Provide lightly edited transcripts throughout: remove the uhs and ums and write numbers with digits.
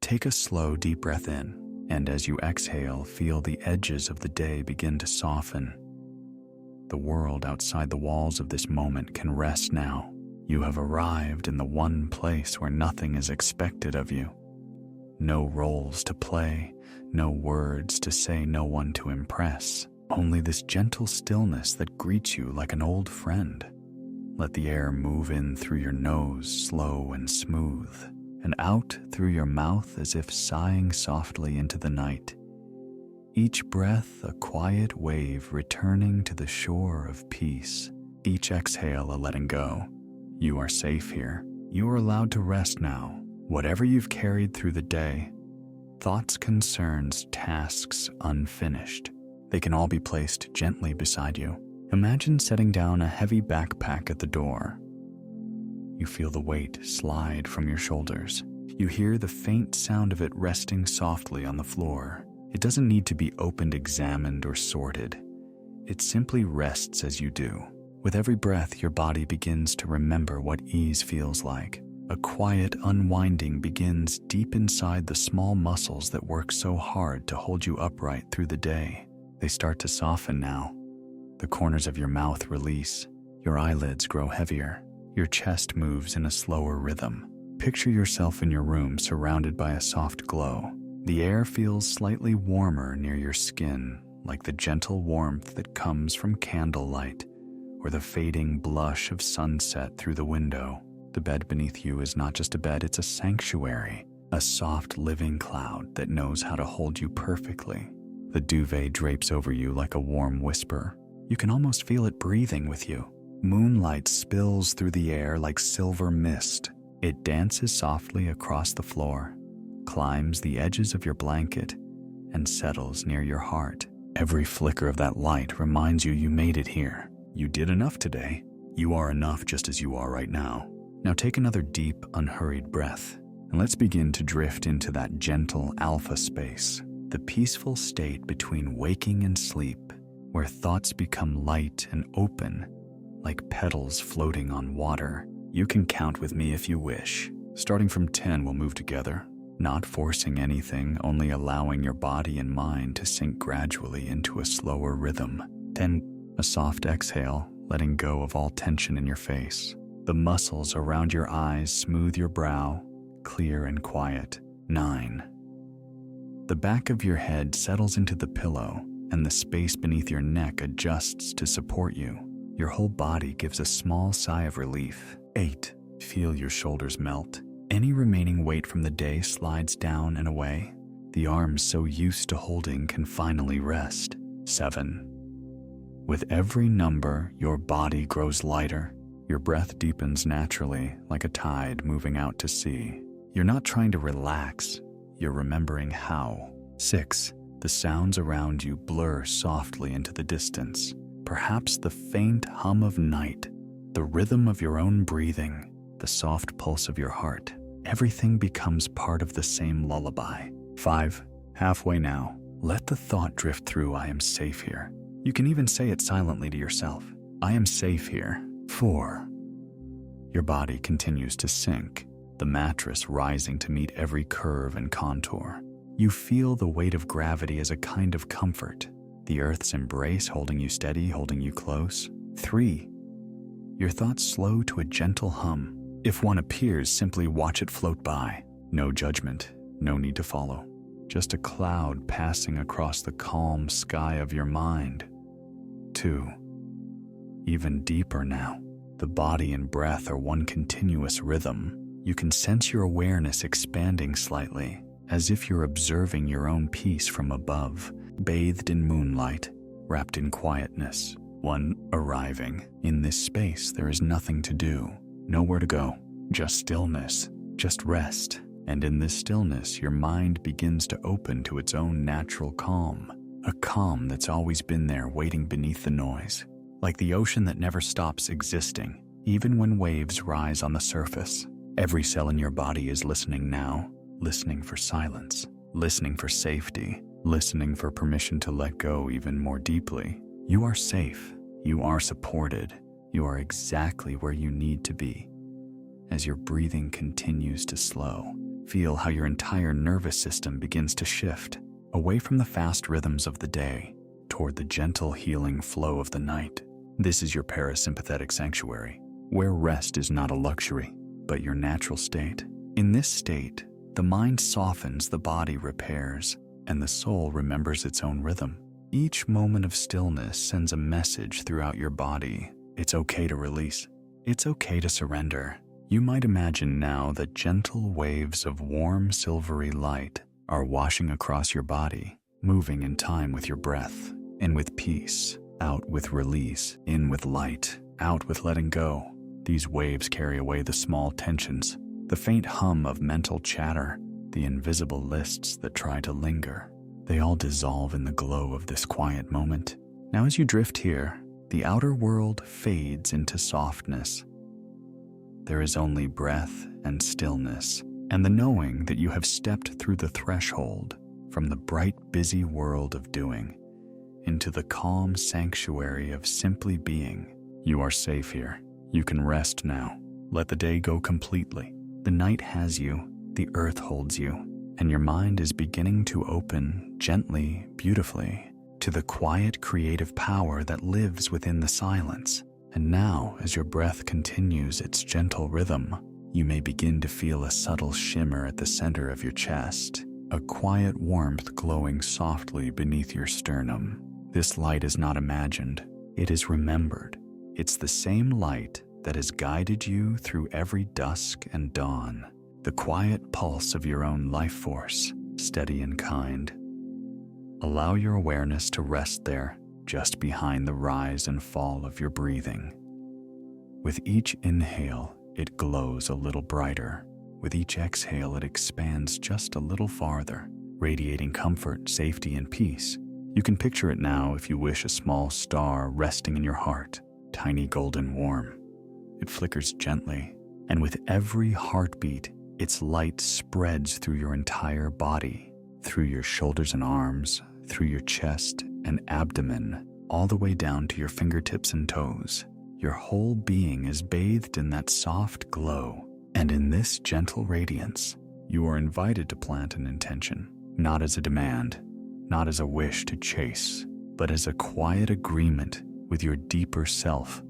Take a slow, deep breath in, and as you exhale, feel the edges of the day begin to soften. The world outside the walls of this moment can rest now. You have arrived in the one place where nothing is expected of you. No roles to play, no words to say, no one to impress. Only this gentle stillness that greets you like an old friend. Let the air move in through your nose, slow and smooth, and out through your mouth as if sighing softly into the night. Each breath a quiet wave returning to the shore of peace. Each exhale a letting go. You are safe here. You are allowed to rest now. Whatever you've carried through the day, thoughts, concerns, tasks unfinished, they can all be placed gently beside you. Imagine setting down a heavy backpack at the door. You feel the weight slide from your shoulders. You hear the faint sound of it resting softly on the floor. It doesn't need to be opened, examined, or sorted. It simply rests as you do. With every breath, your body begins to remember what ease feels like. A quiet unwinding begins deep inside the small muscles that work so hard to hold you upright through the day. They start to soften now. The corners of your mouth release. Your eyelids grow heavier. Your chest moves in a slower rhythm. Picture yourself in your room surrounded by a soft glow. The air feels slightly warmer near your skin, like the gentle warmth that comes from candlelight or the fading blush of sunset through the window. The bed beneath you is not just a bed, it's a sanctuary, a soft living cloud that knows how to hold you perfectly. The duvet drapes over you like a warm whisper. You can almost feel it breathing with you. Moonlight spills through the air like silver mist. It dances softly across the floor, climbs the edges of your blanket, and settles near your heart. Every flicker of that light reminds you you made it here. You did enough today. You are enough just as you are right now. Now take another deep, unhurried breath, and let's begin to drift into that gentle alpha space, the peaceful state between waking and sleep, where thoughts become light and open, like petals floating on water. You can count with me if you wish. Starting from 10, we'll move together, not forcing anything, only allowing your body and mind to sink gradually into a slower rhythm. 10, a soft exhale, letting go of all tension in your face. The muscles around your eyes smooth your brow, clear and quiet. 9. The back of your head settles into the pillow, and the space beneath your neck adjusts to support you. Your whole body gives a small sigh of relief. 8. Feel your shoulders melt. Any remaining weight from the day slides down and away. The arms so used to holding can finally rest. 7. With every number, your body grows lighter. Your breath deepens naturally, like a tide moving out to sea. You're not trying to relax, you're remembering how. 6. The sounds around you blur softly into the distance. Perhaps the faint hum of night, the rhythm of your own breathing, the soft pulse of your heart. Everything becomes part of the same lullaby. 5. Halfway now, let the thought drift through, I am safe here. You can even say it silently to yourself. I am safe here. 4. Your body continues to sink, the mattress rising to meet every curve and contour. You feel the weight of gravity as a kind of comfort, the earth's embrace holding you steady, holding you close. 3. Your thoughts slow to a gentle hum. If one appears, simply watch it float by. No judgment, no need to follow. Just a cloud passing across the calm sky of your mind. 2. Even deeper now, the body and breath are one continuous rhythm. You can sense your awareness expanding slightly, as if you're observing your own peace from above, bathed in moonlight, wrapped in quietness. 1. Arriving. In this space, there is nothing to do, nowhere to go, just stillness, just rest. And in this stillness, your mind begins to open to its own natural calm, a calm that's always been there waiting beneath the noise. Like the ocean that never stops existing, even when waves rise on the surface. Every cell in your body is listening now, listening for silence, listening for safety, listening for permission to let go even more deeply. You are safe, you are supported, you are exactly where you need to be. As your breathing continues to slow, Feel how your entire nervous system begins to shift away from the fast rhythms of the day toward the gentle healing flow of the night. This is your parasympathetic sanctuary, where rest is not a luxury, but your natural state. In this state, the mind softens, the body repairs, and the soul remembers its own rhythm. Each moment of stillness sends a message throughout your body. It's okay to release. It's okay to surrender. You might imagine now that gentle waves of warm, silvery light are washing across your body, moving in time with your breath. In with peace, out with release, in with light, out with letting go. These waves carry away the small tensions, the faint hum of mental chatter, the invisible lists that try to linger. They all dissolve in the glow of this quiet moment. Now as you drift here, the outer world fades into softness. There is only breath and stillness, and the knowing that you have stepped through the threshold from the bright, busy world of doing into the calm sanctuary of simply being. You are safe here. You can rest now. Let the day go completely. The night has you, the earth holds you, and your mind is beginning to open gently, beautifully, to the quiet creative power that lives within the silence. And now, as your breath continues its gentle rhythm, you may begin to feel a subtle shimmer at the center of your chest, a quiet warmth glowing softly beneath your sternum. This light is not imagined, it is remembered. It's the same light that has guided you through every dusk and dawn, the quiet pulse of your own life force, steady and kind. Allow your awareness to rest there, just behind the rise and fall of your breathing. With each inhale, it glows a little brighter. With each exhale, it expands just a little farther, radiating comfort, safety, and peace. You can picture it now if you wish, a small star resting in your heart, tiny, golden, warm. It flickers gently, and with every heartbeat, its light spreads through your entire body, through your shoulders and arms, through your chest and abdomen, all the way down to your fingertips and toes. Your whole being is bathed in that soft glow, and in this gentle radiance, you are invited to plant an intention, not as a demand, not as a wish to chase, but as a quiet agreement with your deeper self.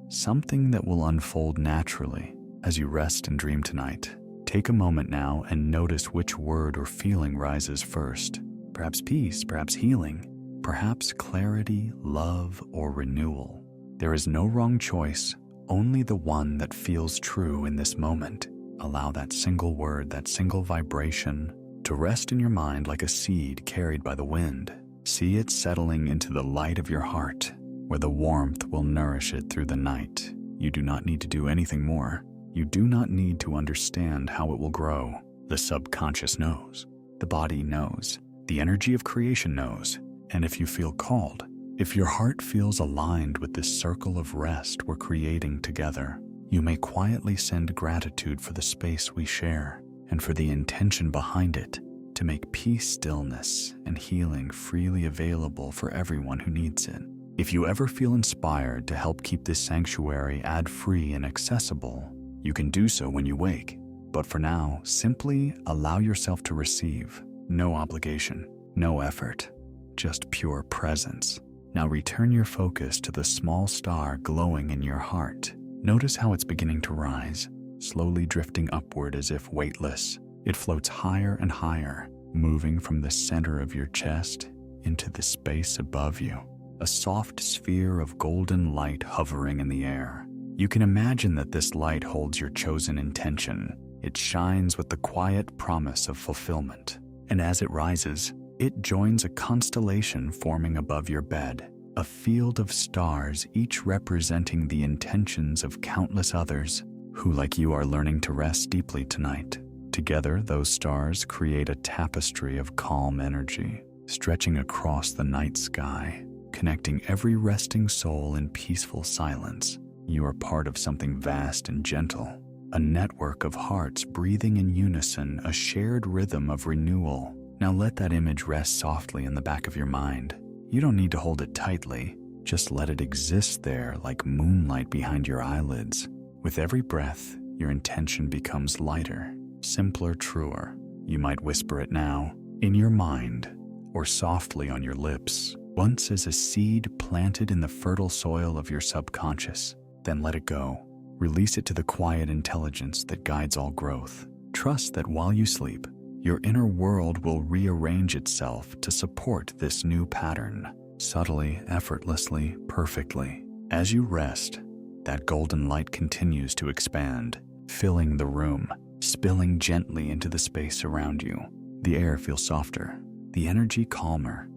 Something that will unfold naturally as you rest and dream tonight. Take a moment now and notice which word or feeling rises first. Perhaps peace, perhaps healing, perhaps clarity, love, or renewal. There is no wrong choice, only the one that feels true in this moment. Allow that single word, that single vibration, to rest in your mind like a seed carried by the wind. See it settling into the light of your heart, where the warmth will nourish it through the night. You do not need to do anything more. You do not need to understand how it will grow. The subconscious knows. The body knows. The energy of creation knows. And if you feel called, if your heart feels aligned with this circle of rest we're creating together, you may quietly send gratitude for the space we share and for the intention behind it, to make peace, stillness, and healing freely available for everyone who needs it. If you ever feel inspired to help keep this sanctuary ad-free and accessible, you can do so when you wake. But for now, simply allow yourself to receive. No obligation, no effort, just pure presence. Now return your focus to the small star glowing in your heart. Notice how it's beginning to rise, slowly drifting upward as if weightless. It floats higher and higher, moving from the center of your chest into the space above you, a soft sphere of golden light hovering in the air. You can imagine that this light holds your chosen intention. It shines with the quiet promise of fulfillment. And as it rises, it joins a constellation forming above your bed, a field of stars, each representing the intentions of countless others who, like you, are learning to rest deeply tonight. Together, those stars create a tapestry of calm energy, stretching across the night sky, connecting every resting soul in peaceful silence. You are part of something vast and gentle, a network of hearts breathing in unison, a shared rhythm of renewal. Now let that image rest softly in the back of your mind. You don't need to hold it tightly, just let it exist there like moonlight behind your eyelids. With every breath, your intention becomes lighter, simpler, truer. You might whisper it now, in your mind, or softly on your lips, once as a seed planted in the fertile soil of your subconscious. Then let it go. Release it to the quiet intelligence that guides all growth. Trust that while you sleep, your inner world will rearrange itself to support this new pattern, subtly, effortlessly, perfectly. As you rest, that golden light continues to expand, filling the room, spilling gently into the space around you. The air feels softer, the energy calmer.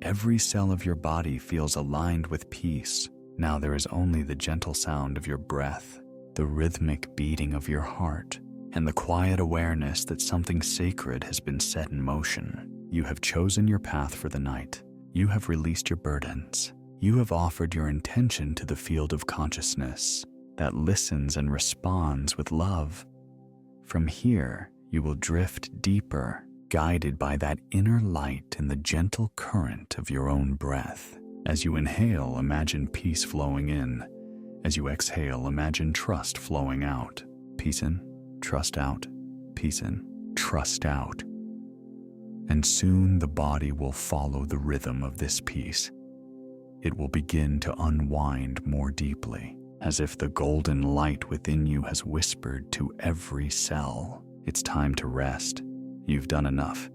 Every cell of your body feels aligned with peace. Now there is only the gentle sound of your breath, the rhythmic beating of your heart, and the quiet awareness that something sacred has been set in motion. You have chosen your path for the night. You have released your burdens. You have offered your intention to the field of consciousness that listens and responds with love. From here, you will drift deeper, guided by that inner light and the gentle current of your own breath. As you inhale, imagine peace flowing in. As you exhale, imagine trust flowing out. Peace in, trust out, peace in, trust out. And soon the body will follow the rhythm of this peace. It will begin to unwind more deeply, as if the golden light within you has whispered to every cell, it's time to rest. You've done enough.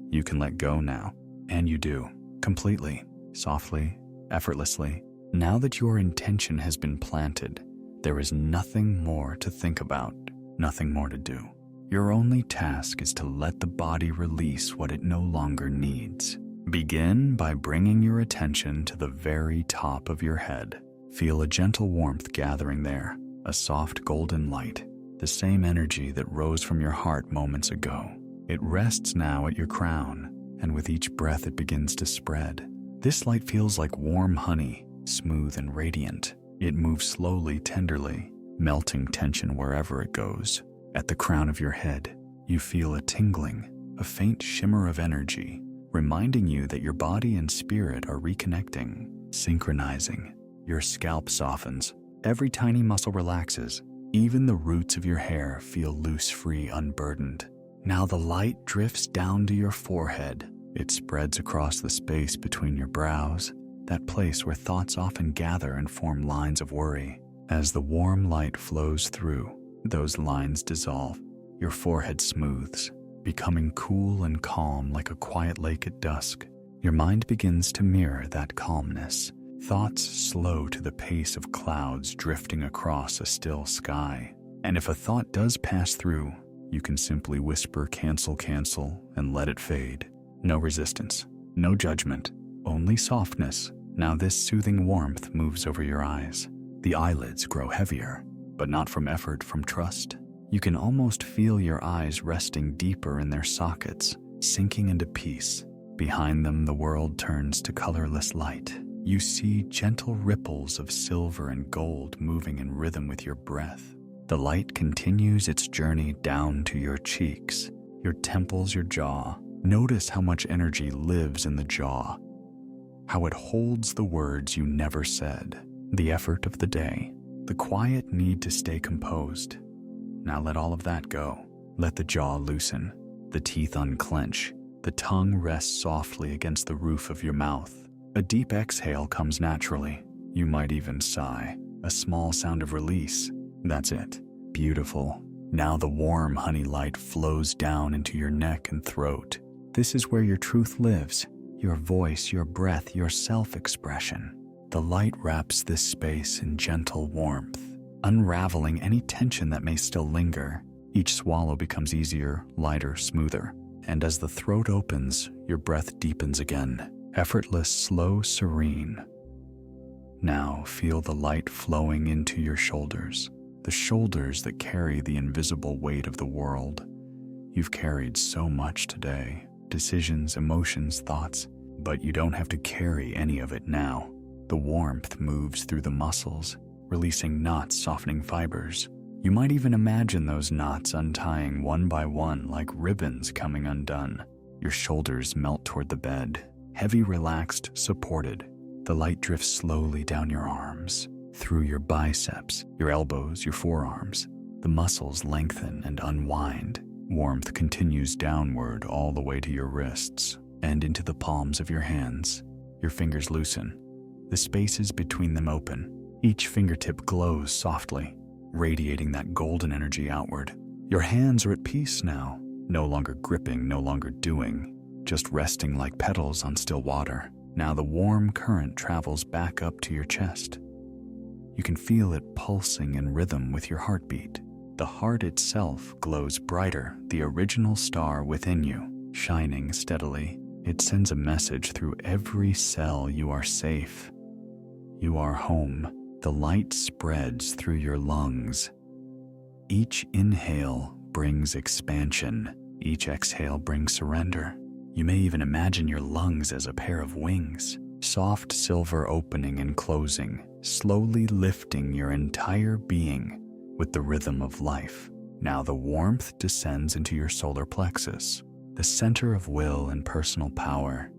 You can let go now. And you do, completely, softly, effortlessly. Now that your intention has been planted, there is nothing more to think about, nothing more to do. Your only task is to let the body release what it no longer needs. Begin by bringing your attention to the very top of your head. Feel a gentle warmth gathering there, a soft golden light, the same energy that rose from your heart moments ago. It rests now at your crown, and with each breath it begins to spread. This light feels like warm honey, smooth and radiant. It moves slowly, tenderly, melting tension wherever it goes. At the crown of your head, you feel a tingling, a faint shimmer of energy, reminding you that your body and spirit are reconnecting, synchronizing. Your scalp softens, every tiny muscle relaxes, even the roots of your hair feel loose, free, unburdened. Now the light drifts down to your forehead. It spreads across the space between your brows, that place where thoughts often gather and form lines of worry. As the warm light flows through, those lines dissolve. Your forehead smooths, becoming cool and calm like a quiet lake at dusk. Your mind begins to mirror that calmness. Thoughts slow to the pace of clouds drifting across a still sky. And if a thought does pass through, you can simply whisper cancel, cancel, and let it fade. No resistance, no judgment, only softness. Now this soothing warmth moves over your eyes. The eyelids grow heavier, but not from effort, from trust. You can almost feel your eyes resting deeper in their sockets, sinking into peace. Behind them, the world turns to colorless light. You see gentle ripples of silver and gold moving in rhythm with your breath. The light continues its journey down to your cheeks, your temples, your jaw. Notice how much energy lives in the jaw, how it holds the words you never said, the effort of the day, the quiet need to stay composed. Now let all of that go. Let the jaw loosen, the teeth unclench, the tongue rests softly against the roof of your mouth. A deep exhale comes naturally. You might even sigh, a small sound of release. That's it. Beautiful. Now the warm honey light flows down into your neck and throat. This is where your truth lives, your voice, your breath, your self-expression. The light wraps this space in gentle warmth, unraveling any tension that may still linger. Each swallow becomes easier, lighter, smoother. And as the throat opens, your breath deepens again, effortless, slow, serene. Now feel the light flowing into your shoulders, the shoulders that carry the invisible weight of the world. You've carried so much today, decisions, emotions, thoughts, but you don't have to carry any of it now. The warmth moves through the muscles, releasing knots, softening fibers. You might even imagine those knots untying one by one like ribbons coming undone. Your shoulders melt toward the bed, heavy, relaxed, supported. The light drifts slowly down your arms, through your biceps, your elbows, your forearms. The muscles lengthen and unwind. Warmth continues downward all the way to your wrists and into the palms of your hands. Your fingers loosen. The spaces between them open. Each fingertip glows softly, radiating that golden energy outward. Your hands are at peace now, no longer gripping, no longer doing, just resting like petals on still water. Now the warm current travels back up to your chest. You can feel it pulsing in rhythm with your heartbeat. The heart itself glows brighter, the original star within you, shining steadily. It sends a message through every cell: you are safe. You are home. The light spreads through your lungs. Each inhale brings expansion. Each exhale brings surrender. You may even imagine your lungs as a pair of wings, soft silver opening and closing, slowly lifting your entire being with the rhythm of life. Now the warmth descends into your solar plexus, the center of will and personal power.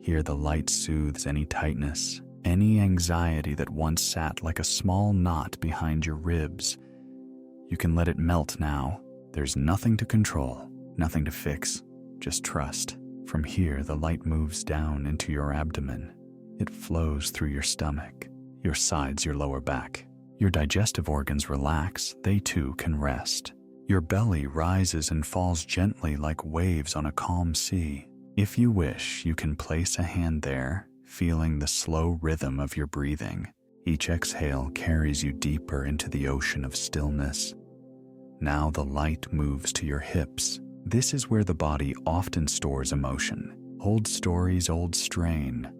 Here the light soothes any tightness, any anxiety that once sat like a small knot behind your ribs. You can let it melt now. There's nothing to control, nothing to fix, just trust. From here, the light moves down into your abdomen. It flows through your stomach, your sides, your lower back. Your digestive organs relax, they too can rest. Your belly rises and falls gently like waves on a calm sea. If you wish, you can place a hand there, feeling the slow rhythm of your breathing. Each exhale carries you deeper into the ocean of stillness. Now the light moves to your hips. This is where the body often stores emotion, old stories, old strain.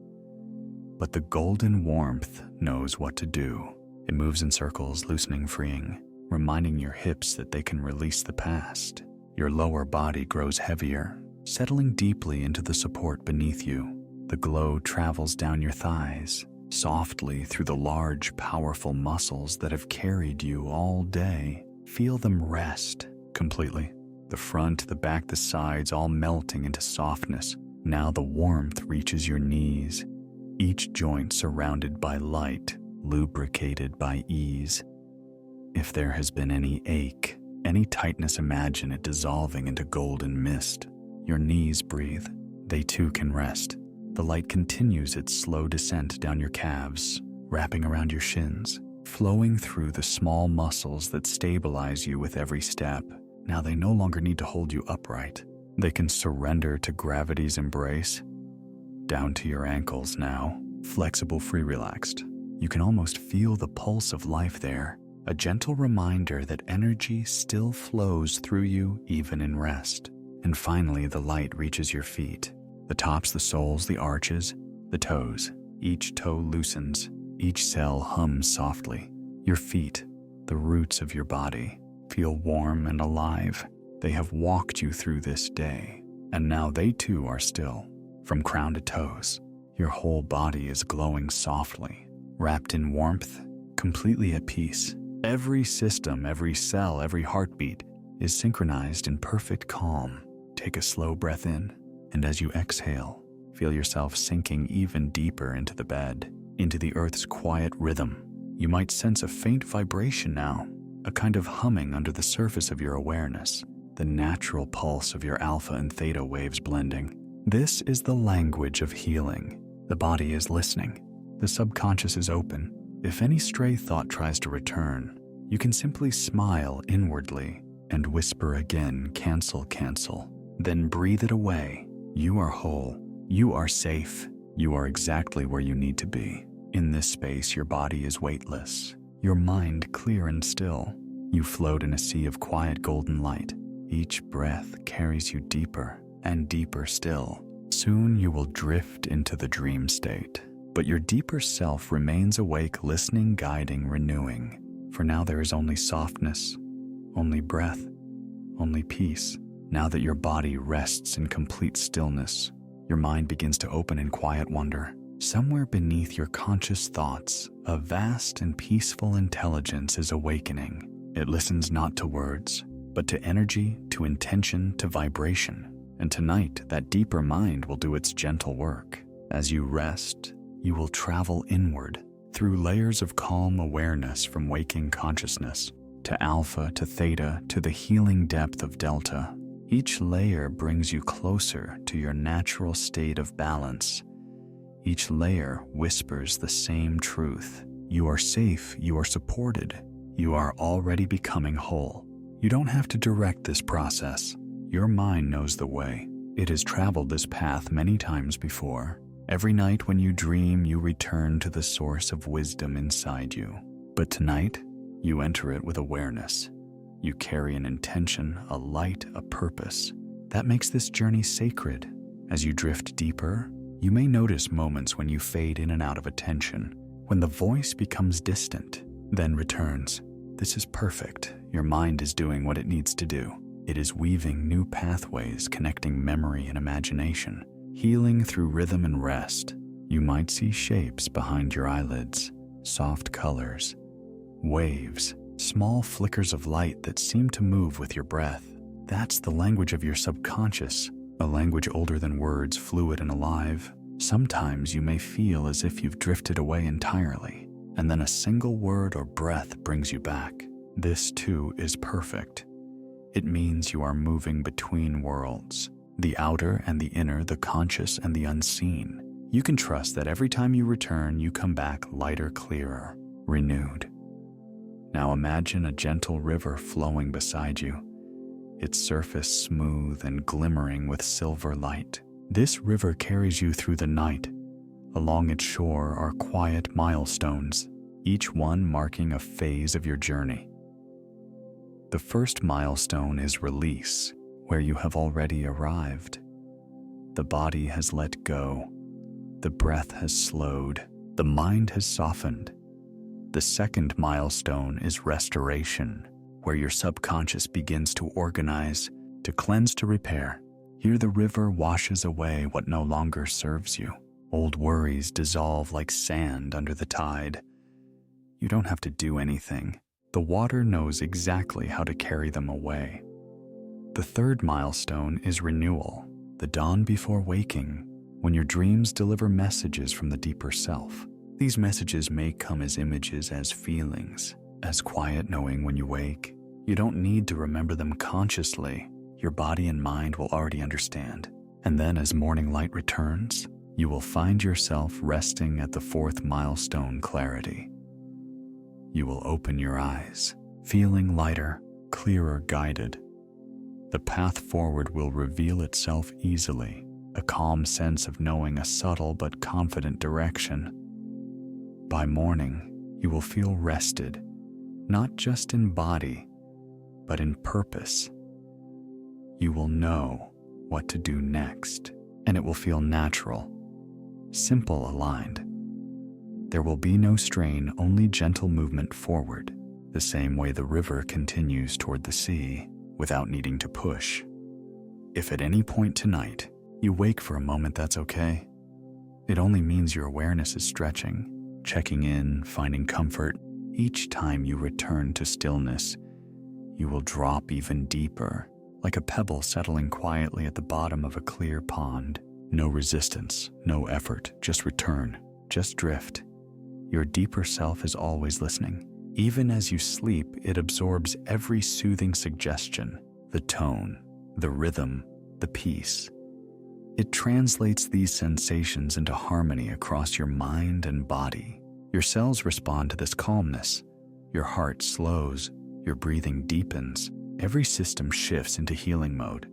But the golden warmth knows what to do. It moves in circles, loosening, freeing, reminding your hips that they can release the past. Your lower body grows heavier, settling deeply into the support beneath you. The glow travels down your thighs, softly through the large, powerful muscles that have carried you all day. Feel them rest completely. The front, the back, the sides, all melting into softness. Now the warmth reaches your knees, each joint surrounded by light, lubricated by ease. If there has been any ache, any tightness, imagine it dissolving into golden mist. Your knees breathe. They too can rest. The light continues its slow descent down your calves, wrapping around your shins, flowing through the small muscles that stabilize you with every step. Now they no longer need to hold you upright. They can surrender to gravity's embrace. Down to your ankles now, flexible, free, relaxed. You can almost feel the pulse of life there, a gentle reminder that energy still flows through you even in rest. And finally, the light reaches your feet. The tops, the soles, the arches, the toes. Each toe loosens. Each cell hums softly. Your feet, the roots of your body, feel warm and alive. They have walked you through this day, and now they too are still. From crown to toes, your whole body is glowing softly, wrapped in warmth, completely at peace. Every system, every cell, every heartbeat is synchronized in perfect calm. Take a slow breath in, and as you exhale, feel yourself sinking even deeper into the bed, into the earth's quiet rhythm. You might sense a faint vibration now, a kind of humming under the surface of your awareness, the natural pulse of your alpha and theta waves blending. This is the language of healing. The body is listening. The subconscious is open. If any stray thought tries to return, you can simply smile inwardly and whisper again, cancel, cancel. Then breathe it away. You are whole. You are safe. You are exactly where you need to be. In this space, your body is weightless, your mind clear and still. You float in a sea of quiet golden light. Each breath carries you deeper and deeper still. Soon you will drift into the dream state, but your deeper self remains awake, listening, guiding, renewing. For now there is only softness, only breath, only peace. Now that your body rests in complete stillness, your mind begins to open in quiet wonder. Somewhere beneath your conscious thoughts, a vast and peaceful intelligence is awakening. It listens not to words, but to energy, to intention, to vibration. And tonight, that deeper mind will do its gentle work. As you rest, you will travel inward through layers of calm awareness from waking consciousness. to alpha, to theta, to the healing depth of delta. Each layer brings you closer to your natural state of balance. Each layer whispers the same truth. You are safe, you are supported, you are already becoming whole. You don't have to direct this process. Your mind knows the way. It has traveled this path many times before. Every night when you dream, you return to the source of wisdom inside you. But tonight, you enter it with awareness. You carry an intention, a light, a purpose. That makes this journey sacred. As you drift deeper, you may notice moments when you fade in and out of attention, when the voice becomes distant, then returns. This is perfect. Your mind is doing what it needs to do. It is weaving new pathways, connecting memory and imagination, healing through rhythm and rest. You might see shapes behind your eyelids, soft colors, waves, small flickers of light that seem to move with your breath. That's the language of your subconscious, a language older than words, fluid and alive. Sometimes you may feel as if you've drifted away entirely, and then a single word or breath brings you back. This too is perfect. It means you are moving between worlds, the outer and the inner, the conscious and the unseen. You can trust that every time you return, you come back lighter, clearer, renewed. Now imagine a gentle river flowing beside you, its surface smooth and glimmering with silver light. This river carries you through the night. Along its shore are quiet milestones, each one marking a phase of your journey. The first milestone is release, where you have already arrived. The body has let go. The breath has slowed. The mind has softened. The second milestone is restoration, where your subconscious begins to organize, to cleanse, to repair. Here the river washes away what no longer serves you. Old worries dissolve like sand under the tide. You don't have to do anything. The water knows exactly how to carry them away. The third milestone is renewal, the dawn before waking, when your dreams deliver messages from the deeper self. These messages may come as images, as feelings, as quiet knowing when you wake. You don't need to remember them consciously. Your body and mind will already understand. And then as morning light returns, you will find yourself resting at the fourth milestone, clarity. You will open your eyes, feeling lighter, clearer, guided. The path forward will reveal itself easily, a calm sense of knowing, a subtle but confident direction. By morning, you will feel rested, not just in body, but in purpose. You will know what to do next, and it will feel natural, simple, aligned. There will be no strain, only gentle movement forward, the same way the river continues toward the sea without needing to push. If at any point tonight you wake for a moment, that's okay. It only means your awareness is stretching, checking in, finding comfort. Each time you return to stillness, you will drop even deeper, like a pebble settling quietly at the bottom of a clear pond. No resistance, no effort, just return, just drift. Your deeper self is always listening. Even as you sleep, it absorbs every soothing suggestion, the tone, the rhythm, the peace. It translates these sensations into harmony across your mind and body. Your cells respond to this calmness. Your heart slows, your breathing deepens. Every system shifts into healing mode.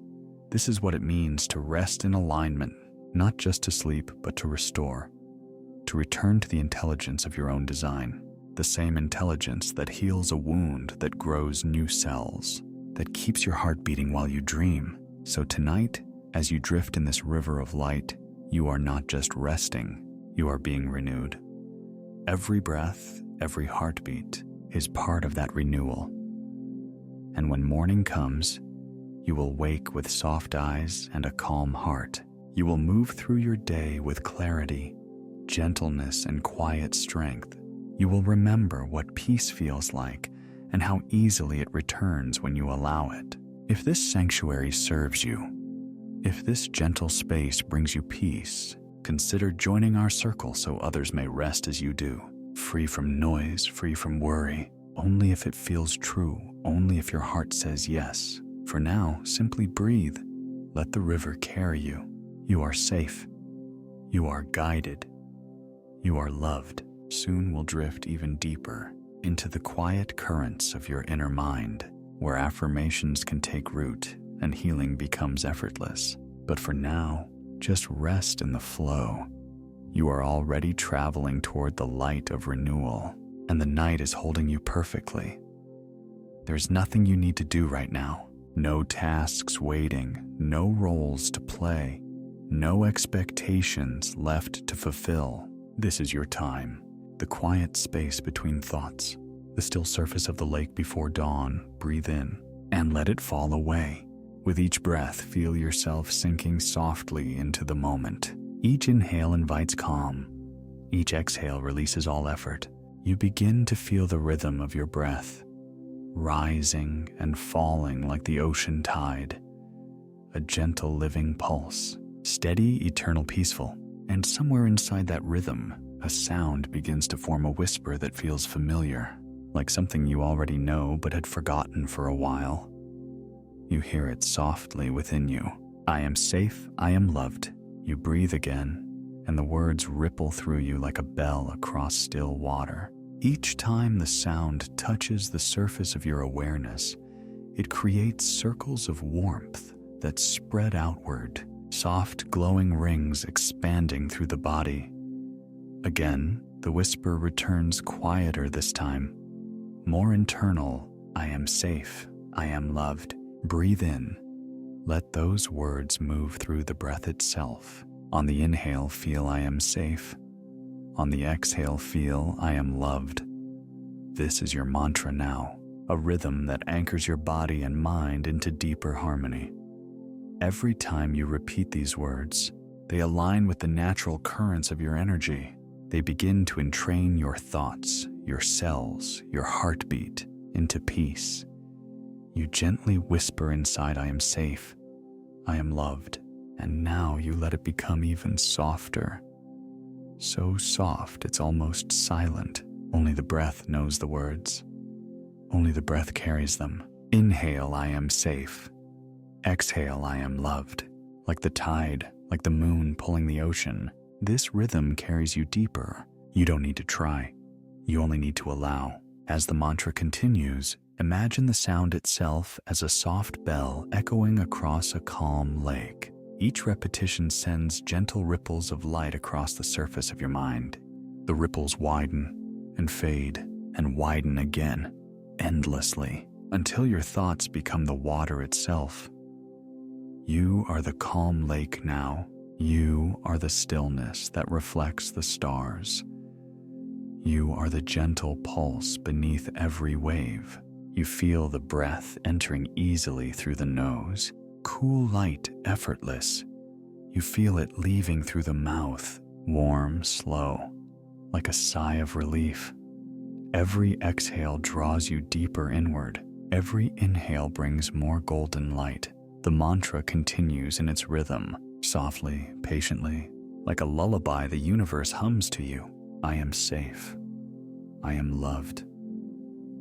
This is what it means to rest in alignment, not just to sleep, but to restore. To return to the intelligence of your own design, the same intelligence that heals a wound, that grows new cells, that keeps your heart beating while you dream. So tonight, as you drift in this river of light, you are not just resting, you are being renewed. Every breath, every heartbeat is part of that renewal. And when morning comes, you will wake with soft eyes and a calm heart. You will move through your day with clarity, gentleness, and quiet strength. You will remember what peace feels like and how easily it returns when you allow it. If this sanctuary serves you, if this gentle space brings you peace, consider joining our circle so others may rest as you do, free from noise, free from worry, only if it feels true, only if your heart says yes. For now, simply breathe. Let the river carry you. You are safe. You are guided. You are loved. Soon we'll drift even deeper into the quiet currents of your inner mind, where affirmations can take root and healing becomes effortless. But for now, just rest in the flow. You are already traveling toward the light of renewal, and the night is holding you perfectly. There's nothing you need to do right now. No tasks waiting, no roles to play, no expectations left to fulfill. This is your time, the quiet space between thoughts, the still surface of the lake before dawn. Breathe in and let it fall away. With each breath, feel yourself sinking softly into the moment. Each inhale invites calm. Each exhale releases all effort. You begin to feel the rhythm of your breath, rising and falling like the ocean tide. A gentle living pulse, steady, eternal, peaceful. And somewhere inside that rhythm, a sound begins to form, a whisper that feels familiar, like something you already know but had forgotten for a while. You hear it softly within you. I am safe, I am loved. You breathe again, and the words ripple through you like a bell across still water. Each time the sound touches the surface of your awareness, it creates circles of warmth that spread outward, soft glowing rings expanding through the body. Again, the whisper returns, quieter this time, more internal. I am safe, I am loved. Breathe in. Let those words move through the breath itself. On the inhale, feel I am safe. On the exhale, feel I am loved. This is your mantra now, a rhythm that anchors your body and mind into deeper harmony. Every time you repeat these words, they align with the natural currents of your energy. They begin to entrain your thoughts, your cells, your heartbeat into peace. You gently whisper inside, I am safe, I am loved, and now you let it become even softer. So soft it's almost silent. Only the breath knows the words. Only the breath carries them. Inhale, I am safe. Exhale, I am loved. Like the tide, like the moon pulling the ocean, this rhythm carries you deeper. You don't need to try. You only need to allow. As the mantra continues, imagine the sound itself as a soft bell echoing across a calm lake. Each repetition sends gentle ripples of light across the surface of your mind. The ripples widen and fade and widen again, endlessly, until your thoughts become the water itself. You are the calm lake now. You are the stillness that reflects the stars. You are the gentle pulse beneath every wave. You feel the breath entering easily through the nose, cool, light, effortless. You feel it leaving through the mouth, warm, slow, like a sigh of relief. Every exhale draws you deeper inward. Every inhale brings more golden light. The mantra continues in its rhythm, softly, patiently, like a lullaby the universe hums to you. I am safe. I am loved.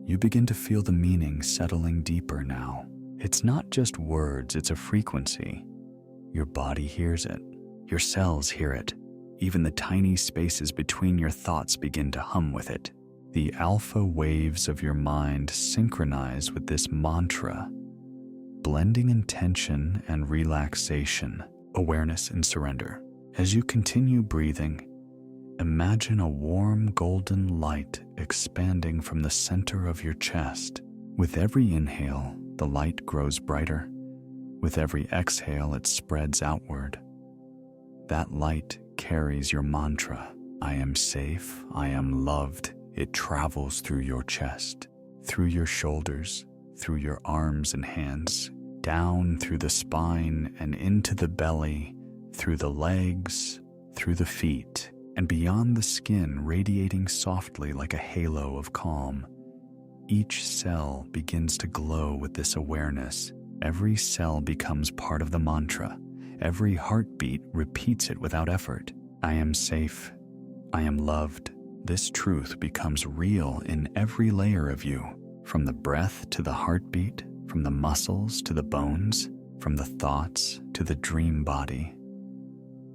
You begin to feel the meaning settling deeper now. It's not just words, it's a frequency. Your body hears it. Your cells hear it. Even the tiny spaces between your thoughts begin to hum with it. The alpha waves of your mind synchronize with this mantra, blending intention and relaxation, awareness and surrender. As you continue breathing, imagine a warm golden light expanding from the center of your chest. With every inhale, the light grows brighter. With every exhale, it spreads outward. That light carries your mantra. I am safe, I am loved. It travels through your chest, through your shoulders, through your arms and hands, down through the spine and into the belly, through the legs, through the feet, and beyond the skin, radiating softly like a halo of calm. Each cell begins to glow with this awareness. Every cell becomes part of the mantra. Every heartbeat repeats it without effort. I am safe. I am loved. this truth becomes real in every layer of you, from the breath to the heartbeat, from the muscles to the bones, from the thoughts to the dream body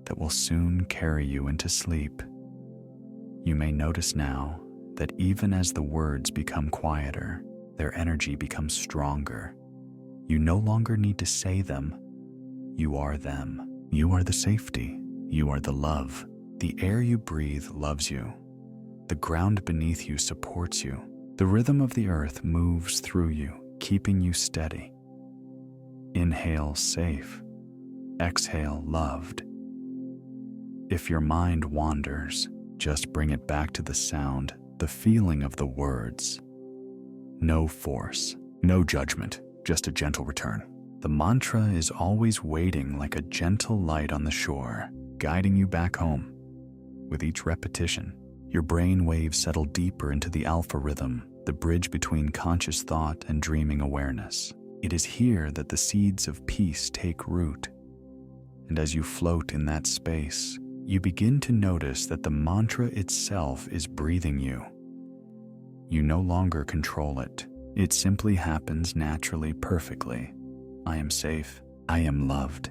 that will soon carry you into sleep. You may notice now that even as the words become quieter, their energy becomes stronger. You no longer need to say them. You are them. You are the safety. You are the love. The air you breathe loves you. The ground beneath you supports you. The rhythm of the earth moves through you, keeping you steady. Inhale, safe. Exhale, loved. If your mind wanders, just bring it back to the sound, the feeling of the words. No force, no judgment, just a gentle return. The mantra is always waiting like a gentle light on the shore, guiding you back home. With each repetition, your brain waves settle deeper into the alpha rhythm, the bridge between conscious thought and dreaming awareness. It is here that the seeds of peace take root. And as you float in that space, you begin to notice that the mantra itself is breathing you. You no longer control it. It simply happens naturally, perfectly. I am safe. I am loved.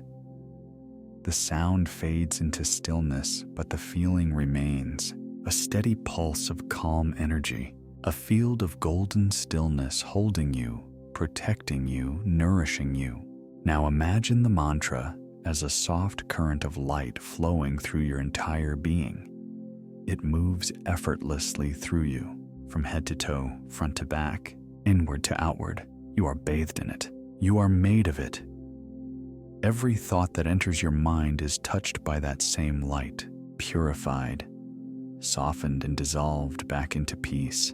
The sound fades into stillness, but the feeling remains. A steady pulse of calm energy, a field of golden stillness holding you, protecting you, nourishing you. Now imagine the mantra as a soft current of light flowing through your entire being. It moves effortlessly through you, from head to toe, front to back, inward to outward. You are bathed in it. You are made of it. Every thought that enters your mind is touched by that same light, purified, softened and dissolved back into peace.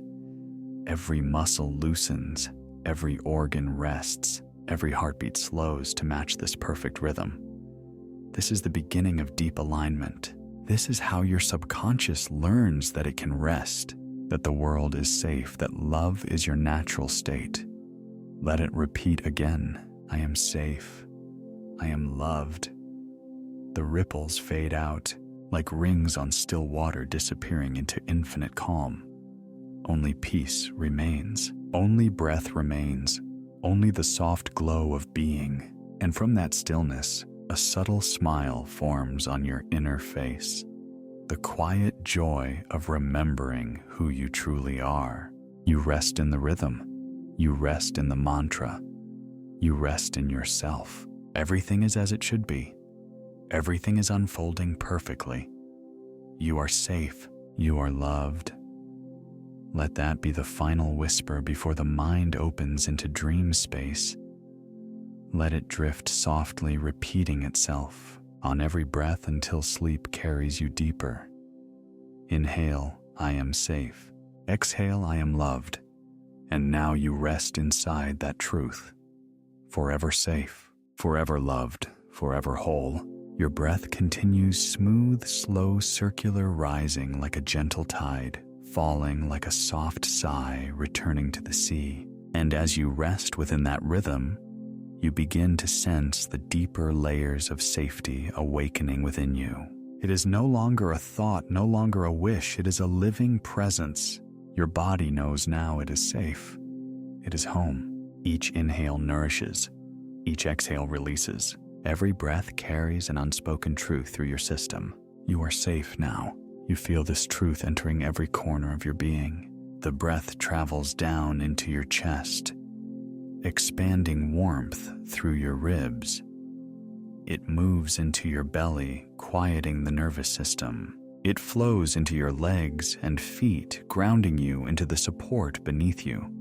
Every muscle loosens, every organ rests, every heartbeat slows to match this perfect rhythm. This is the beginning of deep alignment. This is how your subconscious learns that it can rest, that the world is safe, that love is your natural state. Let it repeat again. I am safe. I am loved. The ripples fade out, like rings on still water disappearing into infinite calm. Only peace remains. Only breath remains. Only the soft glow of being. And from that stillness, a subtle smile forms on your inner face. The quiet joy of remembering who you truly are. You rest in the rhythm. You rest in the mantra. You rest in yourself. Everything is as it should be. Everything is unfolding perfectly. You are safe. You are loved. Let that be the final whisper before the mind opens into dream space. Let it drift softly, repeating itself on every breath until sleep carries you deeper. Inhale, I am safe. Exhale, I am loved. And now you rest inside that truth. Forever safe, forever loved, forever whole. Your breath continues smooth, slow, circular, rising like a gentle tide, falling like a soft sigh, returning to the sea. And as you rest within that rhythm, you begin to sense the deeper layers of safety awakening within you. It is no longer a thought, no longer a wish. It is a living presence. Your body knows now it is safe. It is home. Each inhale nourishes. Each exhale releases. Every breath carries an unspoken truth through your system. You are safe now. You feel this truth entering every corner of your being. The breath travels down into your chest, expanding warmth through your ribs. It moves into your belly, quieting the nervous system. It flows into your legs and feet, grounding you into the support beneath you.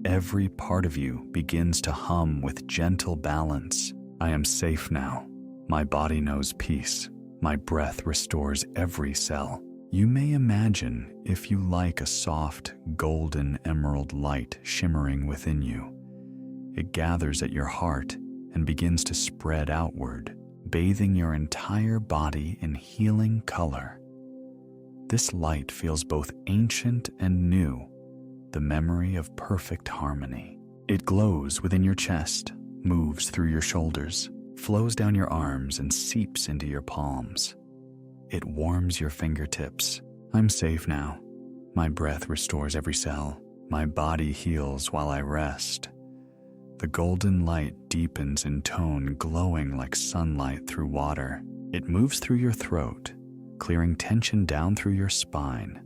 Every part of you begins to hum with gentle balance. I am safe now. My body knows peace. My breath restores every cell. You may imagine, if you like, a soft, golden emerald light shimmering within you. It gathers at your heart and begins to spread outward, bathing your entire body in healing color. This light feels both ancient and new, the memory of perfect harmony. It glows within your chest, moves through your shoulders, flows down your arms and seeps into your palms. It warms your fingertips, I'm safe now. My breath restores every cell. My body heals while I rest. The golden light deepens in tone, glowing like sunlight through water. It moves through your throat, clearing tension down through your spine,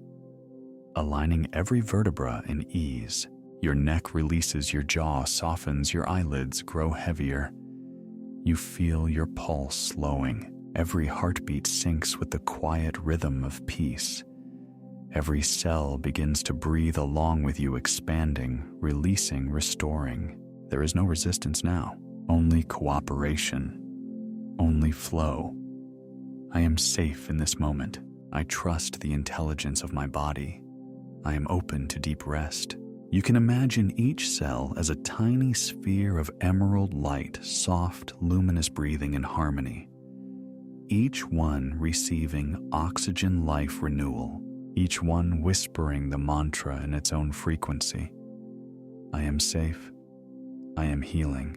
aligning every vertebra in ease. Your neck releases, your jaw softens, your eyelids grow heavier. You feel your pulse slowing. Every heartbeat syncs with the quiet rhythm of peace. Every cell begins to breathe along with you, expanding, releasing, restoring. There is no resistance now, only cooperation, only flow. I am safe in this moment. I trust the intelligence of my body. I am open to deep rest. You can imagine each cell as a tiny sphere of emerald light, soft, luminous, breathing in harmony. Each one receiving oxygen life renewal, each one whispering the mantra in its own frequency. I am safe. I am healing.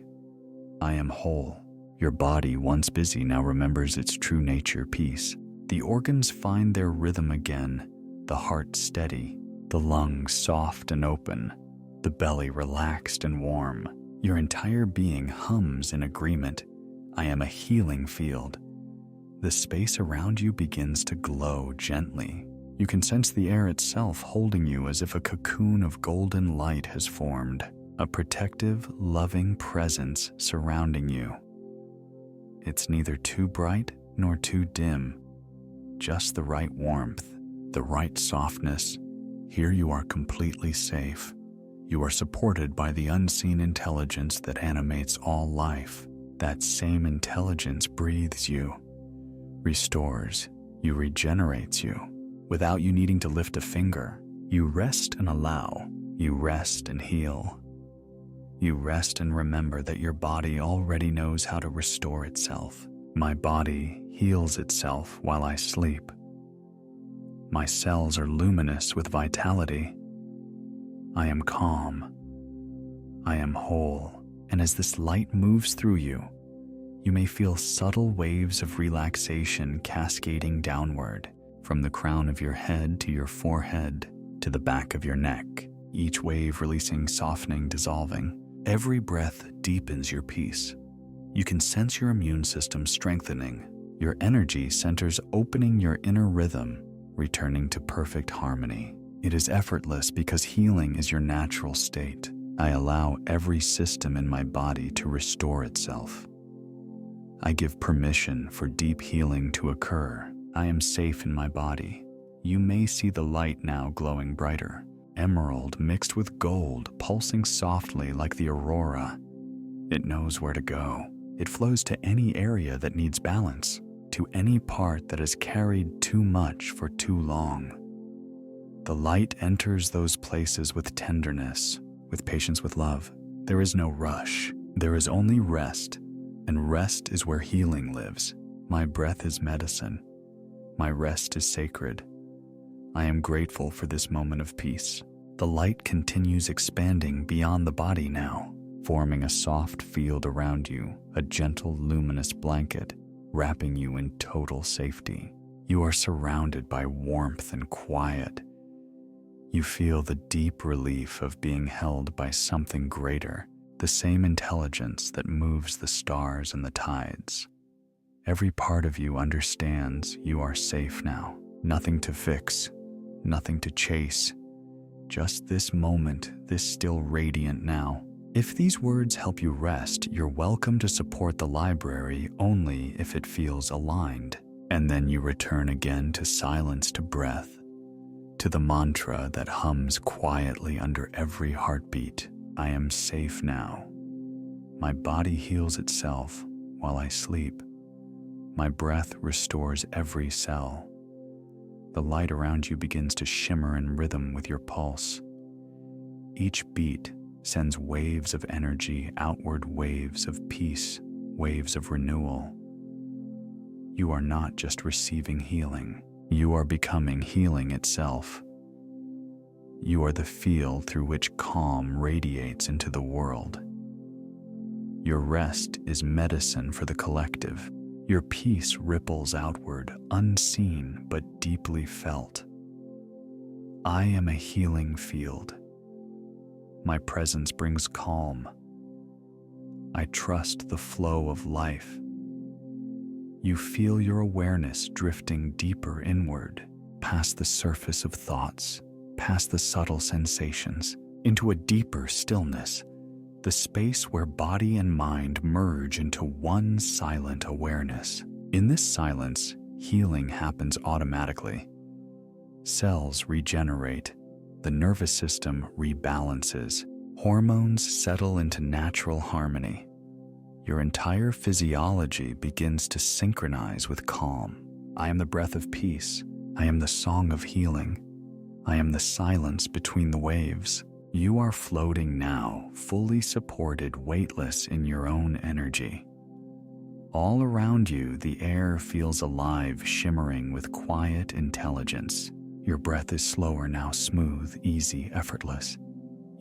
I am whole. Your body, once busy, now remembers its true nature, peace. The organs find their rhythm again, the heart steady, the lungs soft and open, the belly relaxed and warm. Your entire being hums in agreement. I am a healing field. The space around you begins to glow gently. You can sense the air itself holding you as if a cocoon of golden light has formed, a protective, loving presence surrounding you. It's neither too bright nor too dim, just the right warmth, the right softness. Here you are completely safe. You are supported by the unseen intelligence that animates all life. That same intelligence breathes you, restores you, regenerates you, without you needing to lift a finger. You rest and allow. You rest and heal. You rest and remember that your body already knows how to restore itself. My body heals itself while I sleep. My cells are luminous with vitality. I am calm. I am whole. And as this light moves through you, you may feel subtle waves of relaxation cascading downward from the crown of your head to your forehead to the back of your neck, each wave releasing, softening, dissolving. Every breath deepens your peace. You can sense your immune system strengthening, your energy centers opening, your inner rhythm returning to perfect harmony. It is effortless because healing is your natural state. I allow every system in my body to restore itself. I give permission for deep healing to occur. I am safe in my body. You may see the light now glowing brighter, emerald mixed with gold, pulsing softly like the aurora. It knows where to go. It flows to any area that needs balance, to any part that has carried too much for too long. The light enters those places with tenderness, with patience, with love. There is no rush. There is only rest, and rest is where healing lives. My breath is medicine. My rest is sacred. I am grateful for this moment of peace. The light continues expanding beyond the body now, forming a soft field around you, a gentle, luminous blanket, wrapping you in total safety. You are surrounded by warmth and quiet. You feel the deep relief of being held by something greater, the same intelligence that moves the stars and the tides. Every part of you understands you are safe now. Nothing to fix, nothing to chase. Just this moment, this still radiant now. If these words help you rest, you're welcome to support the library only if it feels aligned. And then you return again to silence, to breath, to the mantra that hums quietly under every heartbeat. I am safe now. My body heals itself while I sleep. My breath restores every cell. The light around you begins to shimmer in rhythm with your pulse. Each beat sends waves of energy outward, waves of peace, waves of renewal. You are not just receiving healing. You are becoming healing itself. You are the field through which calm radiates into the world. Your rest is medicine for the collective. Your peace ripples outward, unseen but deeply felt. I am a healing field. My presence brings calm. I trust the flow of life. You feel your awareness drifting deeper inward, past the surface of thoughts, past the subtle sensations, into a deeper stillness, the space where body and mind merge into one silent awareness. In this silence, healing happens automatically. Cells regenerate, the nervous system rebalances, hormones settle into natural harmony. Your entire physiology begins to synchronize with calm. I am the breath of peace. I am the song of healing. I am the silence between the waves. You are floating now, fully supported, weightless in your own energy. All around you, the air feels alive, shimmering with quiet intelligence. Your breath is slower now, smooth, easy, effortless.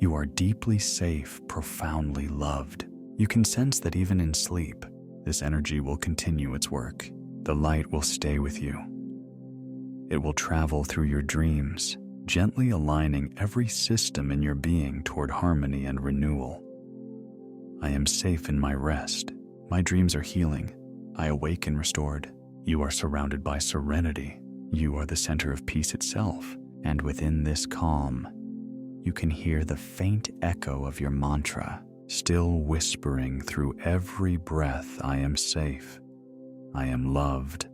You are deeply safe, profoundly loved. You can sense that even in sleep, this energy will continue its work. The light will stay with you. It will travel through your dreams, gently aligning every system in your being toward harmony and renewal. I am safe in my rest. My dreams are healing. I awaken restored. You are surrounded by serenity. You are the center of peace itself. And within this calm, you can hear the faint echo of your mantra, still whispering through every breath, I am safe. I am loved.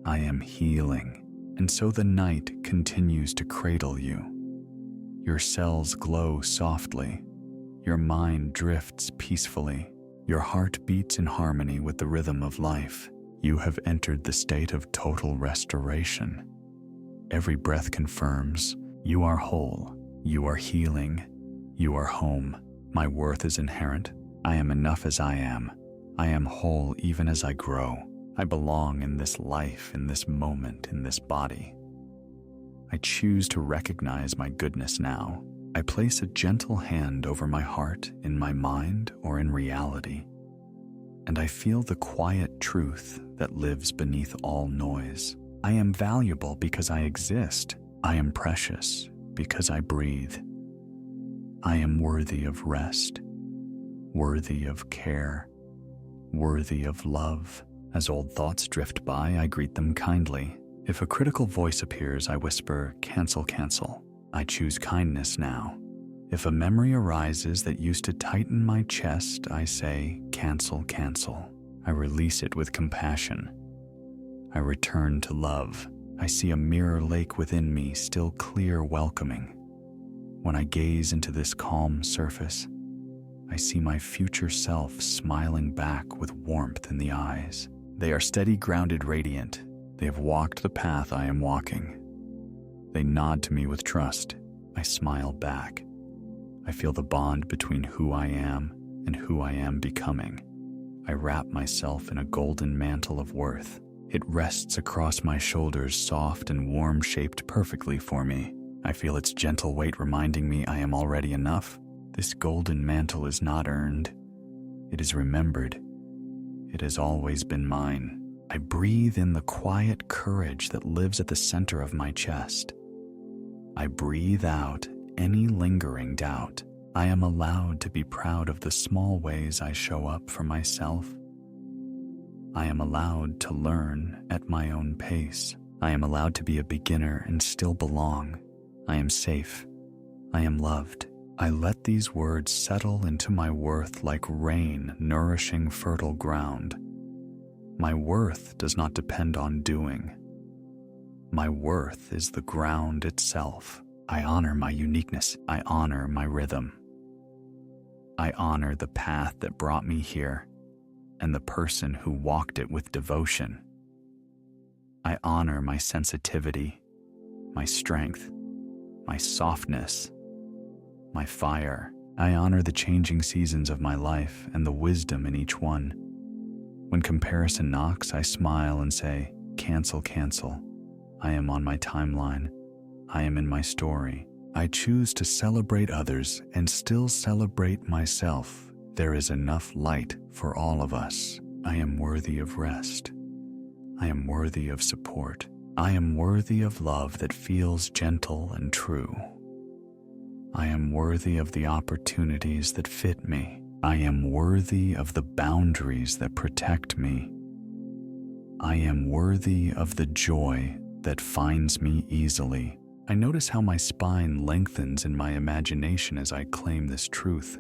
I am healing. And so the night continues to cradle you. Your cells glow softly. Your mind drifts peacefully. Your heart beats in harmony with the rhythm of life. You have entered the state of total restoration. Every breath confirms, you are whole, you are healing, you are home. My worth is inherent. I am enough as I am. I am whole even as I grow. I belong in this life, in this moment, in this body. I choose to recognize my goodness now. I place a gentle hand over my heart, in my mind, or in reality, and I feel the quiet truth that lives beneath all noise. I am valuable because I exist. I am precious because I breathe. I am worthy of rest, worthy of care, worthy of love. As old thoughts drift by, I greet them kindly. If a critical voice appears, I whisper, cancel, cancel. I choose kindness now. If a memory arises that used to tighten my chest, I say, cancel, cancel. I release it with compassion. I return to love. I see a mirror lake within me, still clear, welcoming. When I gaze into this calm surface, I see my future self smiling back with warmth in the eyes. They are steady, grounded, radiant. They have walked the path I am walking. They nod to me with trust. I smile back. I feel the bond between who I am and who I am becoming. I wrap myself in a golden mantle of worth. It rests across my shoulders, soft and warm, shaped perfectly for me. I feel its gentle weight reminding me I am already enough. This golden mantle is not earned. It is remembered. It has always been mine. I breathe in the quiet courage that lives at the center of my chest. I breathe out any lingering doubt. I am allowed to be proud of the small ways I show up for myself. I am allowed to learn at my own pace. I am allowed to be a beginner and still belong. I am safe. I am loved. I let these words settle into my worth like rain nourishing fertile ground. My worth does not depend on doing. My worth is the ground itself. I honor my uniqueness. I honor my rhythm. I honor the path that brought me here and the person who walked it with devotion. I honor my sensitivity, my strength, my softness, my fire. I honor the changing seasons of my life and the wisdom in each one. When comparison knocks, I smile and say, cancel, cancel. I am on my timeline. I am in my story. I choose to celebrate others and still celebrate myself. There is enough light for all of us. I am worthy of rest. I am worthy of support. I am worthy of love that feels gentle and true. I am worthy of the opportunities that fit me. I am worthy of the boundaries that protect me. I am worthy of the joy that finds me easily. I notice how my spine lengthens in my imagination as I claim this truth.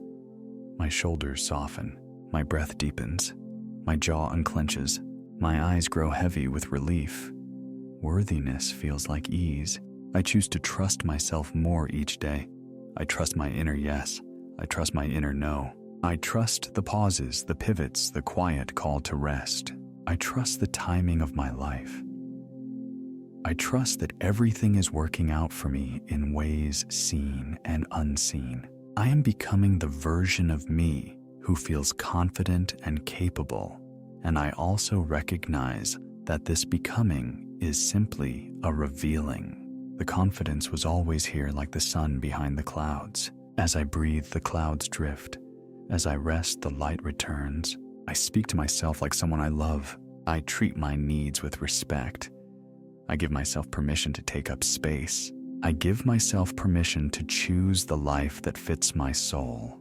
My shoulders soften, my breath deepens, my jaw unclenches, my eyes grow heavy with relief. Worthiness feels like ease. I choose to trust myself more each day. I trust my inner yes. I trust my inner no. I trust the pauses, the pivots, the quiet call to rest. I trust the timing of my life. I trust that everything is working out for me in ways seen and unseen. I am becoming the version of me who feels confident and capable, and I also recognize that this becoming is simply a revealing. The confidence was always here like the sun behind the clouds. As I breathe, the clouds drift. As I rest, the light returns. I speak to myself like someone I love. I treat my needs with respect. I give myself permission to take up space. I give myself permission to choose the life that fits my soul.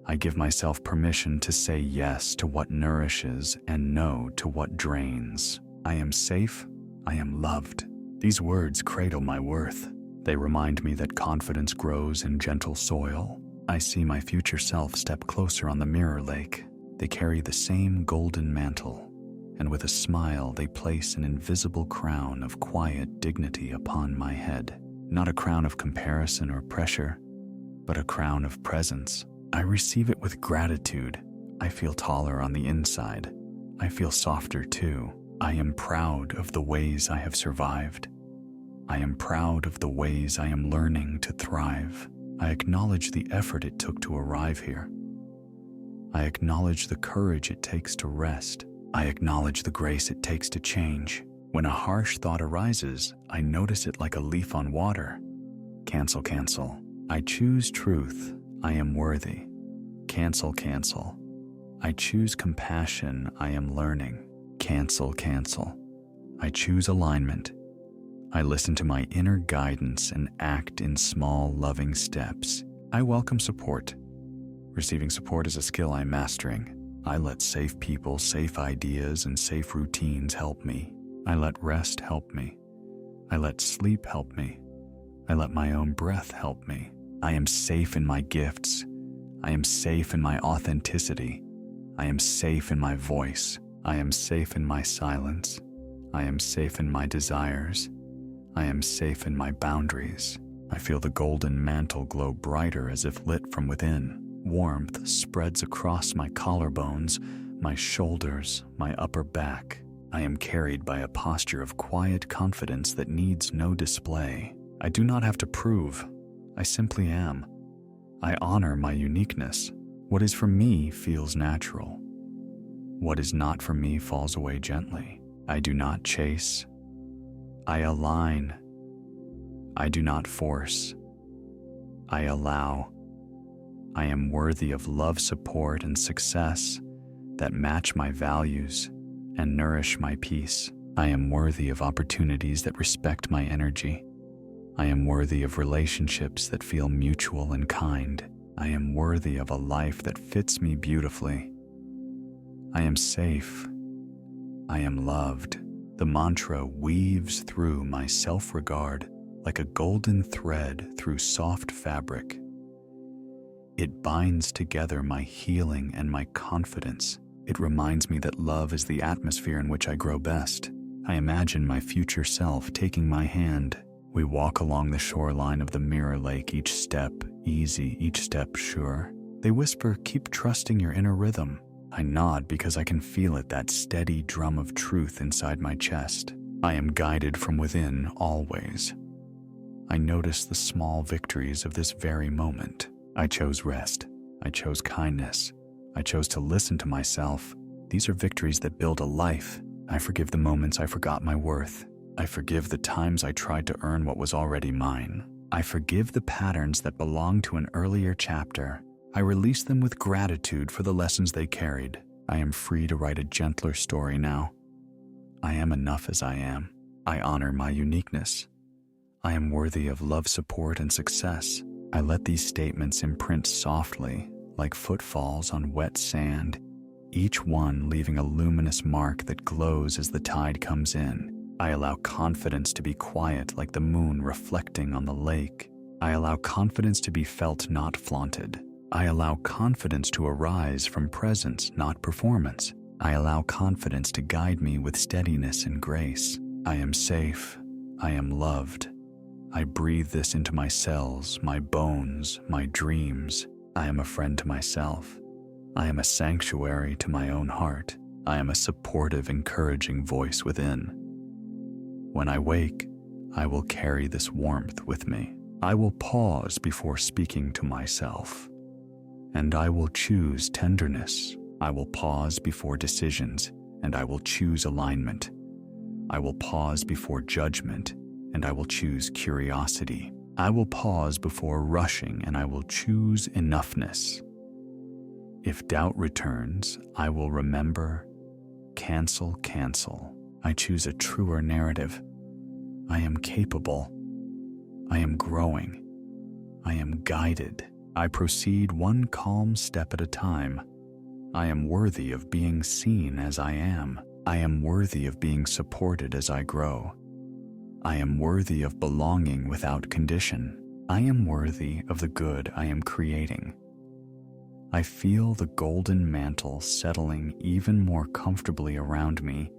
I give myself permission to say yes to what nourishes and no to what drains. I am safe. I am loved. These words cradle my worth. They remind me that confidence grows in gentle soil. I see my future self step closer on the mirror lake. They carry the same golden mantle, and with a smile they place an invisible crown of quiet dignity upon my head. Not a crown of comparison or pressure, but a crown of presence. I receive it with gratitude. I feel taller on the inside. I feel softer too. I am proud of the ways I have survived. I am proud of the ways I am learning to thrive. I acknowledge the effort it took to arrive here. I acknowledge the courage it takes to rest. I acknowledge the grace it takes to change. When a harsh thought arises, I notice it like a leaf on water. Cancel, cancel. I choose truth. I am worthy. Cancel, cancel. I choose compassion. I am learning. Cancel, cancel. I choose alignment. I listen to my inner guidance and act in small, loving steps. I welcome support. Receiving support is a skill I'm mastering. I let safe people, safe ideas, and safe routines help me. I let rest help me. I let sleep help me. I let my own breath help me. I am safe in my gifts. I am safe in my authenticity. I am safe in my voice. I am safe in my silence. I am safe in my desires. I am safe in my boundaries. I feel the golden mantle glow brighter as if lit from within. Warmth spreads across my collarbones, my shoulders, my upper back. I am carried by a posture of quiet confidence that needs no display. I do not have to prove. I simply am. I honor my uniqueness. What is for me feels natural. What is not for me falls away gently. I do not chase. I align. I do not force. I allow. I am worthy of love, support, and success that match my values and nourish my peace. I am worthy of opportunities that respect my energy. I am worthy of relationships that feel mutual and kind. I am worthy of a life that fits me beautifully. I am safe. I am loved. The mantra weaves through my self-regard like a golden thread through soft fabric. It binds together my healing and my confidence. It reminds me that love is the atmosphere in which I grow best. I imagine my future self taking my hand. We walk along the shoreline of the mirror lake, each step easy, each step sure. They whisper, "Keep trusting your inner rhythm." I nod because I can feel it, that steady drum of truth inside my chest. I am guided from within always. I notice the small victories of this very moment. I chose rest. I chose kindness. I chose to listen to myself. These are victories that build a life. I forgive the moments I forgot my worth. I forgive the times I tried to earn what was already mine. I forgive the patterns that belong to an earlier chapter. I release them with gratitude for the lessons they carried. I am free to write a gentler story now. I am enough as I am. I honor my uniqueness. I am worthy of love, support, and success. I let these statements imprint softly, like footfalls on wet sand, each one leaving a luminous mark that glows as the tide comes in. I allow confidence to be quiet like the moon reflecting on the lake. I allow confidence to be felt, not flaunted. I allow confidence to arise from presence, not performance. I allow confidence to guide me with steadiness and grace. I am safe. I am loved. I breathe this into my cells, my bones, my dreams. I am a friend to myself. I am a sanctuary to my own heart. I am a supportive, encouraging voice within. When I wake, I will carry this warmth with me. I will pause before speaking to myself. And I will choose tenderness. I will pause before decisions, and I will choose alignment. I will pause before judgment, and I will choose curiosity. I will pause before rushing, and I will choose enoughness. If doubt returns, I will remember, cancel. I choose a truer narrative. I am capable. I am growing. I am guided. I proceed one calm step at a time. I am worthy of being seen as I am. I am worthy of being supported as I grow. I am worthy of belonging without condition. I am worthy of the good I am creating. I feel the golden mantle settling even more comfortably around me,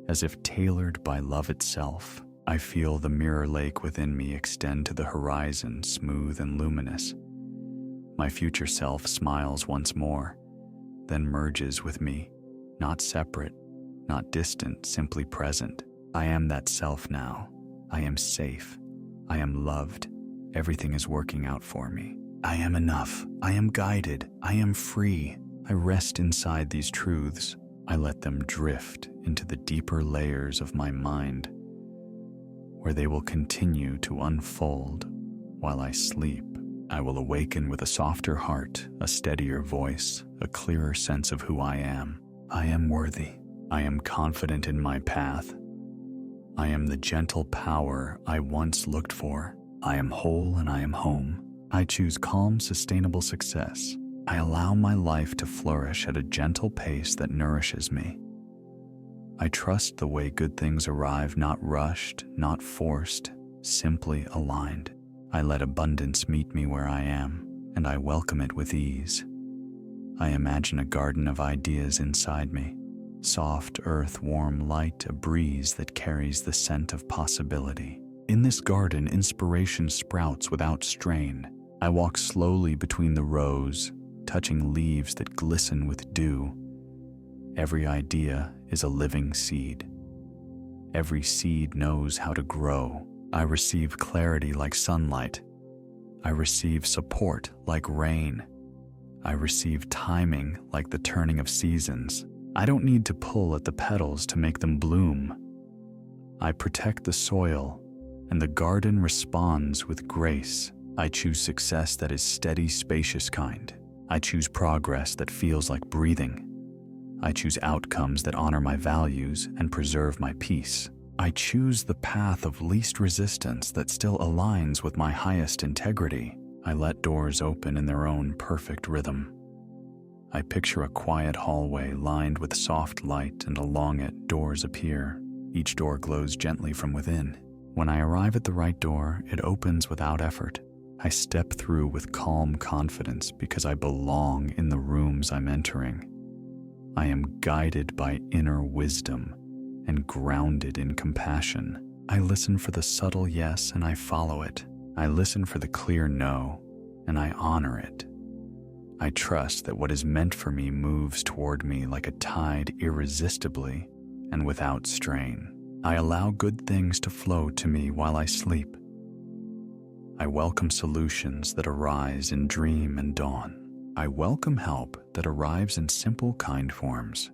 as if tailored by love itself. I feel the mirror lake within me extend to the horizon, smooth and luminous. My future self smiles once more, then merges with me, not separate, not distant, simply present. I am that self now. I am safe. I am loved. Everything is working out for me. I am enough. I am guided. I am free. I rest inside these truths. I let them drift into the deeper layers of my mind, where they will continue to unfold while I sleep. I will awaken with a softer heart, a steadier voice, a clearer sense of who I am. I am worthy. I am confident in my path. I am the gentle power I once looked for. I am whole and I am home. I choose calm, sustainable success. I allow my life to flourish at a gentle pace that nourishes me. I trust the way good things arrive, not rushed, not forced, simply aligned. I let abundance meet me where I am, and I welcome it with ease. I imagine a garden of ideas inside me. Soft earth, warm light, a breeze that carries the scent of possibility. In this garden, inspiration sprouts without strain. I walk slowly between the rows, touching leaves that glisten with dew. Every idea is a living seed. Every seed knows how to grow. I receive clarity like sunlight. I receive support like rain. I receive timing like the turning of seasons. I don't need to pull at the petals to make them bloom. I protect the soil, and the garden responds with grace. I choose success that is steady, spacious kind. I choose progress that feels like breathing. I choose outcomes that honor my values and preserve my peace. I choose the path of least resistance that still aligns with my highest integrity. I let doors open in their own perfect rhythm. I picture a quiet hallway lined with soft light, and along it doors appear. Each door glows gently from within. When I arrive at the right door, it opens without effort. I step through with calm confidence because I belong in the rooms I'm entering. I am guided by inner wisdom and grounded in compassion. I listen for the subtle yes and I follow it. I listen for the clear no and I honor it. I trust that what is meant for me moves toward me like a tide, irresistibly and without strain. I allow good things to flow to me while I sleep. I welcome solutions that arise in dream and dawn. I welcome help that arrives in simple, kind forms.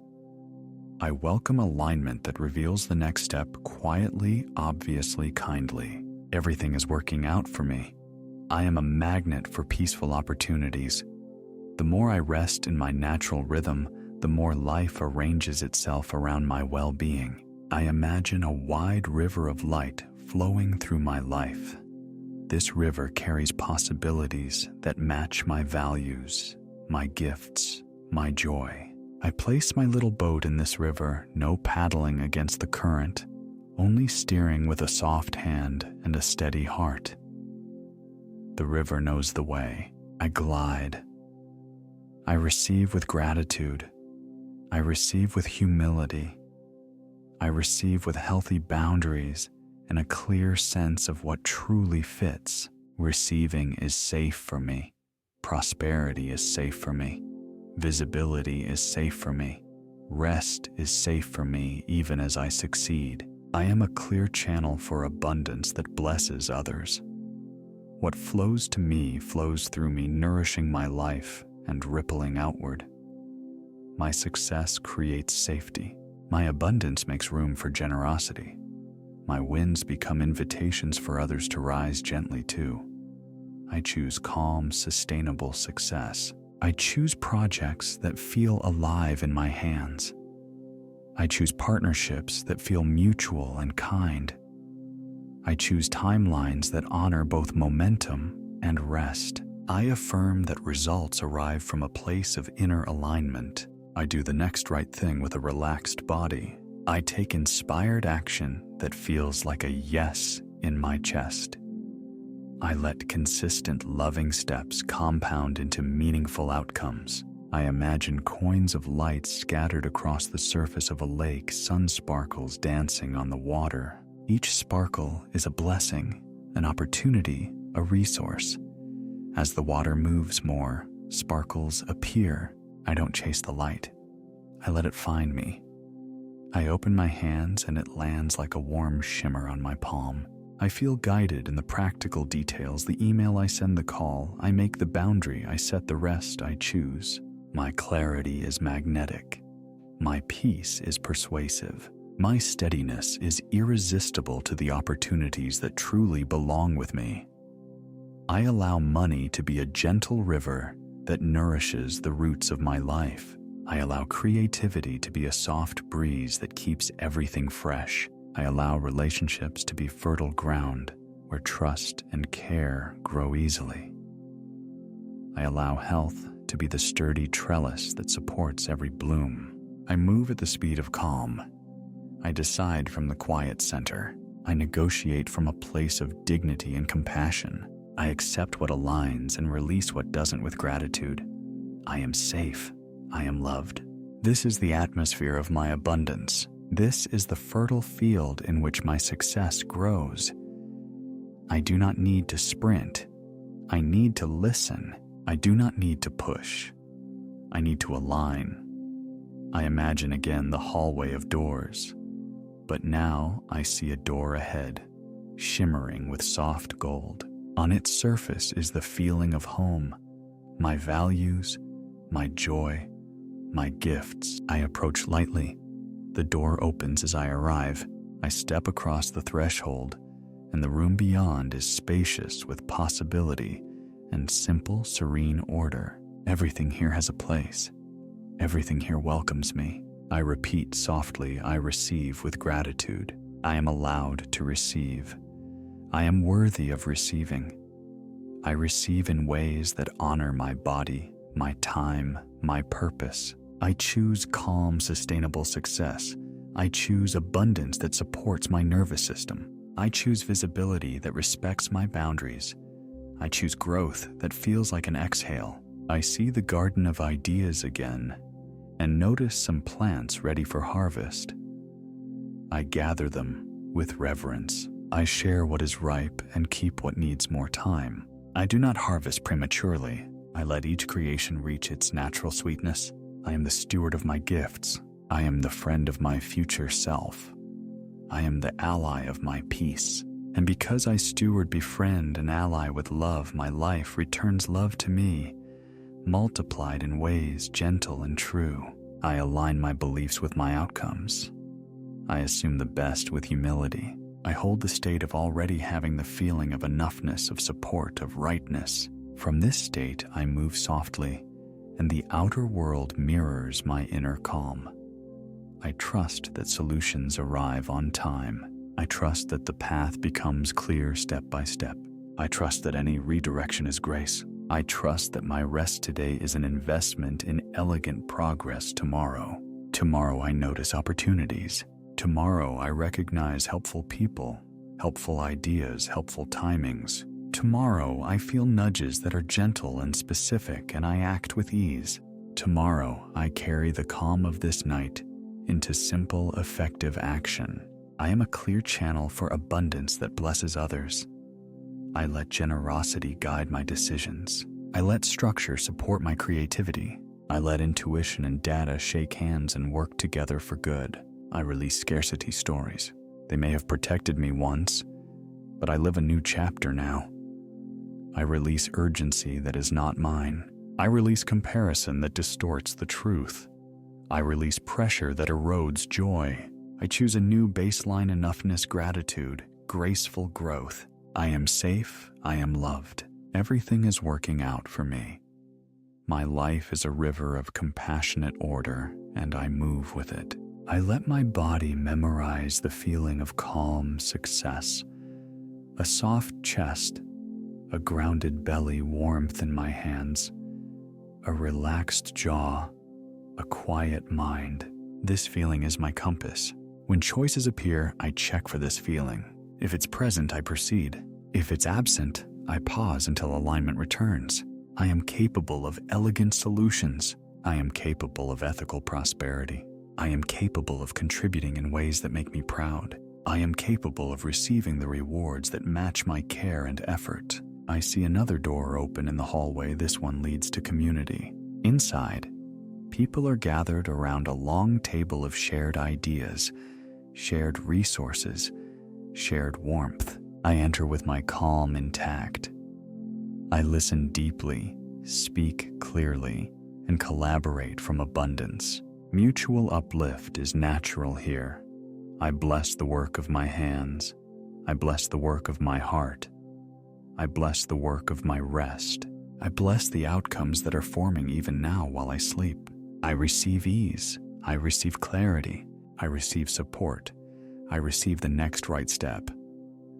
I welcome alignment that reveals the next step quietly, obviously, kindly. Everything is working out for me. I am a magnet for peaceful opportunities. The more I rest in my natural rhythm, the more life arranges itself around my well-being. I imagine a wide river of light flowing through my life. This river carries possibilities that match my values, my gifts, my joy. I place my little boat in this river, no paddling against the current, only steering with a soft hand and a steady heart. The river knows the way. I glide. I receive with gratitude. I receive with humility. I receive with healthy boundaries and a clear sense of what truly fits. Receiving is safe for me. Prosperity is safe for me. Visibility is safe for me. Rest is safe for me even as I succeed. I am a clear channel for abundance that blesses others. What flows to me flows through me, nourishing my life and rippling outward. My success creates safety. My abundance makes room for generosity. My wins become invitations for others to rise gently too. I choose calm, sustainable success. I choose projects that feel alive in my hands. I choose partnerships that feel mutual and kind. I choose timelines that honor both momentum and rest. I affirm that results arrive from a place of inner alignment. I do the next right thing with a relaxed body. I take inspired action that feels like a yes in my chest. I let consistent, loving steps compound into meaningful outcomes. I imagine coins of light scattered across the surface of a lake, sun sparkles dancing on the water. Each sparkle is a blessing, an opportunity, a resource. As the water moves more, sparkles appear. I don't chase the light. I let it find me. I open my hands and it lands like a warm shimmer on my palm. I feel guided in the practical details. The email I send, the call, I make the boundary, I set the rest, I choose. My clarity is magnetic. My peace is persuasive. My steadiness is irresistible to the opportunities that truly belong with me. I allow money to be a gentle river that nourishes the roots of my life. I allow creativity to be a soft breeze that keeps everything fresh. I allow relationships to be fertile ground where trust and care grow easily. I allow health to be the sturdy trellis that supports every bloom. I move at the speed of calm. I decide from the quiet center. I negotiate from a place of dignity and compassion. I accept what aligns and release what doesn't with gratitude. I am safe. I am loved. This is the atmosphere of my abundance. This is the fertile field in which my success grows. I do not need to sprint. I need to listen. I do not need to push. I need to align. I imagine again the hallway of doors, but now I see a door ahead, shimmering with soft gold. On its surface is the feeling of home, my values, my joy, my gifts. I approach lightly. The door opens as I arrive. I step across the threshold, and the room beyond is spacious with possibility and simple, serene order. Everything here has a place. Everything here welcomes me. I repeat softly, I receive with gratitude. I am allowed to receive. I am worthy of receiving. I receive in ways that honor my body, my time, my purpose. I choose calm, sustainable success. I choose abundance that supports my nervous system. I choose visibility that respects my boundaries. I choose growth that feels like an exhale. I see the garden of ideas again and notice some plants ready for harvest. I gather them with reverence. I share what is ripe and keep what needs more time. I do not harvest prematurely. I let each creation reach its natural sweetness. I am the steward of my gifts. I am the friend of my future self. I am the ally of my peace. And because I steward, befriend, and ally with love, my life returns love to me, multiplied in ways gentle and true. I align my beliefs with my outcomes. I assume the best with humility. I hold the state of already having the feeling of enoughness, of support, of rightness. From this state, I move softly, and the outer world mirrors my inner calm. I trust that solutions arrive on time. I trust that the path becomes clear step by step. I trust that any redirection is grace. I trust that my rest today is an investment in elegant progress tomorrow. Tomorrow I notice opportunities. Tomorrow I recognize helpful people, helpful ideas, helpful timings. Tomorrow I feel nudges that are gentle and specific, and I act with ease. Tomorrow I carry the calm of this night into simple, effective action. I am a clear channel for abundance that blesses others. I let generosity guide my decisions. I let structure support my creativity. I let intuition and data shake hands and work together for good. I release scarcity stories. They may have protected me once, but I live a new chapter now. I release urgency that is not mine. I release comparison that distorts the truth. I release pressure that erodes joy. I choose a new baseline enoughness gratitude, graceful growth. I am safe, I am loved. Everything is working out for me. My life is a river of compassionate order, and I move with it. I let my body memorize the feeling of calm success. A soft chest, a grounded belly, warmth in my hands, a relaxed jaw, a quiet mind. This feeling is my compass. When choices appear, I check for this feeling. If it's present, I proceed. If it's absent, I pause until alignment returns. I am capable of elegant solutions. I am capable of ethical prosperity. I am capable of contributing in ways that make me proud. I am capable of receiving the rewards that match my care and effort. I see another door open in the hallway. This one leads to community. Inside, people are gathered around a long table of shared ideas, shared resources, shared warmth. I enter with my calm intact. I listen deeply, speak clearly, and collaborate from abundance. Mutual uplift is natural here. I bless the work of my hands. I bless the work of my heart. I bless the work of my rest. I bless the outcomes that are forming even now while I sleep. I receive ease. I receive clarity. I receive support. I receive the next right step.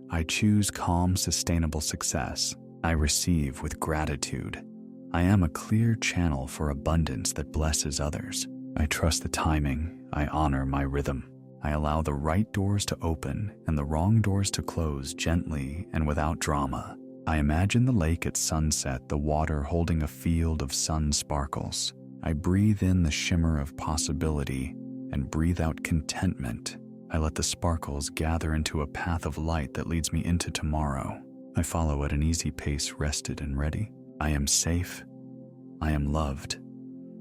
I choose calm, sustainable success. I receive with gratitude. I am a clear channel for abundance that blesses others. I trust the timing. I honor my rhythm. I allow the right doors to open and the wrong doors to close gently and without drama. I imagine the lake at sunset, the water holding a field of sun sparkles. I breathe in the shimmer of possibility and breathe out contentment. I let the sparkles gather into a path of light that leads me into tomorrow. I follow at an easy pace, rested and ready. I am safe. I am loved.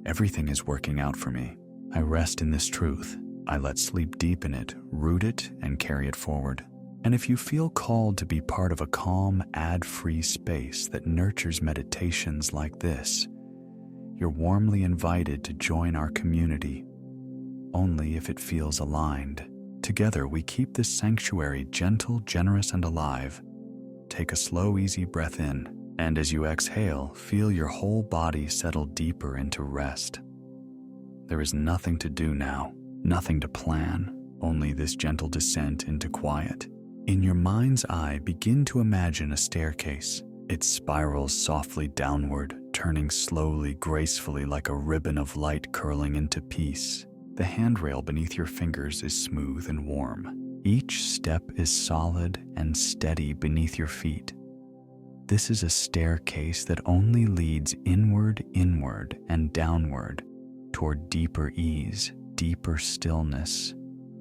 Everything is working out for me. I rest in this truth. I let sleep deepen it, root it, and carry it forward. And if you feel called to be part of a calm, ad-free space that nurtures meditations like this, you're warmly invited to join our community, only if it feels aligned. Together, we keep this sanctuary gentle, generous, and alive. Take a slow, easy breath in, and as you exhale, feel your whole body settle deeper into rest. There is nothing to do now, nothing to plan, only this gentle descent into quiet. In your mind's eye, begin to imagine a staircase. It spirals softly downward, turning slowly, gracefully like a ribbon of light curling into peace. The handrail beneath your fingers is smooth and warm. Each step is solid and steady beneath your feet. This is a staircase that only leads inward, and downward toward deeper ease, deeper stillness,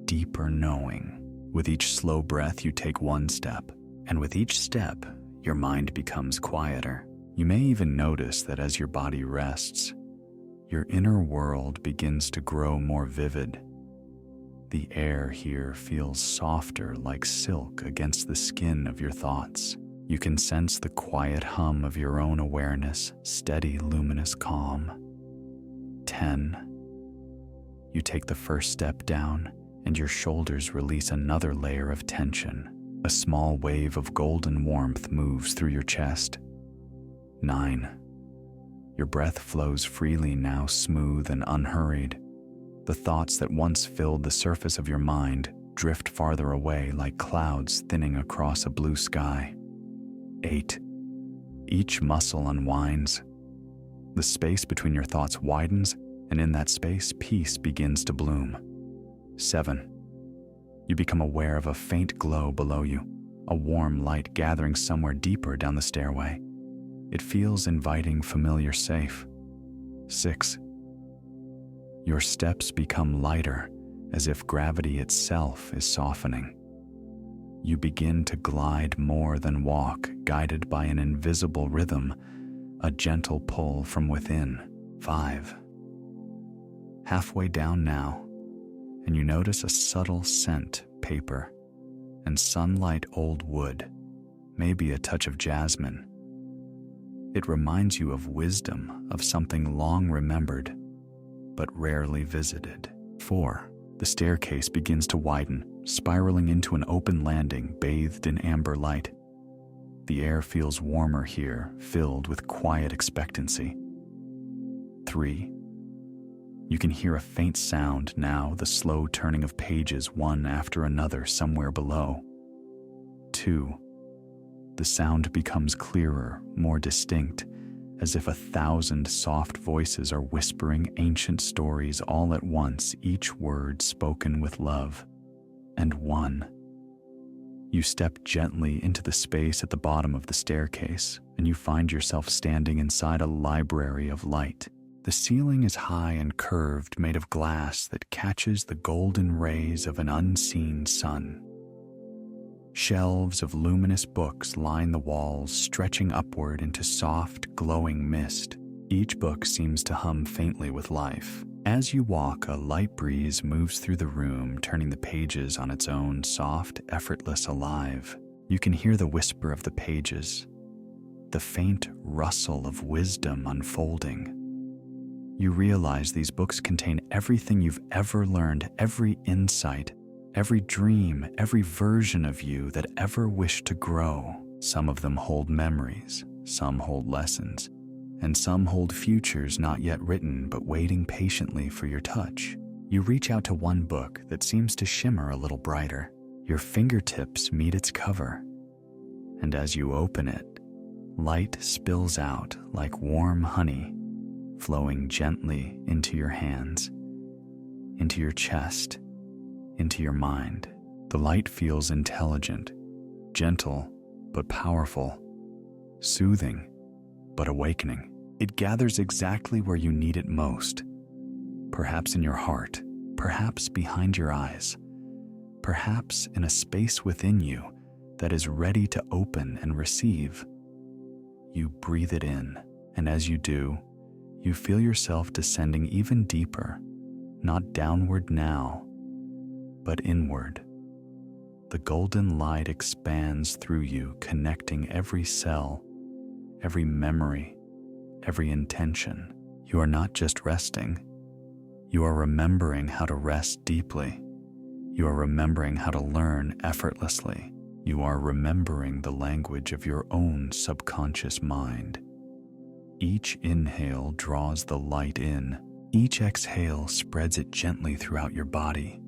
deeper knowing. With each slow breath, you take one step, and with each step, your mind becomes quieter. You may even notice that as your body rests, your inner world begins to grow more vivid. The air here feels softer, like silk against the skin of your thoughts. You can sense the quiet hum of your own awareness, steady, luminous calm. 10. You take the first step down, and your shoulders release another layer of tension. A small wave of golden warmth moves through your chest. 9. Your breath flows freely now, smooth and unhurried. The thoughts that once filled the surface of your mind drift farther away like clouds thinning across a blue sky. 8. Each muscle unwinds. The space between your thoughts widens, and in that space, peace begins to bloom. 7. You become aware of a faint glow below you, a warm light gathering somewhere deeper down the stairway. It feels inviting, familiar, safe. 6. Your steps become lighter, as if gravity itself is softening. You begin to glide more than walk, guided by an invisible rhythm, a gentle pull from within. 5. Halfway down now, and you notice a subtle scent, paper, and sunlight, old wood, maybe a touch of jasmine. It reminds you of wisdom, of something long remembered, but rarely visited. 4. The staircase begins to widen, spiraling into an open landing bathed in amber light. The air feels warmer here, filled with quiet expectancy. 3. You can hear a faint sound now, the slow turning of pages one after another somewhere below. 2. The sound becomes clearer, more distinct, as if 1,000 soft voices are whispering ancient stories all at once, each word spoken with love. And 1. You step gently into the space at the bottom of the staircase, and you find yourself standing inside a library of light. The ceiling is high and curved, made of glass that catches the golden rays of an unseen sun. Shelves of luminous books line the walls, stretching upward into soft, glowing mist. Each book seems to hum faintly with life. As you walk, a light breeze moves through the room, turning the pages on its own, soft, effortless, alive. You can hear the whisper of the pages, the faint rustle of wisdom unfolding. You realize these books contain everything you've ever learned, every insight, every dream, every version of you that ever wished to grow. Some of them hold memories, some hold lessons, and some hold futures not yet written but waiting patiently for your touch. You reach out to one book that seems to shimmer a little brighter. Your fingertips meet its cover, and as you open it, light spills out like warm honey, flowing gently into your hands, into your chest, into your mind. The light feels intelligent, gentle but powerful, soothing but awakening. It gathers exactly where you need it most, perhaps in your heart, perhaps behind your eyes, perhaps in a space within you that is ready to open and receive. You breathe it in, and as you do, you feel yourself descending even deeper, not downward now, but inward. The golden light expands through you, connecting every cell, every memory, every intention. You are not just resting. You are remembering how to rest deeply. You are remembering how to learn effortlessly. You are remembering the language of your own subconscious mind. Each inhale draws the light in. Each exhale spreads it gently throughout your body.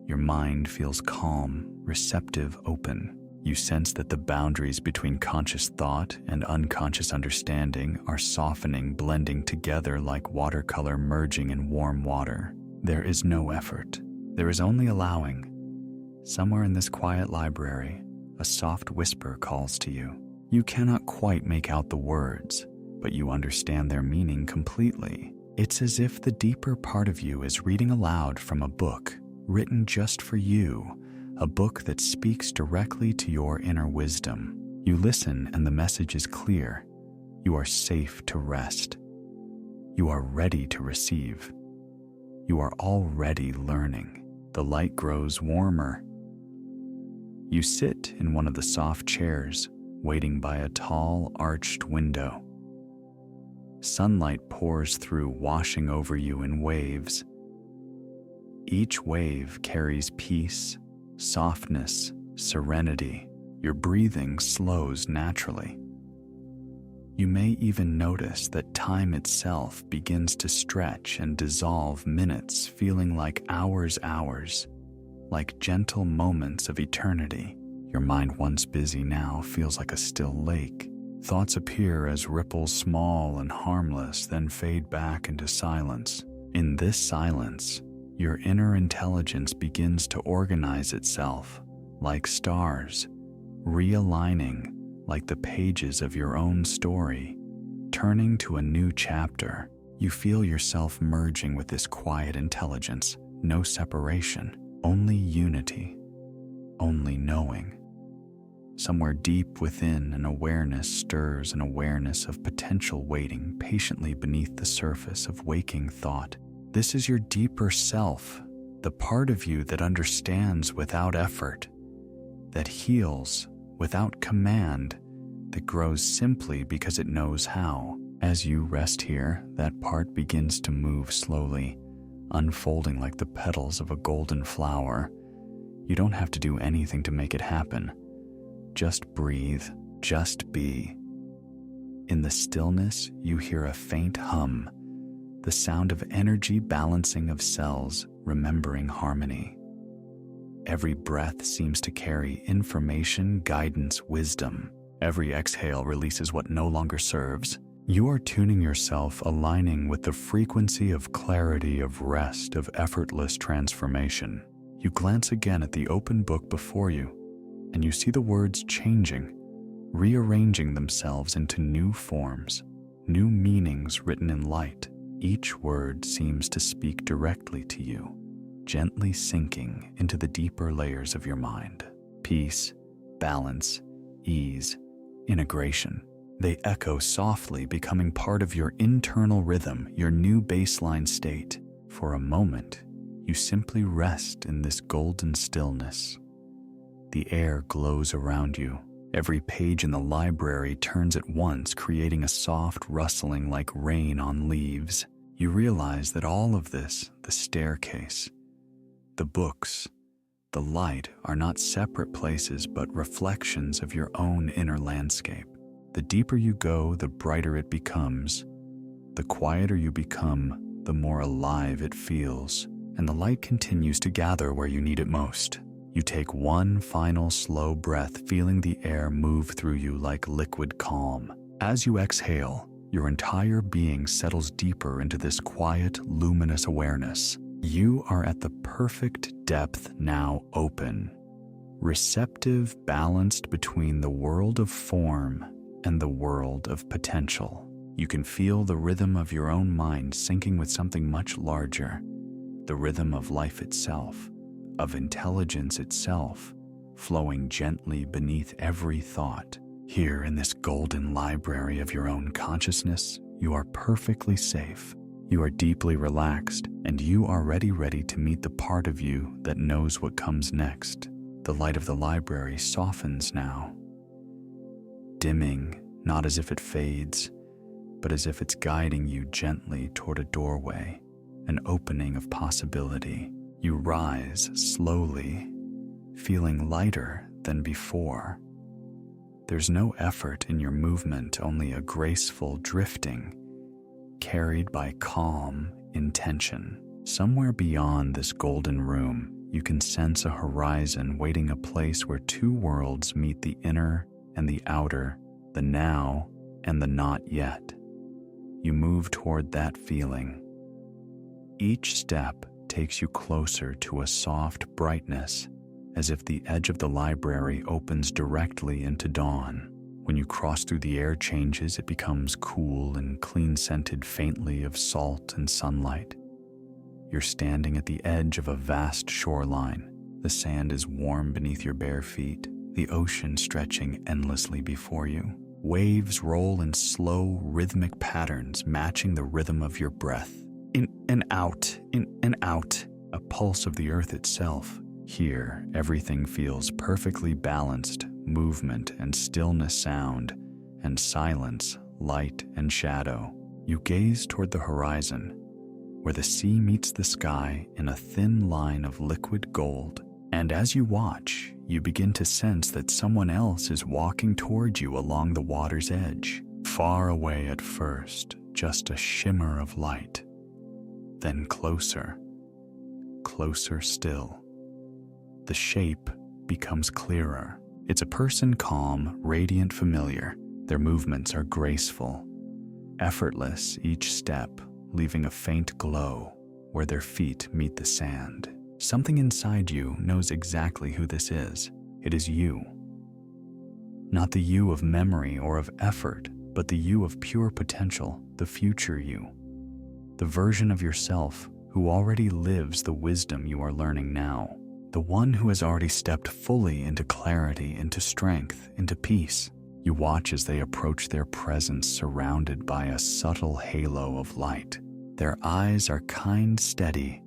Your mind feels calm, receptive, open. You sense that the boundaries between conscious thought and unconscious understanding are softening, blending together like watercolor merging in warm water. There is no effort. There is only allowing. Somewhere in this quiet library, a soft whisper calls to you. You cannot quite make out the words, but you understand their meaning completely. It's as if the deeper part of you is reading aloud from a book written just for you, a book that speaks directly to your inner wisdom. You listen and the message is clear. You are safe to rest. You are ready to receive. You are already learning. The light grows warmer. You sit in one of the soft chairs, waiting by a tall, arched window. Sunlight pours through, washing over you in waves. Each wave carries peace, softness, serenity. Your breathing slows naturally. You may even notice that time itself begins to stretch and dissolve, minutes feeling like hours, like gentle moments of eternity. Your mind, once busy, now feels like a still lake. Thoughts appear as ripples, small and harmless, then fade back into silence. In this silence, your inner intelligence begins to organize itself, like stars, realigning like the pages of your own story. Turning to a new chapter, you feel yourself merging with this quiet intelligence. No separation, only unity, only knowing. Somewhere deep within, an awareness stirs, an awareness of potential waiting patiently beneath the surface of waking thought. This is your deeper self, the part of you that understands without effort, that heals without command, that grows simply because it knows how. As you rest here, that part begins to move slowly, unfolding like the petals of a golden flower. You don't have to do anything to make it happen. Just breathe, just be. In the stillness, you hear a faint hum, the sound of energy balancing of cells, remembering harmony. Every breath seems to carry information, guidance, wisdom. Every exhale releases what no longer serves. You are tuning yourself, aligning with the frequency of clarity, of rest, of effortless transformation. You glance again at the open book before you, and you see the words changing, rearranging themselves into new forms, new meanings written in light. Each word seems to speak directly to you, gently sinking into the deeper layers of your mind. Peace, balance, ease, integration. They echo softly, becoming part of your internal rhythm, your new baseline state. For a moment, you simply rest in this golden stillness. The air glows around you. Every page in the library turns at once, creating a soft rustling like rain on leaves. You realize that all of this, the staircase, the books, the light, are not separate places but reflections of your own inner landscape. The deeper you go, the brighter it becomes. The quieter you become, the more alive it feels. And the light continues to gather where you need it most. You take one final slow breath, feeling the air move through you like liquid calm. As you exhale, your entire being settles deeper into this quiet, luminous awareness. You are at the perfect depth now, open, receptive, balanced between the world of form and the world of potential. You can feel the rhythm of your own mind syncing with something much larger, the rhythm of life itself, of intelligence itself, flowing gently beneath every thought. Here in this golden library of your own consciousness, you are perfectly safe. You are deeply relaxed, and you are ready to meet the part of you that knows what comes next. The light of the library softens now, dimming, not as if it fades, but as if it's guiding you gently toward a doorway, an opening of possibility. You rise slowly, feeling lighter than before. There's no effort in your movement, only a graceful drifting, carried by calm intention. Somewhere beyond this golden room, you can sense a horizon waiting, a place where two worlds meet, the inner and the outer, the now and the not yet. You move toward that feeling. Each step takes you closer to a soft brightness, as if the edge of the library opens directly into dawn. When you cross through, the air changes, it becomes cool and clean-scented, faintly of salt and sunlight. You're standing at the edge of a vast shoreline. The sand is warm beneath your bare feet, the ocean stretching endlessly before you. Waves roll in slow, rhythmic patterns, matching the rhythm of your breath. In and out, a pulse of the earth itself. Here, everything feels perfectly balanced, movement and stillness, sound and silence, light and shadow. You gaze toward the horizon, where the sea meets the sky in a thin line of liquid gold. And as you watch, you begin to sense that someone else is walking toward you along the water's edge. Far away at first, just a shimmer of light. Then closer, closer still. The shape becomes clearer. It's a person calm, radiant, familiar. Their movements are graceful, effortless each step, leaving a faint glow where their feet meet the sand. Something inside you knows exactly who this is. It is you. Not the you of memory or of effort, but the you of pure potential, the future you. The version of yourself who already lives the wisdom you are learning now. The one who has already stepped fully into clarity, into strength, into peace. You watch as they approach their presence surrounded by a subtle halo of light. Their eyes are kind, steady,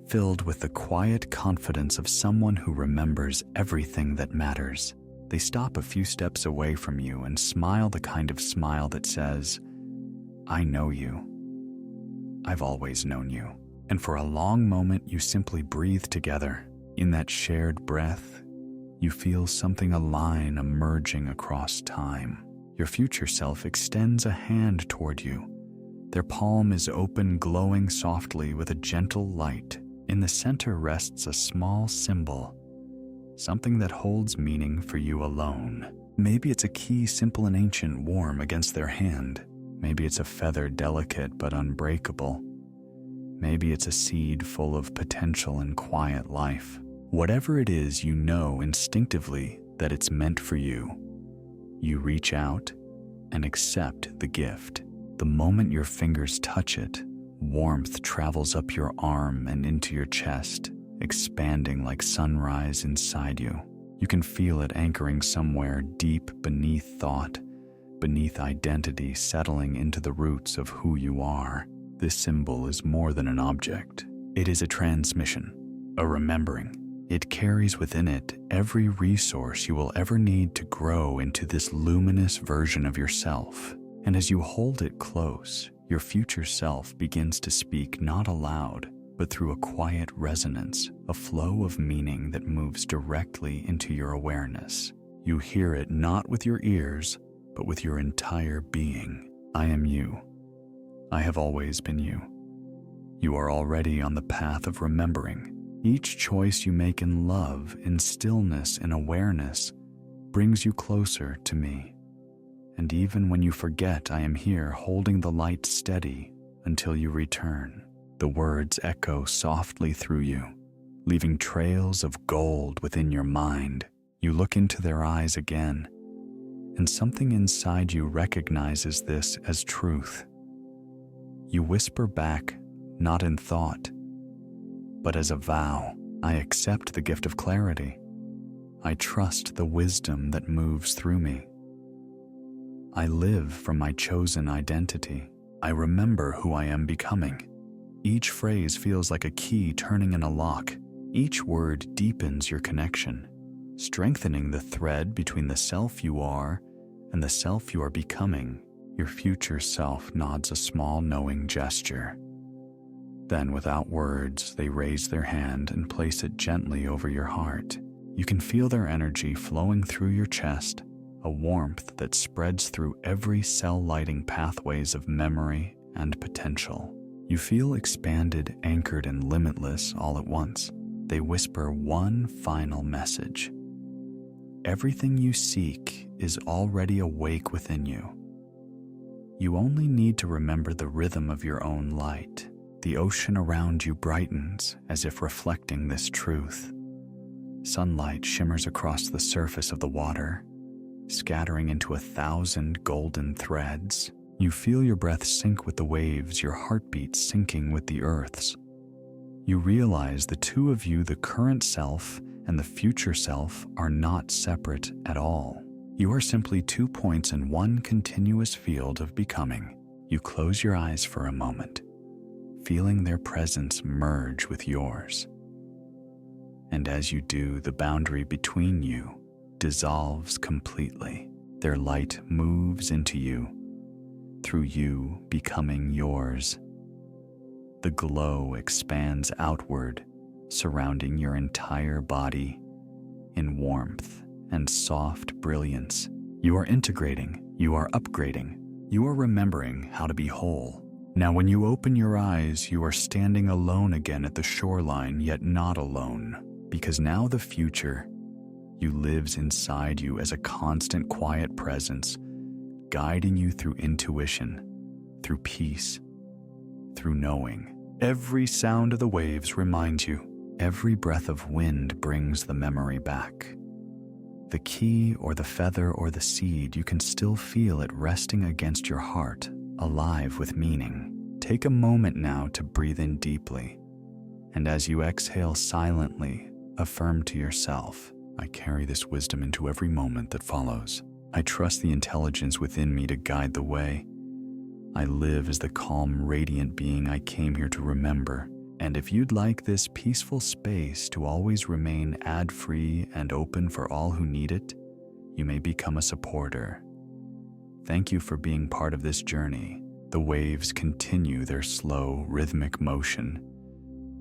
filled with the quiet confidence of someone who remembers everything that matters. They stop a few steps away from you and smile the kind of smile that says, "I know you. I've always known you." And for a long moment, you simply breathe together. In that shared breath, you feel something align emerging across time. Your future self extends a hand toward you. Their palm is open, glowing softly with a gentle light. In the center rests a small symbol, something that holds meaning for you alone. Maybe it's a key, simple and ancient, warm against their hand. Maybe it's a feather, delicate but unbreakable. Maybe it's a seed full of potential and quiet life. Whatever it is, you know instinctively that it's meant for you. You reach out and accept the gift. The moment your fingers touch it, warmth travels up your arm and into your chest, expanding like sunrise inside you. You can feel it anchoring somewhere deep beneath thought, beneath identity, settling into the roots of who you are. This symbol is more than an object. It is a transmission, a remembering. It carries within it every resource you will ever need to grow into this luminous version of yourself. And as you hold it close, your future self begins to speak not aloud, but through a quiet resonance, a flow of meaning that moves directly into your awareness. You hear it not with your ears, but with your entire being. I am you. I have always been you. You are already on the path of remembering. Each choice you make in love, in stillness, in awareness, brings you closer to me. And even when you forget, I am here holding the light steady until you return. The words echo softly through you, leaving trails of gold within your mind. You look into their eyes again, and something inside you recognizes this as truth. You whisper back, not in thought, but as a vow. I accept the gift of clarity. I trust the wisdom that moves through me. I live from my chosen identity. I remember who I am becoming. Each phrase feels like a key turning in a lock. Each word deepens your connection, strengthening the thread between the self you are and the self you are becoming. Your future self nods a small knowing gesture. Then, without words, they raise their hand and place it gently over your heart. You can feel their energy flowing through your chest, a warmth that spreads through every cell, lighting pathways of memory and potential. You feel expanded, anchored, and limitless all at once. They whisper one final message. Everything you seek is already awake within you. You only need to remember the rhythm of your own light. The ocean around you brightens as if reflecting this truth. Sunlight shimmers across the surface of the water, scattering into 1,000 golden threads. You feel your breath sync with the waves, your heartbeat syncing with the earth's. You realize the two of you, the current self and the future self, are not separate at all. You are simply 2 points in one continuous field of becoming. You close your eyes for a moment, feeling their presence merge with yours. And as you do, the boundary between you dissolves completely. Their light moves into you, through you becoming yours. The glow expands outward, surrounding your entire body in warmth and soft brilliance. You are integrating, you are upgrading, You are remembering how to be whole. Now, when you open your eyes, you are standing alone again at the shoreline, yet not alone, because now the future you lives inside you as a constant quiet presence, guiding you through intuition, through peace, through knowing. Every sound of the waves reminds you. Every breath of wind brings the memory back. The key or the feather or the seed, you can still feel it resting against your heart, alive with meaning. Take a moment now to breathe in deeply, and as you exhale silently, affirm to yourself, I carry this wisdom into every moment that follows. I trust the intelligence within me to guide the way. I live as the calm, radiant being I came here to remember. And if you'd like this peaceful space to always remain ad-free and open for all who need it, you may become a supporter. Thank you for being part of this journey. The waves continue their slow, rhythmic motion,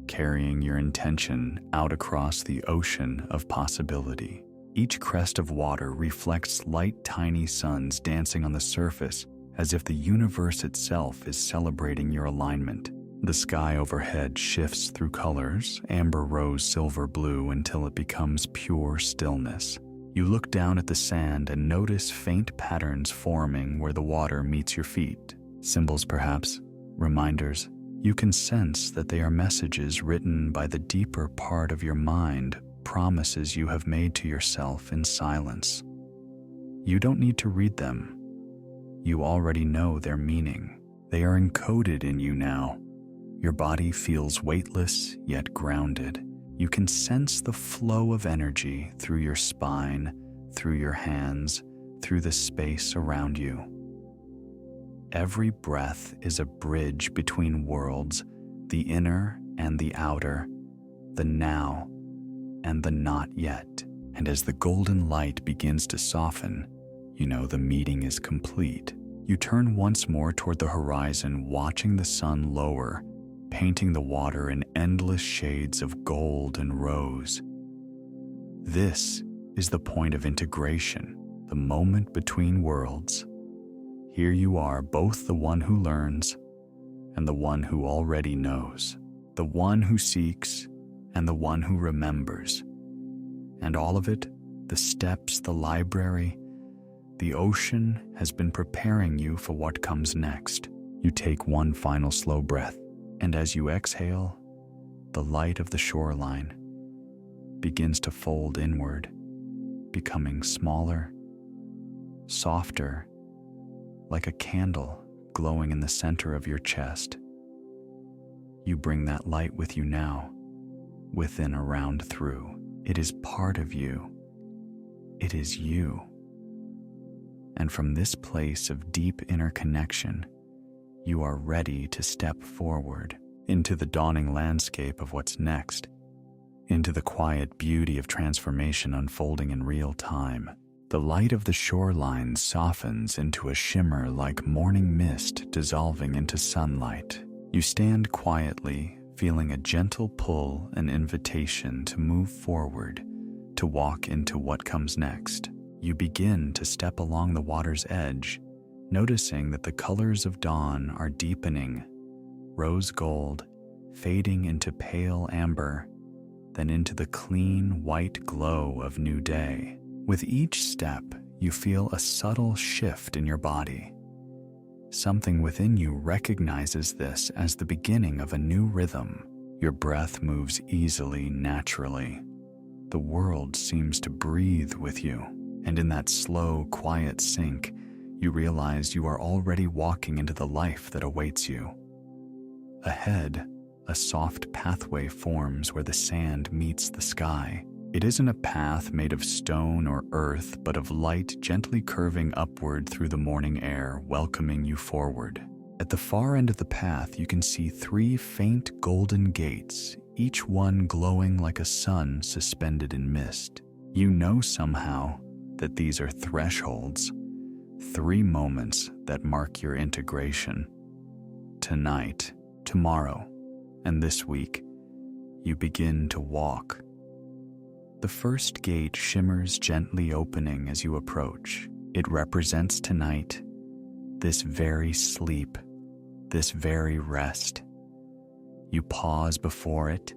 carrying your intention out across the ocean of possibility. Each crest of water reflects light, tiny suns dancing on the surface, as if the universe itself is celebrating your alignment. The sky overhead shifts through colors, amber, rose, silver, blue, until it becomes pure stillness. You look down at the sand and notice faint patterns forming where the water meets your feet. Symbols, perhaps, reminders. You can sense that they are messages written by the deeper part of your mind, promises you have made to yourself in silence. You don't need to read them. You already know their meaning. They are encoded in you now. Your body feels weightless yet grounded. You can sense the flow of energy through your spine, through your hands, through the space around you. Every breath is a bridge between worlds, the inner and the outer, the now and the not yet. And as the golden light begins to soften, you know the meeting is complete. You turn once more toward the horizon, watching the sun lower, painting the water in endless shades of gold and rose. This is the point of integration, the moment between worlds. Here you are, both the one who learns and the one who already knows, the one who seeks and the one who remembers. And all of it, the steps, the library, the ocean has been preparing you for what comes next. You take one final slow breath, and as you exhale, the light of the shoreline begins to fold inward, becoming smaller, softer, like a candle glowing in the center of your chest. You bring that light with you now, within, around, through. It is part of you. It is you. And from this place of deep inner connection, you are ready to step forward into the dawning landscape of what's next, into the quiet beauty of transformation unfolding in real time. The light of the shoreline softens into a shimmer like morning mist dissolving into sunlight. You stand quietly, feeling a gentle pull, an invitation to move forward, to walk into what comes next. You begin to step along the water's edge, noticing that the colors of dawn are deepening, rose gold, fading into pale amber, then into the clean white glow of new day. With each step, you feel a subtle shift in your body. Something within you recognizes this as the beginning of a new rhythm. Your breath moves easily, naturally. The world seems to breathe with you, and in that slow, quiet sync, you realize you are already walking into the life that awaits you. Ahead, a soft pathway forms where the sand meets the sky. It isn't a path made of stone or earth, but of light gently curving upward through the morning air, welcoming you forward. At the far end of the path, you can see 3 faint golden gates, each one glowing like a sun suspended in mist. You know somehow that these are thresholds, 3 moments that mark your integration. Tonight, tomorrow, and this week, you begin to walk. The first gate shimmers gently opening as you approach. It represents tonight, this very sleep, this very rest. You pause before it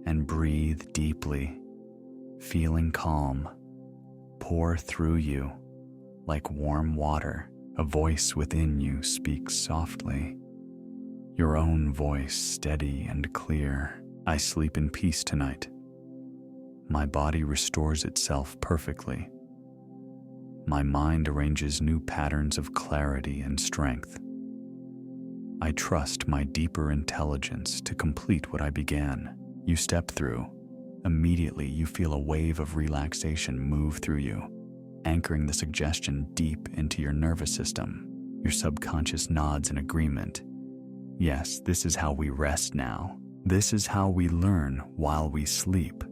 and breathe deeply, feeling calm pour through you like warm water. A voice within you speaks softly, your own voice steady and clear. I sleep in peace tonight. My body restores itself perfectly. My mind arranges new patterns of clarity and strength. I trust my deeper intelligence to complete what I began. You step through. Immediately, you feel a wave of relaxation move through you, anchoring the suggestion deep into your nervous system. Your subconscious nods in agreement. Yes, this is how we rest now. This is how we learn while we sleep.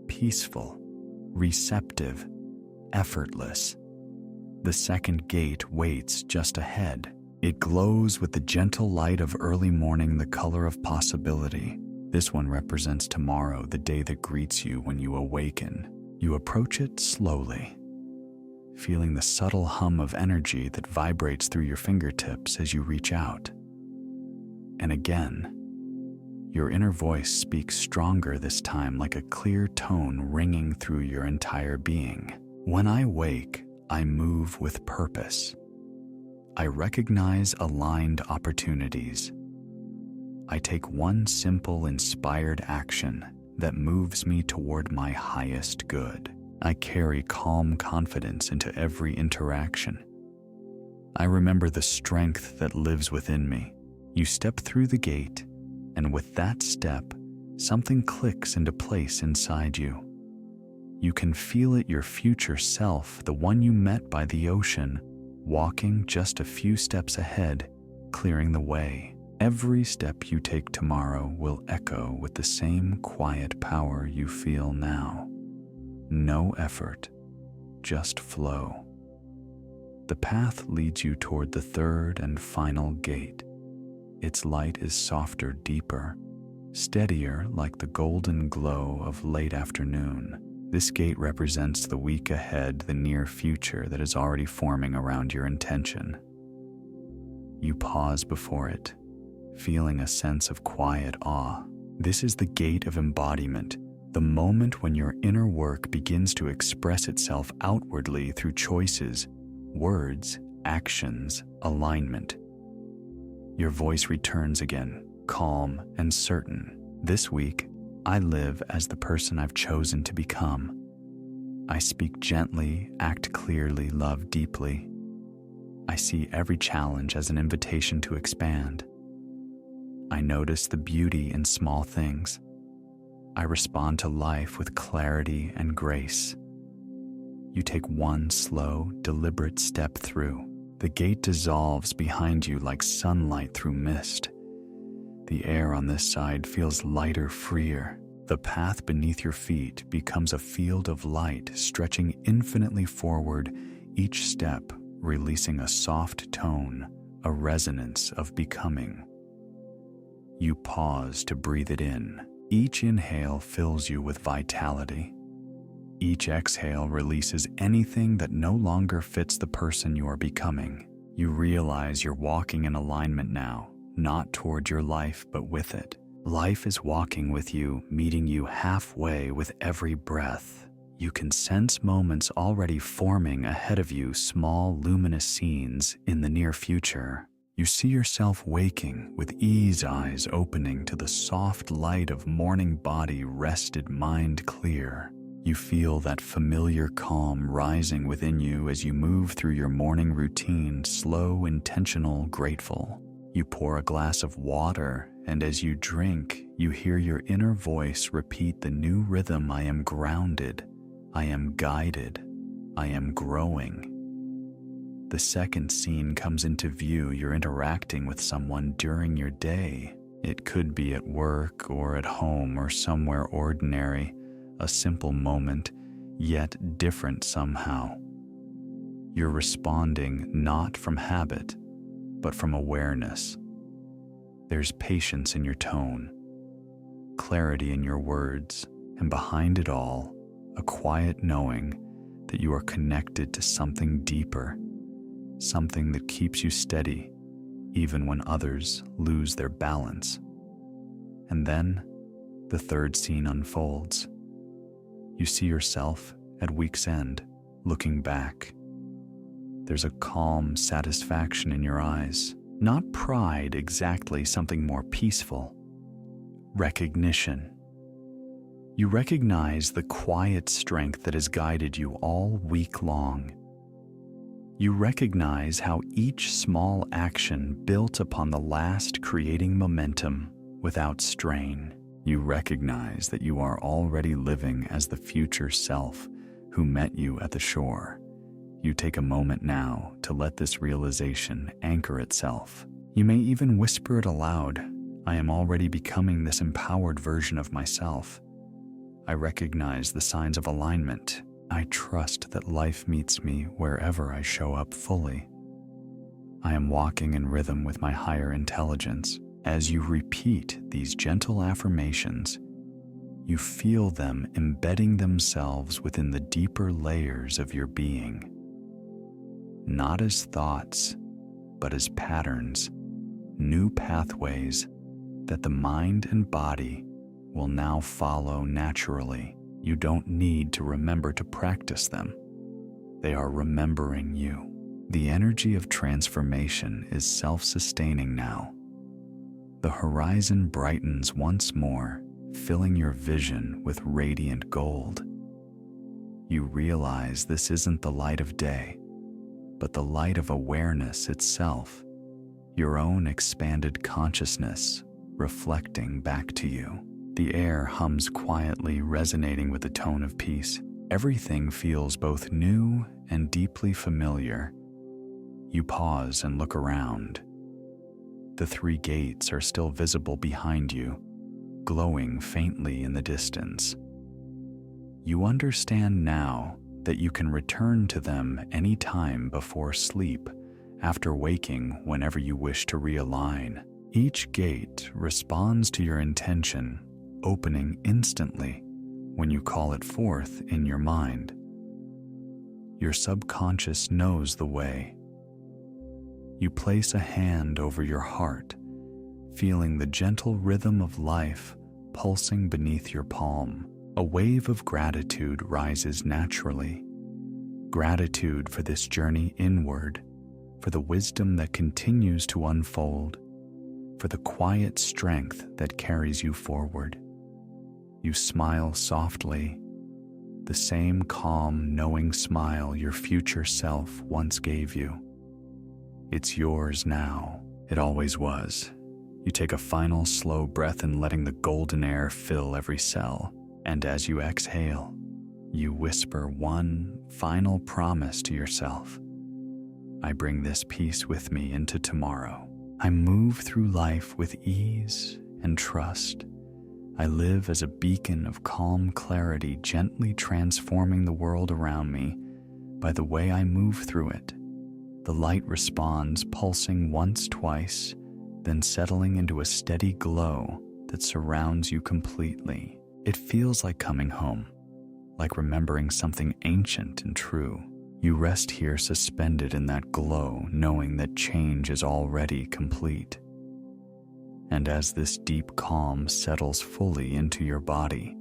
Peaceful, receptive, effortless. The second gate waits just ahead. It glows with the gentle light of early morning, the color of possibility. This one represents tomorrow, the day that greets you when you awaken. You approach it slowly, feeling the subtle hum of energy that vibrates through your fingertips as you reach out. And again, your inner voice speaks stronger this time, like a clear tone ringing through your entire being. When I wake, I move with purpose. I recognize aligned opportunities. I take one simple, inspired action that moves me toward my highest good. I carry calm confidence into every interaction. I remember the strength that lives within me. You step through the gate, and with that step, something clicks into place inside you. You can feel it, your future self, the one you met by the ocean, walking just a few steps ahead, clearing the way. Every step you take tomorrow will echo with the same quiet power you feel now. No effort, just flow. The path leads you toward the third and final gate. Its light is softer, deeper, steadier, like the golden glow of late afternoon. This gate represents the week ahead, the near future that is already forming around your intention. You pause before it, feeling a sense of quiet awe. This is the gate of embodiment, the moment when your inner work begins to express itself outwardly through choices, words, actions, alignment. Your voice returns again, calm and certain. This week, I live as the person I've chosen to become. I speak gently, act clearly, love deeply. I see every challenge as an invitation to expand. I notice the beauty in small things. I respond to life with clarity and grace. You take one slow, deliberate step through. The gate dissolves behind you like sunlight through mist. The air on this side feels lighter, freer. The path beneath your feet becomes a field of light, stretching infinitely forward, each step releasing a soft tone, a resonance of becoming. You pause to breathe it in. Each inhale fills you with vitality. Each exhale releases anything that no longer fits the person you are becoming. You realize you're walking in alignment now, not toward your life, but with it. Life is walking with you, meeting you halfway with every breath. You can sense moments already forming ahead of you, small, luminous scenes in the near future. You see yourself waking with eyes opening to the soft light of morning, body rested, mind clear. You feel that familiar calm rising within you as you move through your morning routine, slow, intentional, grateful. You pour a glass of water, and as you drink, you hear your inner voice repeat the new rhythm: I am grounded, I am guided, I am growing. The second scene comes into view. You're interacting with someone during your day. It could be at work or at home or somewhere ordinary, a simple moment, yet different somehow. You're responding not from habit, but from awareness. There's patience in your tone, clarity in your words, and behind it all, a quiet knowing that you are connected to something deeper. something that keeps you steady even when others lose their balance. And then the third scene unfolds. You see yourself at week's end, looking back. There's a calm satisfaction in your eyes, not pride exactly, something more peaceful. Recognition. You recognize the quiet strength that has guided you all week long. You recognize how each small action built upon the last, creating momentum without strain. You recognize that you are already living as the future self who met you at the shore. You take a moment now to let this realization anchor itself. You may even whisper it aloud. I am already becoming this empowered version of myself. I recognize the signs of alignment. I trust that life meets me wherever I show up fully. I am walking in rhythm with my higher intelligence. As you repeat these gentle affirmations, you feel them embedding themselves within the deeper layers of your being. Not as thoughts, but as patterns, new pathways that the mind and body will now follow naturally. You don't need to remember to practice them. They are remembering you. The energy of transformation is self-sustaining now. The horizon brightens once more, filling your vision with radiant gold. You realize this isn't the light of day, but the light of awareness itself, your own expanded consciousness reflecting back to you. The air hums quietly, resonating with the tone of peace. Everything feels both new and deeply familiar. You pause and look around. The 3 gates are still visible behind you, glowing faintly in the distance. You understand now that you can return to them any time before sleep, after waking whenever you wish to realign. Each gate responds to your intention, opening instantly when you call it forth in your mind. Your subconscious knows the way. You place a hand over your heart, feeling the gentle rhythm of life pulsing beneath your palm. A wave of gratitude rises naturally. Gratitude for this journey inward, for the wisdom that continues to unfold, for the quiet strength that carries you forward. You smile softly, the same calm, knowing smile your future self once gave you. It's yours now. It always was. You take a final slow breath in, letting the golden air fill every cell. And as you exhale, you whisper one final promise to yourself. I bring this peace with me into tomorrow. I move through life with ease and trust. I live as a beacon of calm clarity, gently transforming the world around me by the way I move through it. The light responds, pulsing once, twice, then settling into a steady glow that surrounds you completely. It feels like coming home, like remembering something ancient and true. You rest here suspended in that glow, knowing that change is already complete. And as this deep calm settles fully into your body,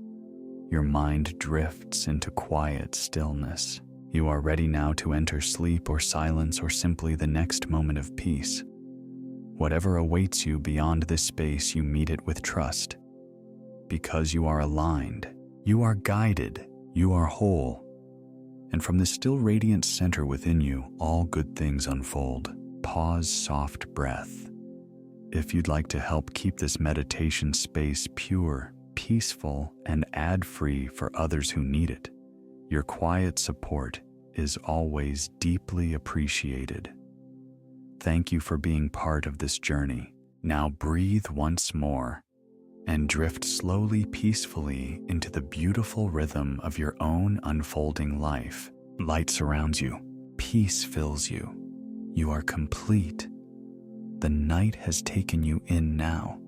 your mind drifts into quiet stillness. You are ready now to enter sleep or silence or simply the next moment of peace. Whatever awaits you beyond this space, you meet it with trust. Because you are aligned, you are guided, you are whole. And from the still radiant center within you, all good things unfold. Pause, soft breath. If you'd like to help keep this meditation space pure, peaceful, and ad-free for others who need it, your quiet support is always deeply appreciated. Thank you for being part of this journey. Now breathe once more and drift slowly, peacefully into the beautiful rhythm of your own unfolding life. Light surrounds you. Peace fills you. You are complete. The night has taken you in now.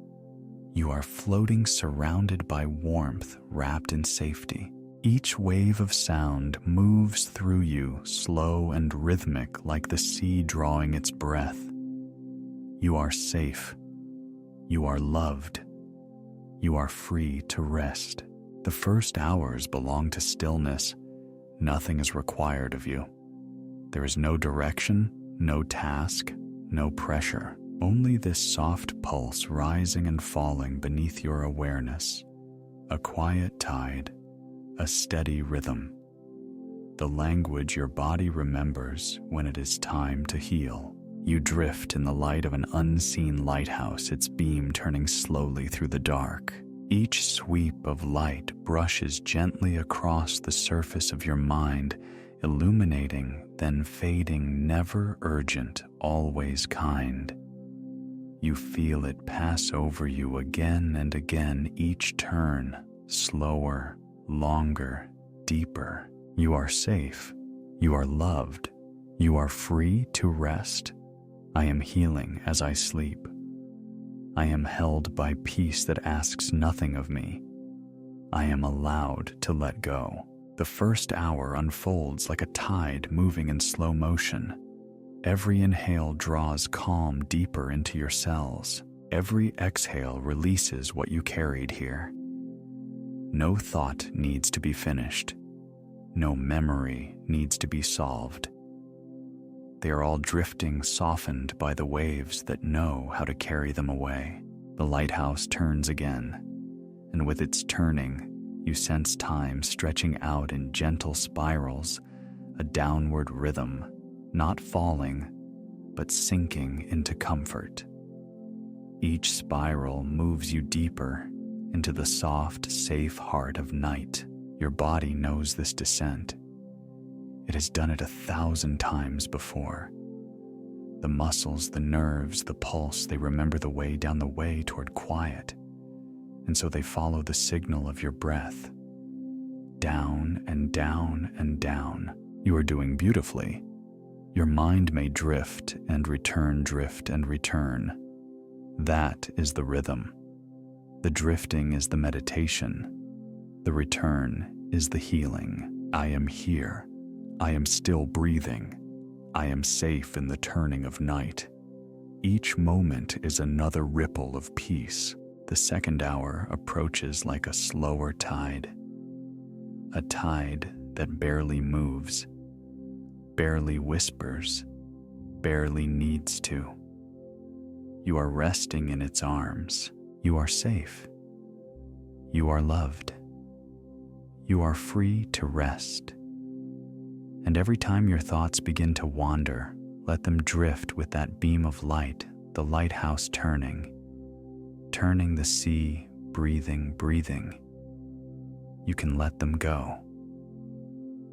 You are floating, surrounded by warmth, wrapped in safety. Each wave of sound moves through you, slow and rhythmic like the sea drawing its breath. You are safe. You are loved. You are free to rest. The first hours belong to stillness. Nothing is required of you. There is no direction, no task, no pressure. Only this soft pulse rising and falling beneath your awareness. A quiet tide, a steady rhythm. The language your body remembers when it is time to heal. You drift in the light of an unseen lighthouse, its beam turning slowly through the dark. Each sweep of light brushes gently across the surface of your mind, illuminating, then fading, never urgent, always kind. You feel it pass over you again and again, each turn, slower, longer, deeper. You are safe. You are loved. You are free to rest. I am healing as I sleep. I am held by peace that asks nothing of me. I am allowed to let go. The first hour unfolds like a tide moving in slow motion. Every inhale draws calm deeper into your cells. Every exhale releases what you carried here. No thought needs to be finished. No memory needs to be solved. They are all drifting, softened by the waves that know how to carry them away. The lighthouse turns again, and with its turning, you sense time stretching out in gentle spirals, a downward rhythm, not falling, but sinking into comfort. Each spiral moves you deeper into the soft, safe heart of night. Your body knows this descent. It has done it 1,000 times before. The muscles, the nerves, the pulse, they remember the way down the way toward quiet, and so they follow the signal of your breath. Down and down and down. You are doing beautifully. Your mind may drift and return, drift and return. That is the rhythm. The drifting is the meditation. The return is the healing. I am here. I am still breathing. I am safe in the turning of night. Each moment is another ripple of peace. The second hour approaches like a slower tide. A tide that barely moves, barely whispers, barely needs to. You are resting in its arms. You are safe. You are loved. You are free to rest. And every time your thoughts begin to wander, let them drift with that beam of light, the lighthouse turning the sea, breathing, breathing. You can let them go.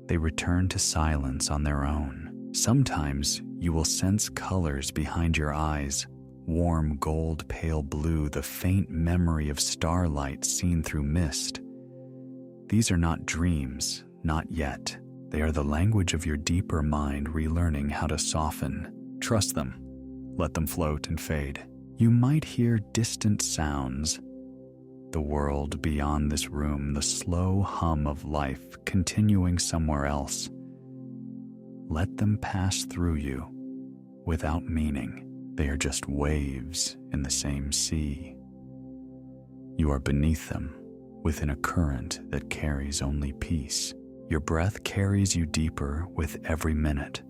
They return to silence on their own. Sometimes you will sense colors behind your eyes, warm gold, pale blue, the faint memory of starlight seen through mist. These are not dreams, not yet. They are the language of your deeper mind relearning how to soften. Trust them. Let them float and fade. You might hear distant sounds. The world beyond this room, the slow hum of life continuing somewhere else. Let them pass through you without meaning. They are just waves in the same sea. You are beneath them, within a current that carries only peace. Your breath carries you deeper with every minute.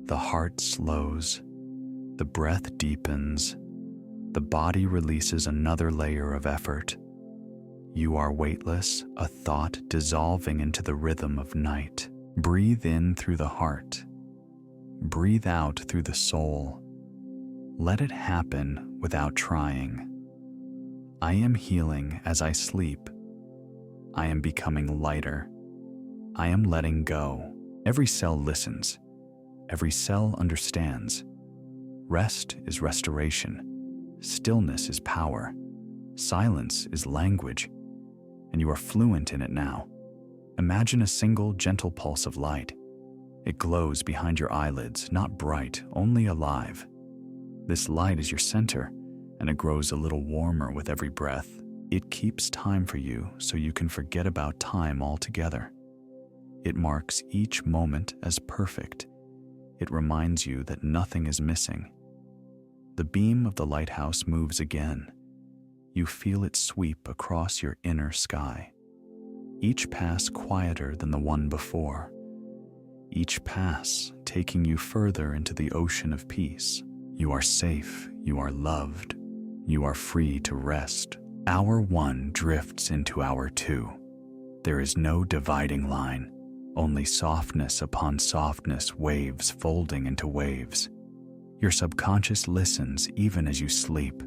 The heart slows, the breath deepens, the body releases another layer of effort. You are weightless, a thought dissolving into the rhythm of night. Breathe in through the heart. Breathe out through the soul. Let it happen without trying. I am healing as I sleep. I am becoming lighter. I am letting go. Every cell listens. Every cell understands. Rest is restoration. Stillness is power. Silence is language. And you are fluent in it now. Imagine a single gentle pulse of light. It glows behind your eyelids, not bright, only alive. This light is your center, and it grows a little warmer with every breath. It keeps time for you so you can forget about time altogether. It marks each moment as perfect. It reminds you that nothing is missing. The beam of the lighthouse moves again. You feel it sweep across your inner sky. Each pass quieter than the one before. Each pass taking you further into the ocean of peace. You are safe, you are loved, you are free to rest. Hour 1 drifts into hour 2. There is no dividing line, only softness upon softness, waves folding into waves. Your subconscious listens even as you sleep.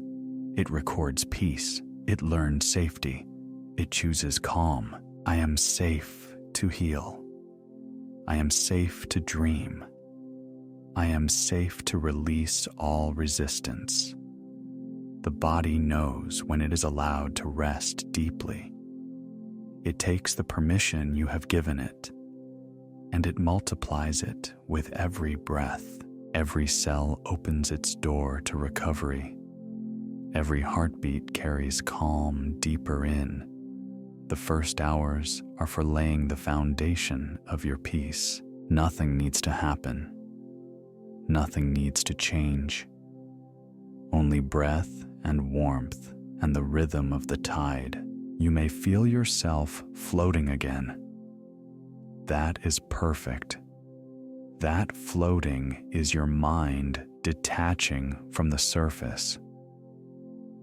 It records peace, it learns safety, it chooses calm. I am safe to heal. I am safe to dream. I am safe to release all resistance. The body knows when it is allowed to rest deeply. It takes the permission you have given it, and it multiplies it with every breath. Every cell opens its door to recovery. Every heartbeat carries calm deeper in. The first hours are for laying the foundation of your peace. Nothing needs to happen. Nothing needs to change. Only breath and warmth and the rhythm of the tide. You may feel yourself floating again. That is perfect. That floating is your mind detaching from the surface.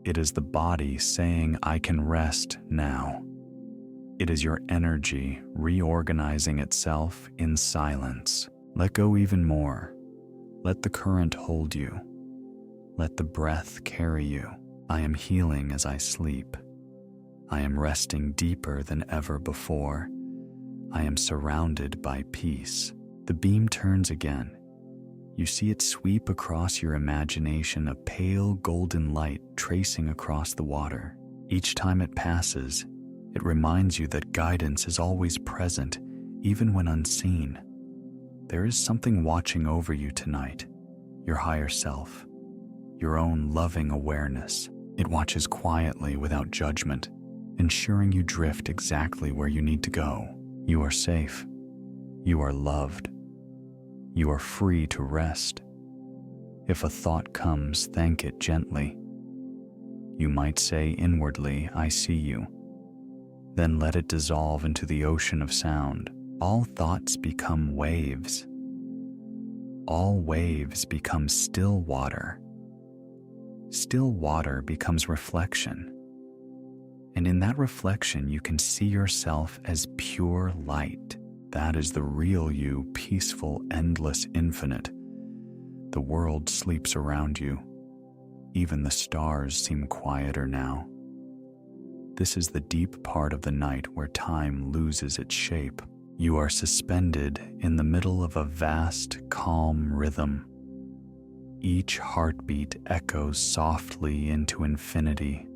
It is the body saying, I can rest now. It is your energy reorganizing itself in silence. Let go even more. Let the current hold you. Let the breath carry you. I am healing as I sleep. I am resting deeper than ever before. I am surrounded by peace. The beam turns again. You see it sweep across your imagination, a pale golden light tracing across the water. Each time it passes, it reminds you that guidance is always present, even when unseen. There is something watching over you tonight, your higher self, your own loving awareness. It watches quietly without judgment, ensuring you drift exactly where you need to go. You are safe. You are loved. You are free to rest. If a thought comes, thank it gently. You might say inwardly, I see you. Then let it dissolve into the ocean of sound. All thoughts become waves. All waves become still water. Still water becomes reflection. And in that reflection, you can see yourself as pure light. That is the real you, peaceful, endless, infinite. The world sleeps around you. Even the stars seem quieter now. This is the deep part of the night where time loses its shape. You are suspended in the middle of a vast, calm rhythm. Each heartbeat echoes softly into infinity.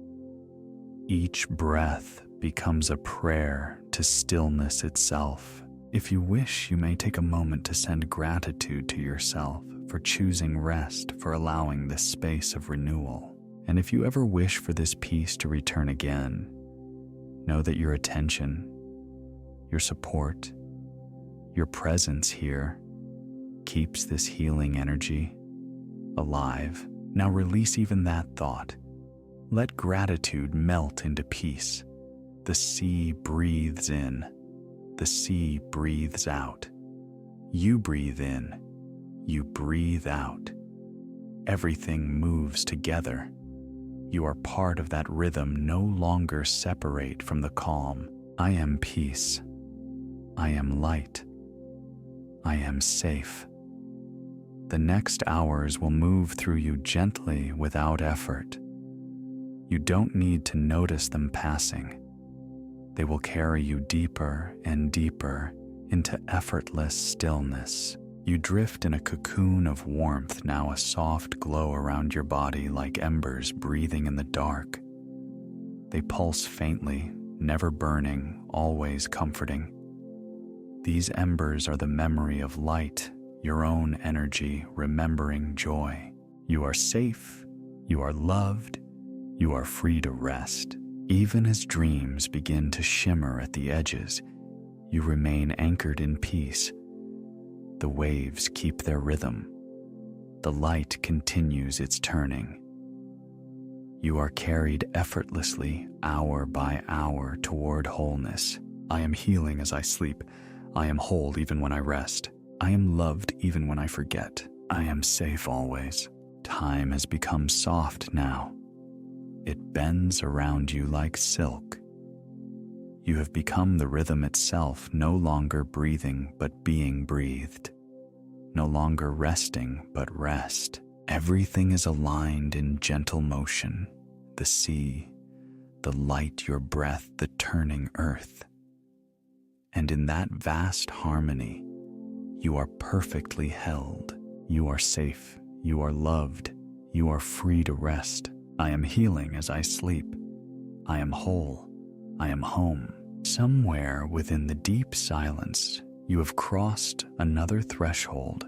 Each breath becomes a prayer to stillness itself. If you wish, you may take a moment to send gratitude to yourself for choosing rest, for allowing this space of renewal. And if you ever wish for this peace to return again, know that your attention, your support, your presence here keeps this healing energy alive. Now release even that thought. Let gratitude melt into peace. The sea breathes in. The sea breathes out. You breathe in. You breathe out. Everything moves together. You are part of that rhythm, no longer separate from the calm. I am peace. I am light. I am safe. The next hours will move through you gently without effort. You don't need to notice them passing. They will carry you deeper and deeper into effortless stillness. You drift in a cocoon of warmth, now a soft glow around your body like embers breathing in the dark. They pulse faintly, never burning, always comforting. These embers are the memory of light, your own energy, remembering joy. You are safe, you are loved, you are free to rest. Even as dreams begin to shimmer at the edges, you remain anchored in peace. The waves keep their rhythm. The light continues its turning. You are carried effortlessly, hour by hour, toward wholeness. I am healing as I sleep. I am whole even when I rest. I am loved even when I forget. I am safe always. Time has become soft now. It bends around you like silk. You have become the rhythm itself, no longer breathing but being breathed. No longer resting but rest. Everything is aligned in gentle motion. The sea, the light, your breath, the turning earth. And in that vast harmony, you are perfectly held. You are safe. You are loved. You are free to rest. I am healing as I sleep. I am whole. I am home. Somewhere within the deep silence, you have crossed another threshold.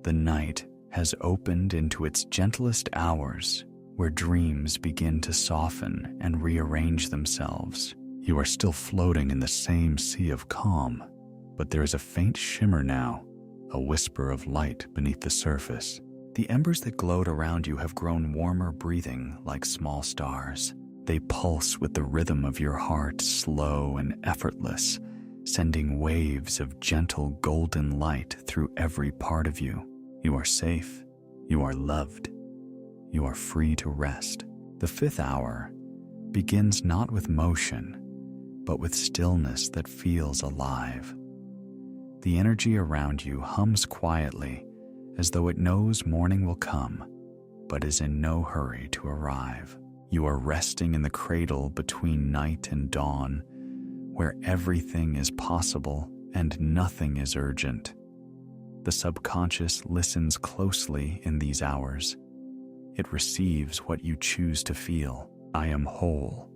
The night has opened into its gentlest hours, where dreams begin to soften and rearrange themselves. You are still floating in the same sea of calm, but there is a faint shimmer now, a whisper of light beneath the surface. The embers that glowed around you have grown warmer, breathing like small stars. They pulse with the rhythm of your heart, slow and effortless, sending waves of gentle golden light through every part of you. You are safe. You are loved. You are free to rest. The fifth hour begins not with motion, but with stillness that feels alive. The energy around you hums quietly, as though it knows morning will come, but is in no hurry to arrive. You are resting in the cradle between night and dawn, where everything is possible and nothing is urgent. The subconscious listens closely in these hours. It receives what you choose to feel. I am whole.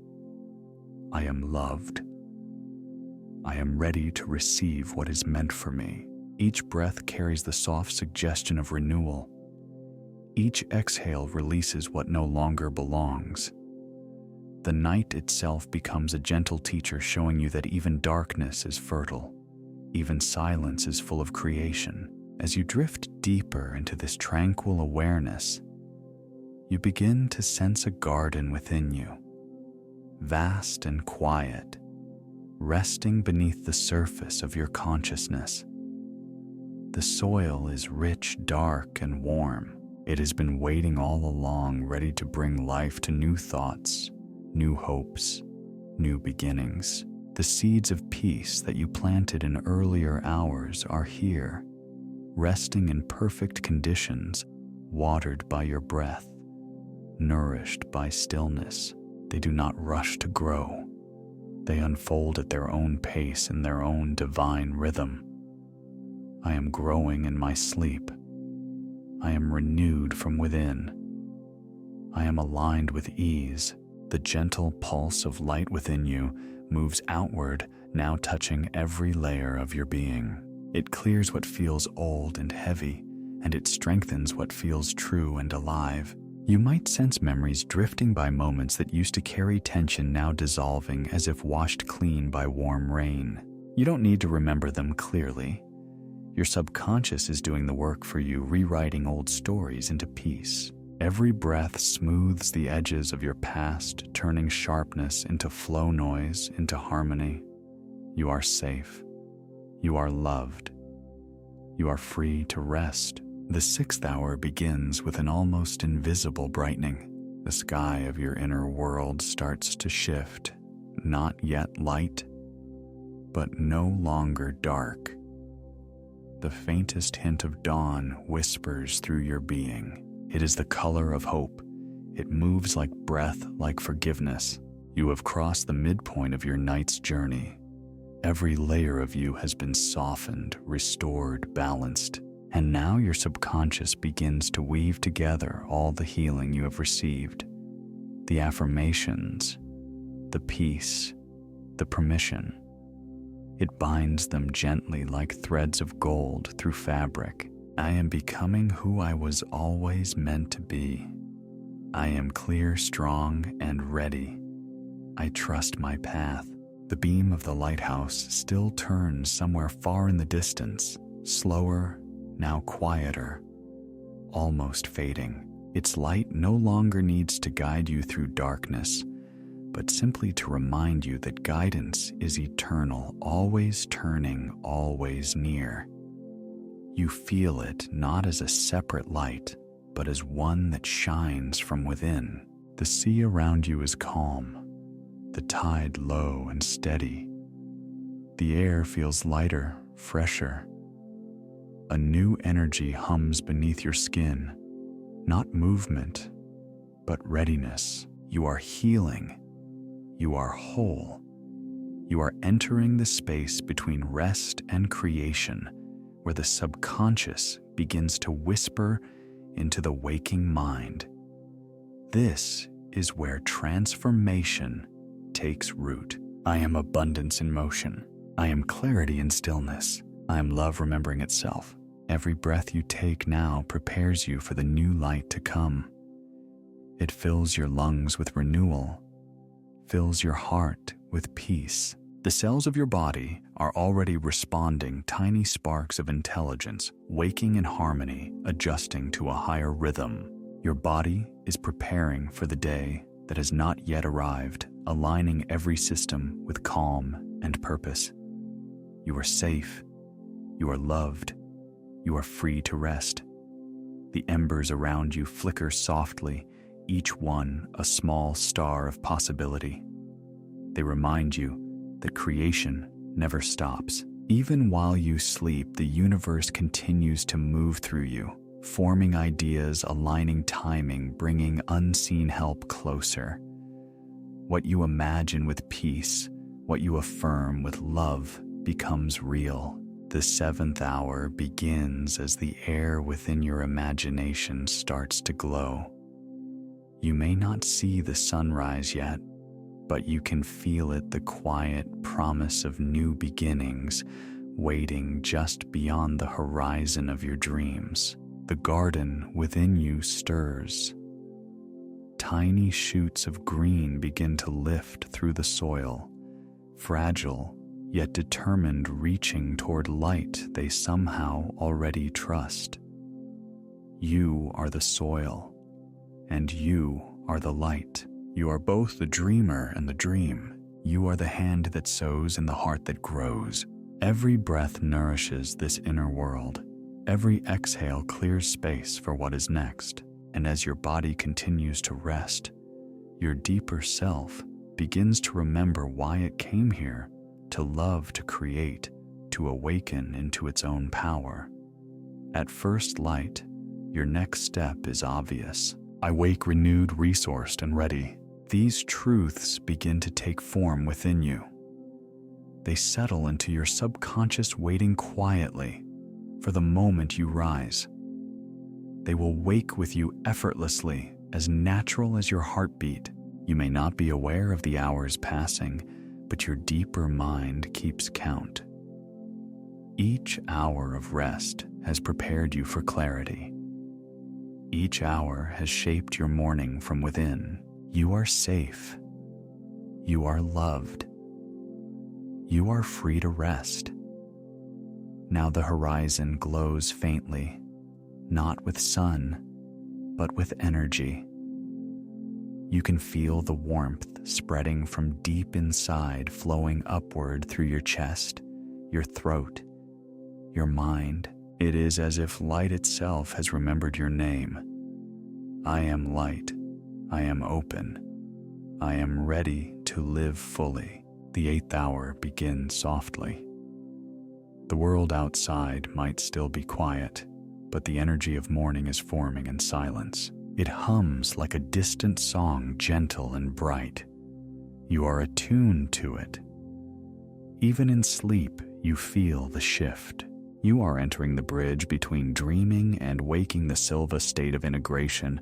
I am loved. I am ready to receive what is meant for me. Each breath carries the soft suggestion of renewal. Each exhale releases what no longer belongs. The night itself becomes a gentle teacher, showing you that even darkness is fertile. Even silence is full of creation. As you drift deeper into this tranquil awareness, you begin to sense a garden within you, vast and quiet, resting beneath the surface of your consciousness. The soil is rich, dark, and warm. It has been waiting all along, ready to bring life to new thoughts, new hopes, new beginnings. The seeds of peace that you planted in earlier hours are here, resting in perfect conditions, watered by your breath, nourished by stillness. They do not rush to grow. They unfold at their own pace in their own divine rhythm. I am growing in my sleep. I am renewed from within. I am aligned with ease. The gentle pulse of light within you moves outward, now touching every layer of your being. It clears what feels old and heavy, and it strengthens what feels true and alive. You might sense memories drifting by, moments that used to carry tension now dissolving as if washed clean by warm rain. You don't need to remember them clearly. Your subconscious is doing the work for you, rewriting old stories into peace. Every breath smooths the edges of your past, turning sharpness into flow noise, into harmony. You are safe. You are loved. You are free to rest. The sixth hour begins with an almost invisible brightening. The sky of your inner world starts to shift, not yet light, but no longer dark. The faintest hint of dawn whispers through your being. It is the color of hope. It moves like breath, like forgiveness. You have crossed the midpoint of your night's journey. Every layer of you has been softened, restored, balanced. And now your subconscious begins to weave together all the healing you have received. The affirmations, the peace, the permission. It binds them gently like threads of gold through fabric. I am becoming who I was always meant to be. I am clear, strong, and ready. I trust my path. The beam of the lighthouse still turns somewhere far in the distance, slower, now quieter, almost fading. Its light no longer needs to guide you through darkness, but simply to remind you that guidance is eternal, always turning, always near. You feel it not as a separate light, but as one that shines from within. The sea around you is calm, the tide low and steady. The air feels lighter, fresher. A new energy hums beneath your skin, not movement, but readiness. You are healing. You are whole. You are entering the space between rest and creation, where the subconscious begins to whisper into the waking mind. This is where transformation takes root. I am abundance in motion. I am clarity in stillness. I am love remembering itself. Every breath you take now prepares you for the new light to come. It fills your lungs with renewal, fills your heart with peace. The cells of your body are already responding, tiny sparks of intelligence, waking in harmony, adjusting to a higher rhythm. Your body is preparing for the day that has not yet arrived, aligning every system with calm and purpose. You are safe. You are loved. You are free to rest. The embers around you flicker softly, each one a small star of possibility. They remind you that creation never stops. Even while you sleep, the universe continues to move through you, forming ideas, aligning timing, bringing unseen help closer. What you imagine with peace, what you affirm with love, becomes real. The 7th hour begins as the air within your imagination starts to glow. You may not see the sunrise yet, but you can feel it, the quiet promise of new beginnings waiting just beyond the horizon of your dreams. The garden within you stirs. Tiny shoots of green begin to lift through the soil, fragile yet determined, reaching toward light they somehow already trust. You are the soil, and you are the light. You are both the dreamer and the dream. You are the hand that sows and the heart that grows. Every breath nourishes this inner world. Every exhale clears space for what is next. And as your body continues to rest, your deeper self begins to remember why it came here: to love, to create, to awaken into its own power. At first light, your next step is obvious. I wake renewed, resourced, and ready. These truths begin to take form within you. They settle into your subconscious, waiting quietly for the moment you rise. They will wake with you effortlessly, as natural as your heartbeat. You may not be aware of the hours passing, but your deeper mind keeps count. Each hour of rest has prepared you for clarity. Each hour has shaped your morning from within. You are safe. You are loved. You are free to rest. Now the horizon glows faintly, not with sun, but with energy. You can feel the warmth spreading from deep inside, flowing upward through your chest, your throat, your mind. It is as if light itself has remembered your name. I am light. I am open. I am ready to live fully. The 8th hour begins softly. The world outside might still be quiet, but the energy of morning is forming in silence. It hums like a distant song, gentle and bright. You are attuned to it. Even in sleep, you feel the shift. You are entering the bridge between dreaming and waking, the Silva state of integration,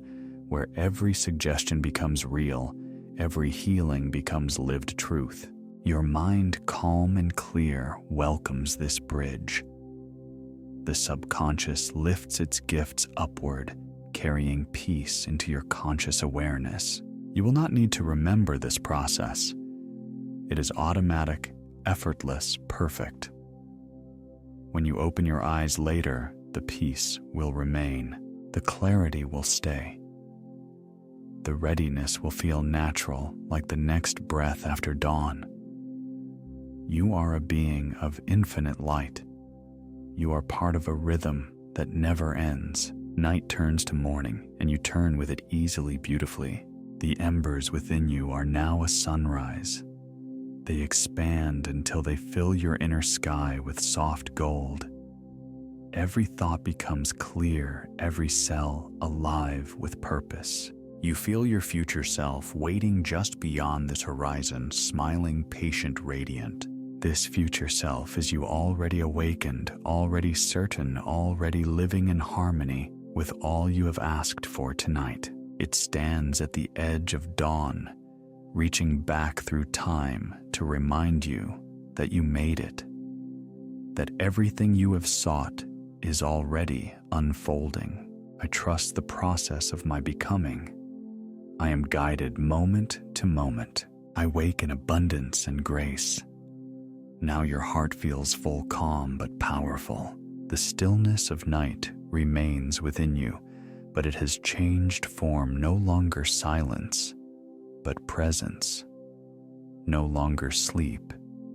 where every suggestion becomes real, every healing becomes lived truth. Your mind, calm and clear, welcomes this bridge. The subconscious lifts its gifts upward, carrying peace into your conscious awareness. You will not need to remember this process. It is automatic, effortless, perfect. When you open your eyes later, the peace will remain. The clarity will stay. The readiness will feel natural, like the next breath after dawn. You are a being of infinite light. You are part of a rhythm that never ends. Night turns to morning, and you turn with it easily, beautifully. The embers within you are now a sunrise. They expand until they fill your inner sky with soft gold. Every thought becomes clear, every cell alive with purpose. You feel your future self waiting just beyond this horizon, smiling, patient, radiant. This future self is you already awakened, already certain, already living in harmony with all you have asked for tonight. It stands at the edge of dawn, reaching back through time to remind you that you made it, that everything you have sought is already unfolding. I trust the process of my becoming. I am guided moment to moment. I wake in abundance and grace. Now your heart feels full, calm, but powerful. The stillness of night remains within you, but it has changed form, no longer silence, but presence. No longer sleep,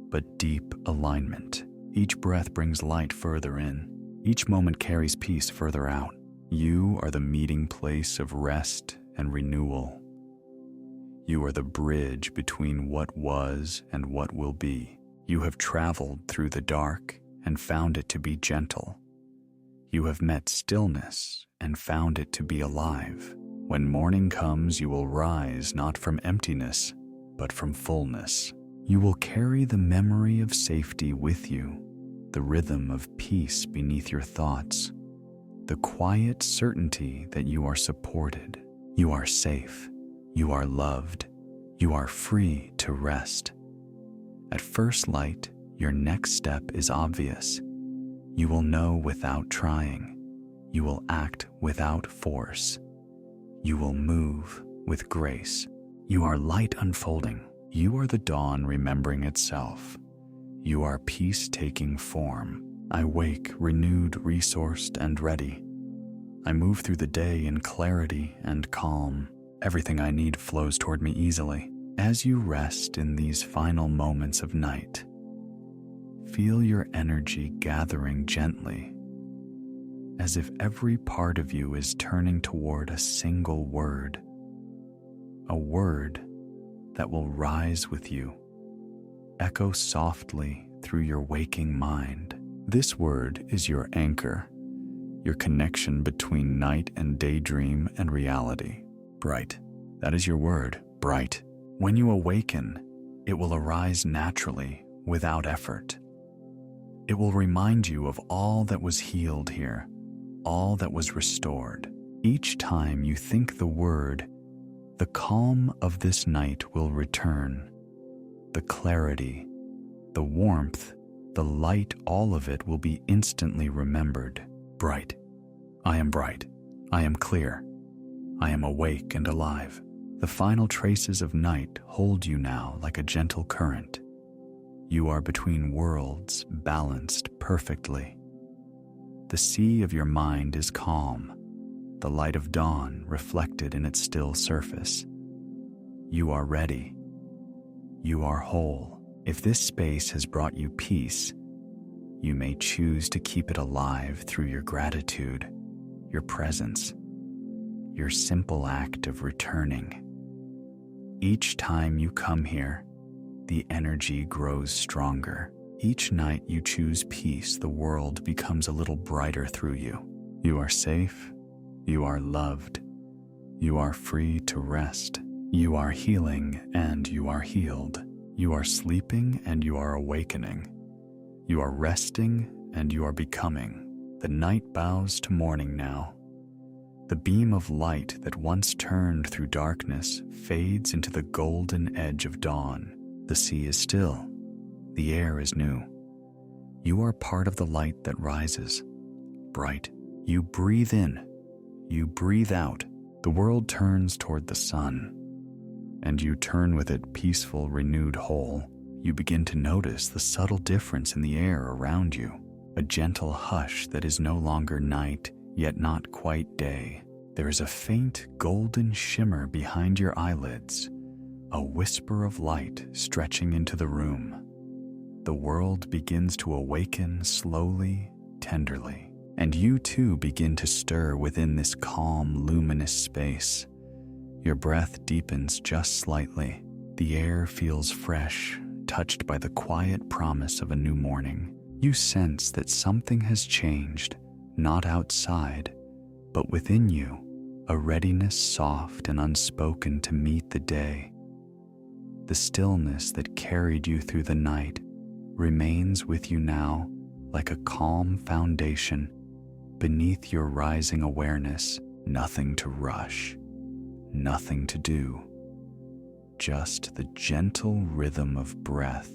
but deep alignment. Each breath brings light further in. Each moment carries peace further out. You are the meeting place of rest and renewal. You are the bridge between what was and what will be. You have traveled through the dark and found it to be gentle. You have met stillness and found it to be alive. When morning comes, you will rise not from emptiness, but from fullness. You will carry the memory of safety with you, the rhythm of peace beneath your thoughts, the quiet certainty that you are supported, you are safe, you are loved, you are free to rest. At first light, your next step is obvious. You will know without trying. You will act without force. You will move with grace. You are light unfolding. You are the dawn remembering itself. You are peace taking form. I wake renewed, resourced, and ready. I move through the day in clarity and calm. Everything I need flows toward me easily. As you rest in these final moments of night, feel your energy gathering gently, as if every part of you is turning toward a single word, a word that will rise with you, echo softly through your waking mind. This word is your anchor, your connection between night and daydream and reality. Bright. That is your word, bright. When you awaken, it will arise naturally, without effort. It will remind you of all that was healed here, all that was restored. Each time you think the word, the calm of this night will return. The clarity, the warmth, the light, all of it will be instantly remembered. Bright. I am bright. I am clear. I am awake and alive. The final traces of night hold you now like a gentle current. You are between worlds, balanced perfectly. The sea of your mind is calm, the light of dawn reflected in its still surface. You are ready. You are whole. If this space has brought you peace, you may choose to keep it alive through your gratitude, your presence, your simple act of returning. Each time you come here, the energy grows stronger. Each night you choose peace, the world becomes a little brighter through you. You are safe, you are loved, you are free to rest. You are healing and you are healed. You are sleeping and you are awakening. You are resting and you are becoming. The night bows to morning now. The beam of light that once turned through darkness fades into the golden edge of dawn. The sea is still. The air is new. You are part of the light that rises. Bright. You breathe in. You breathe out. The world turns toward the sun, and you turn with it peaceful, renewed whole. you begin to notice the subtle difference in the air around you, a gentle hush that is no longer night, yet not quite day. There is a faint golden shimmer behind your eyelids, a whisper of light stretching into the room. The world begins to awaken slowly, tenderly, and you too begin to stir within this calm, luminous space. Your breath deepens just slightly. The air feels fresh, touched by the quiet promise of a new morning. You sense that something has changed, not outside, but within you, a readiness soft and unspoken to meet the day. The stillness that carried you through the night remains with you now like a calm foundation beneath your rising awareness. Nothing to rush, nothing to do, just the gentle rhythm of breath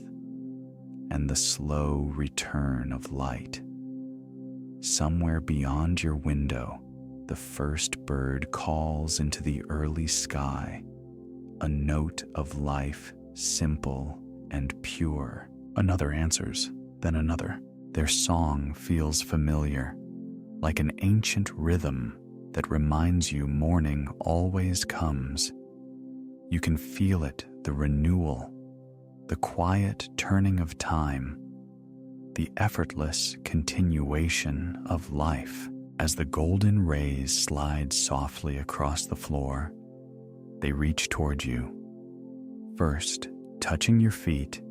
and the slow return of light. Somewhere beyond your window, the first bird calls into the early sky, a note of life, simple and pure. Another answers, then another. Their song feels familiar, like an ancient rhythm that reminds you morning always comes. You can feel it, the renewal, the quiet turning of time, the effortless continuation of life. As the golden rays slide softly across the floor, they reach toward you, first touching your feet,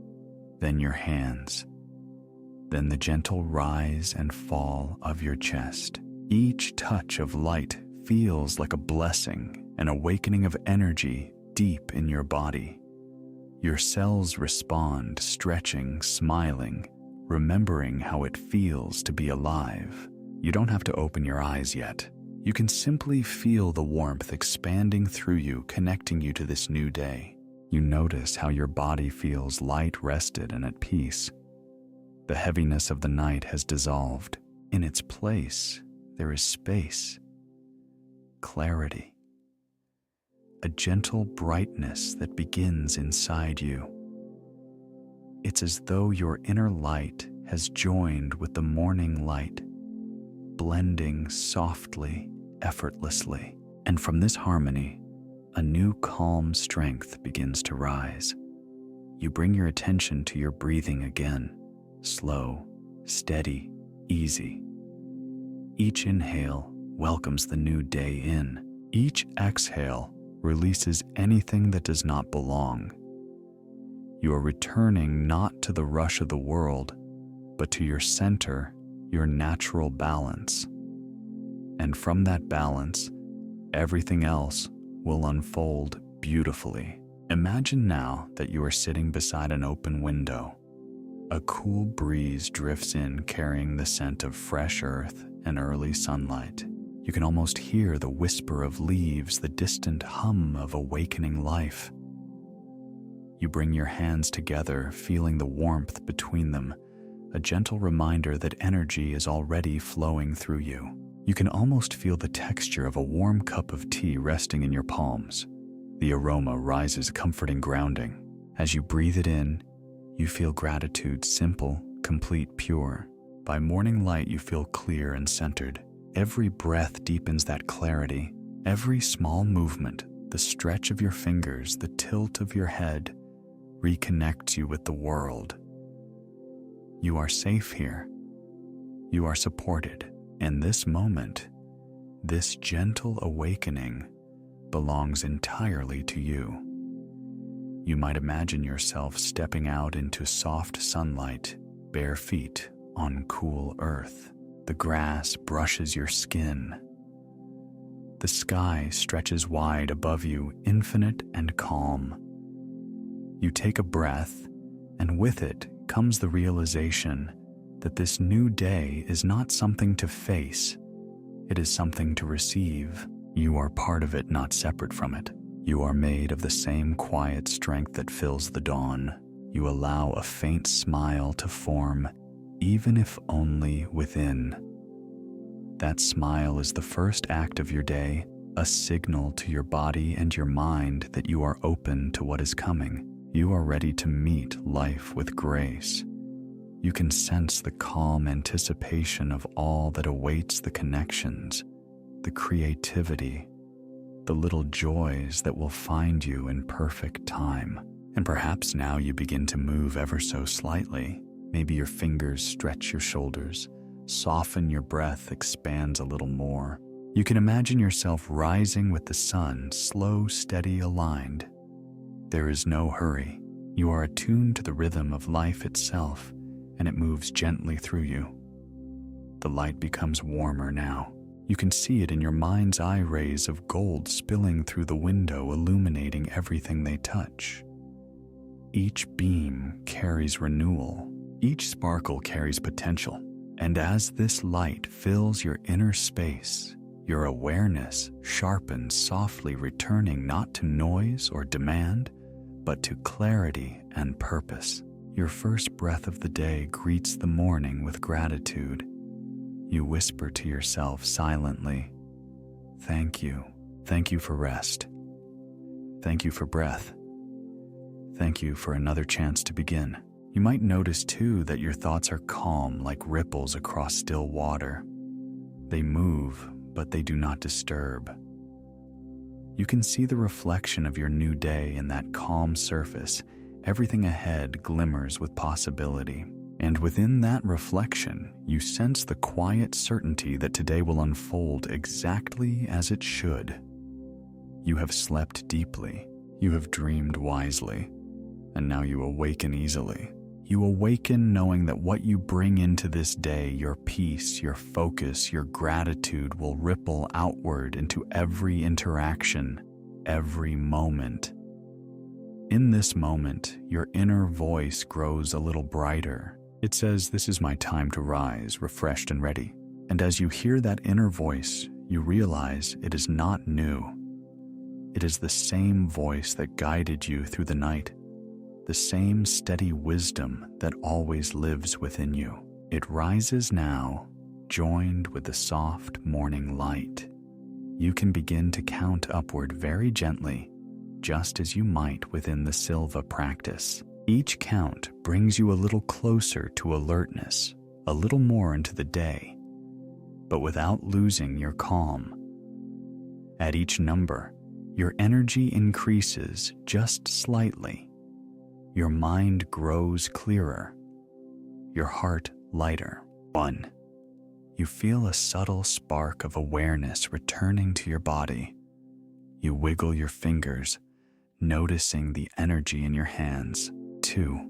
then your hands, then the gentle rise and fall of your chest. Each touch of light feels like a blessing, an awakening of energy deep in your body. Your cells respond, stretching, smiling, remembering how it feels to be alive. You don't have to open your eyes yet. You can simply feel the warmth expanding through you, connecting you to this new day. You notice how your body feels light, rested, and at peace. The heaviness of the night has dissolved. In its place, there is space, clarity, a gentle brightness that begins inside you. It's as though your inner light has joined with the morning light, blending softly, effortlessly. And from this harmony, a new calm strength begins to rise. You bring your attention to your breathing again, slow, steady, easy. Each inhale welcomes the new day in. Each exhale releases anything that does not belong. You are returning not to the rush of the world, but to your center, your natural balance. And from that balance, everything else will unfold beautifully. Imagine now that you are sitting beside an open window. A cool breeze drifts in, carrying the scent of fresh earth and early sunlight. You can almost hear the whisper of leaves, the distant hum of awakening life. You bring your hands together, feeling the warmth between them, a gentle reminder that energy is already flowing through you. You can almost feel the texture of a warm cup of tea resting in your palms. The aroma rises, comforting, grounding. As you breathe it in, you feel gratitude, simple, complete, pure. By morning light, you feel clear and centered. Every breath deepens that clarity. Every small movement, the stretch of your fingers, the tilt of your head, reconnects you with the world. You are safe here. You are supported. And this moment, this gentle awakening, belongs entirely to you. You might imagine yourself stepping out into soft sunlight, bare feet on cool earth. The grass brushes your skin. The sky stretches wide above you, infinite and calm. You take a breath, and with it comes the realization that this new day is not something to face. It is something to receive. You are part of it, not separate from it. You are made of the same quiet strength that fills the dawn. You allow a faint smile to form, even if only within. That smile is the first act of your day, a signal to your body and your mind that you are open to what is coming. You are ready to meet life with grace. You can sense the calm anticipation of all that awaits, the connections, the creativity, the little joys that will find you in perfect time. And perhaps now you begin to move ever so slightly. Maybe your fingers stretch your shoulders, soften your breath, expands a little more. You can imagine yourself rising with the sun, slow, steady, aligned. There is no hurry. You are attuned to the rhythm of life itself, and it moves gently through you. The light becomes warmer now. You can see it in your mind's eye, rays of gold spilling through the window, illuminating everything they touch. Each beam carries renewal. Each sparkle carries potential. And as this light fills your inner space, your awareness sharpens softly, returning not to noise or demand, but to clarity and purpose. Your first breath of the day greets the morning with gratitude. You whisper to yourself silently, "Thank you. Thank you for rest. Thank you for breath. Thank you for another chance to begin." You might notice too that your thoughts are calm, like ripples across still water. They move, but they do not disturb. You can see the reflection of your new day in that calm surface. Everything ahead glimmers with possibility. And within that reflection, you sense the quiet certainty that today will unfold exactly as it should. You have slept deeply, you have dreamed wisely, and now you awaken easily. You awaken knowing that what you bring into this day, your peace, your focus, your gratitude, will ripple outward into every interaction, every moment. In this moment, your inner voice grows a little brighter. It says, "This is my time to rise, refreshed and ready." And as you hear that inner voice, you realize it is not new. It is the same voice that guided you through the night, the same steady wisdom that always lives within you. It rises now, joined with the soft morning light. You can begin to count upward very gently, just as you might within the Silva practice. Each count brings you a little closer to alertness, a little more into the day, but without losing your calm. At each number, your energy increases just slightly. Your mind grows clearer, your heart lighter. 1. You feel a subtle spark of awareness returning to your body. You wiggle your fingers, noticing the energy in your hands. 2.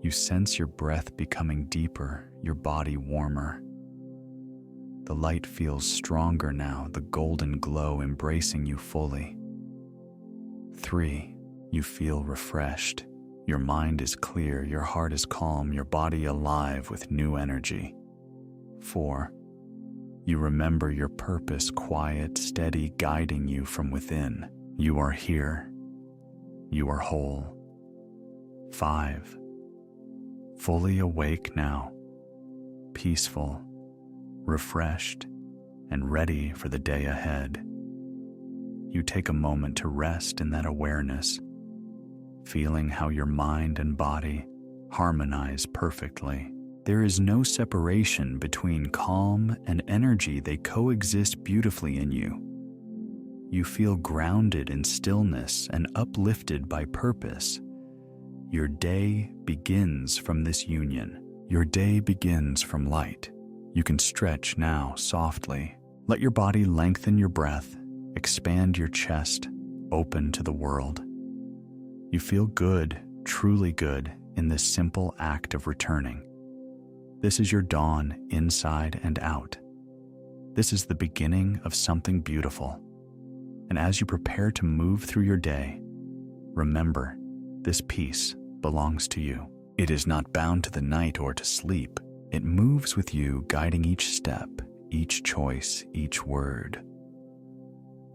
You sense your breath becoming deeper, your body warmer. The light feels stronger now, the golden glow embracing you fully. 3. You feel refreshed. Your mind is clear, your heart is calm, your body alive with new energy. 4. You remember your purpose, quiet, steady, guiding you from within. You are here. You are whole. 5. Fully awake now, peaceful, refreshed, and ready for the day ahead. You take a moment to rest in that awareness, feeling how your mind and body harmonize perfectly. There is no separation between calm and energy. They coexist beautifully in you. You feel grounded in stillness and uplifted by purpose. Your day begins from this union. Your day begins from light. You can stretch now softly. Let your body lengthen your breath, expand your chest, open to the world. You feel good, truly good, in this simple act of returning. This is your dawn, inside and out. This is the beginning of something beautiful. And as you prepare to move through your day, remember, this peace belongs to you. It is not bound to the night or to sleep. It moves with you, guiding each step, each choice, each word.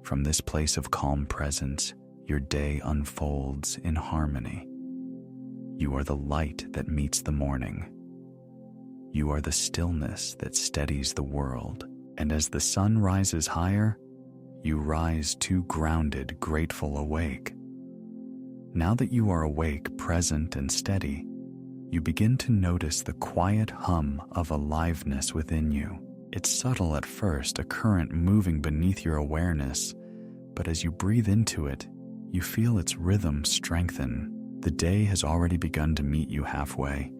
From this place of calm presence, your day unfolds in harmony. You are the light that meets the morning. You are the stillness that steadies the world. And as the sun rises higher, you rise too grounded, grateful, awake. Now that you are awake, present, and steady, you begin to notice the quiet hum of aliveness within you. It's subtle at first, a current moving beneath your awareness, but as you breathe into it, you feel its rhythm strengthen. The day has already begun to meet you halfway.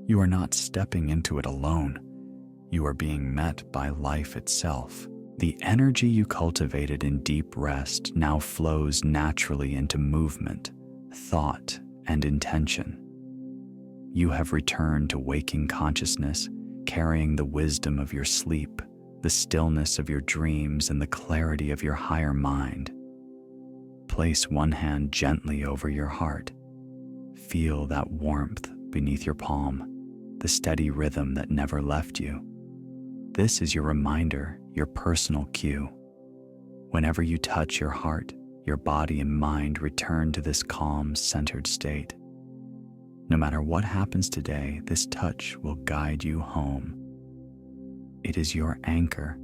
You are not stepping into it alone. You are being met by life itself. The energy you cultivated in deep rest now flows naturally into movement, thought, and intention. You have returned to waking consciousness, carrying the wisdom of your sleep, the stillness of your dreams, and the clarity of your higher mind. Place one hand gently over your heart. Feel that warmth beneath your palm, the steady rhythm that never left you. This is your reminder, your personal cue. Whenever you touch your heart, your body and mind return to this calm, centered state. No matter what happens today, this touch will guide you home. It is your anchor,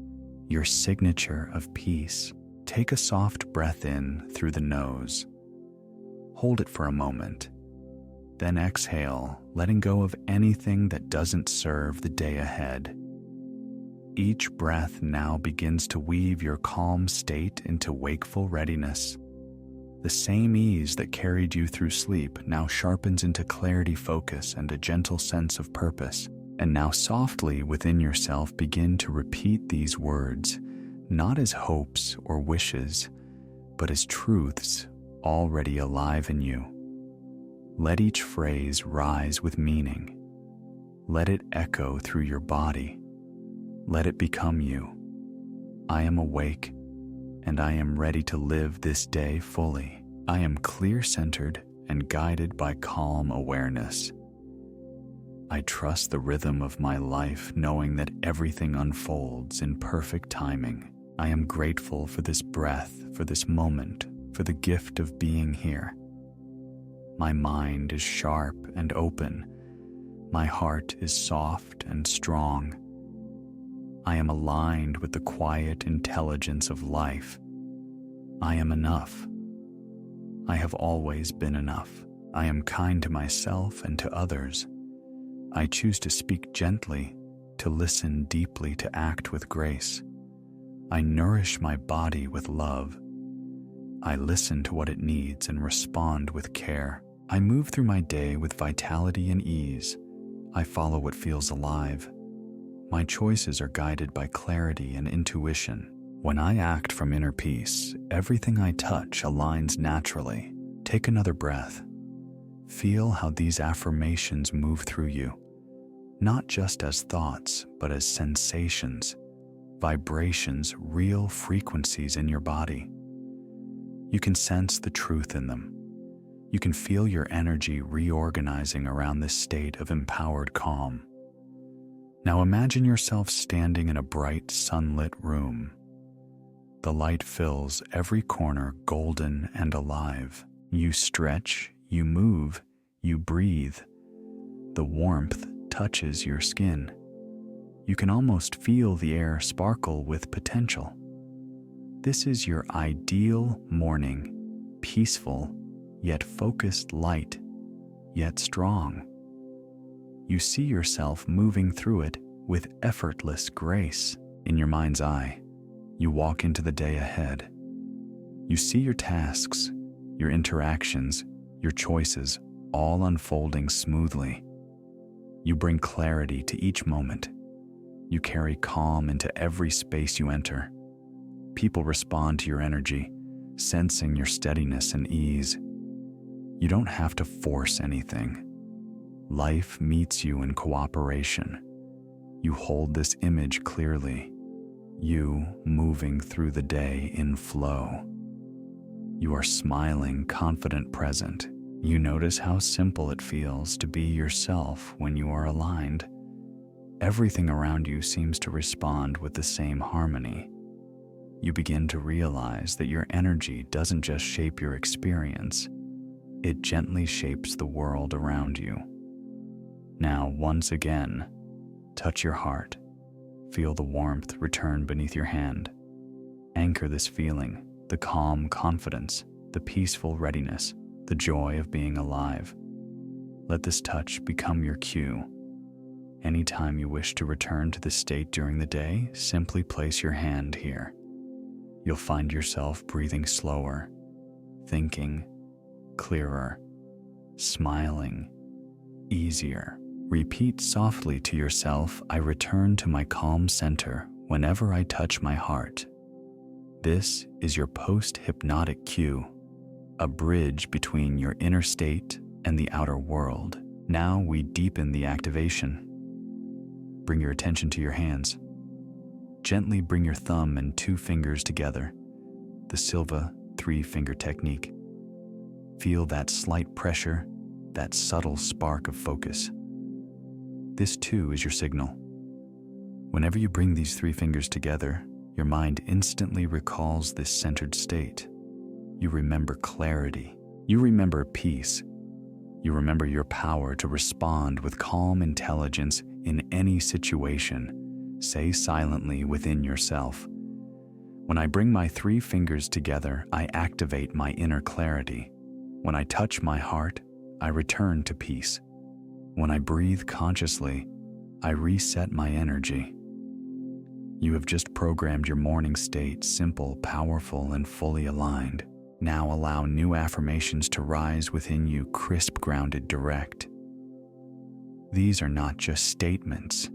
your signature of peace. Take a soft breath in through the nose. Hold it for a moment. Then exhale, letting go of anything that doesn't serve the day ahead. Each breath now begins to weave your calm state into wakeful readiness. The same ease that carried you through sleep now sharpens into clarity, focus, and a gentle sense of purpose. And now softly within yourself begin to repeat these words, not as hopes or wishes, but as truths already alive in you. Let each phrase rise with meaning. Let it echo through your body. Let it become you. I am awake, and I am ready to live this day fully. I am clear-centered and guided by calm awareness. I trust the rhythm of my life, knowing that everything unfolds in perfect timing. I am grateful for this breath, for this moment, for the gift of being here. My mind is sharp and open. My heart is soft and strong. I am aligned with the quiet intelligence of life. I am enough. I have always been enough. I am kind to myself and to others. I choose to speak gently, to listen deeply, to act with grace. I nourish my body with love. I listen to what it needs and respond with care. I move through my day with vitality and ease. I follow what feels alive. My choices are guided by clarity and intuition. When I act from inner peace, everything I touch aligns naturally. Take another breath. Feel how these affirmations move through you, not just as thoughts, but as sensations, vibrations, real frequencies in your body. You can sense the truth in them. You can feel your energy reorganizing around this state of empowered calm. Now imagine yourself standing in a bright, sunlit room. The light fills every corner, golden and alive. You stretch, you move, you breathe. The warmth touches your skin. You can almost feel the air sparkle with potential. This is your ideal morning, peaceful, yet focused, light, yet strong. You see yourself moving through it with effortless grace. In your mind's eye, you walk into the day ahead. You see your tasks, your interactions, your choices, all unfolding smoothly. You bring clarity to each moment. You carry calm into every space you enter. People respond to your energy, sensing your steadiness and ease. You don't have to force anything. Life meets you in cooperation. You hold this image clearly. You moving through the day in flow. You are smiling, confident, present. You notice how simple it feels to be yourself when you are aligned. Everything around you seems to respond with the same harmony. You begin to realize that your energy doesn't just shape your experience, it gently shapes the world around you. Now, once again, touch your heart. Feel the warmth return beneath your hand. Anchor this feeling, the calm confidence, the peaceful readiness, the the joy of being alive. Let this touch become your cue. Anytime you wish to return to this state during the day, simply place your hand here. You'll find yourself breathing slower, thinking clearer, smiling easier. Repeat softly to yourself, I return to my calm center whenever I touch my heart. This is your post-hypnotic cue, a bridge between your inner state and the outer world. Now we deepen the activation. Bring your attention to your hands. Gently bring your thumb and 2 fingers together, the Silva 3-finger technique. Feel that slight pressure, that subtle spark of focus. This too is your signal. Whenever you bring these 3 fingers together, your mind instantly recalls this centered state. You remember clarity. You remember peace. You remember your power to respond with calm intelligence in any situation. Say silently within yourself, when I bring my 3 fingers together, I activate my inner clarity. When I touch my heart, I return to peace. When I breathe consciously, I reset my energy. You have just programmed your morning state simple, powerful, and fully aligned. Now allow new affirmations to rise within you, crisp, grounded, direct. These are not just statements.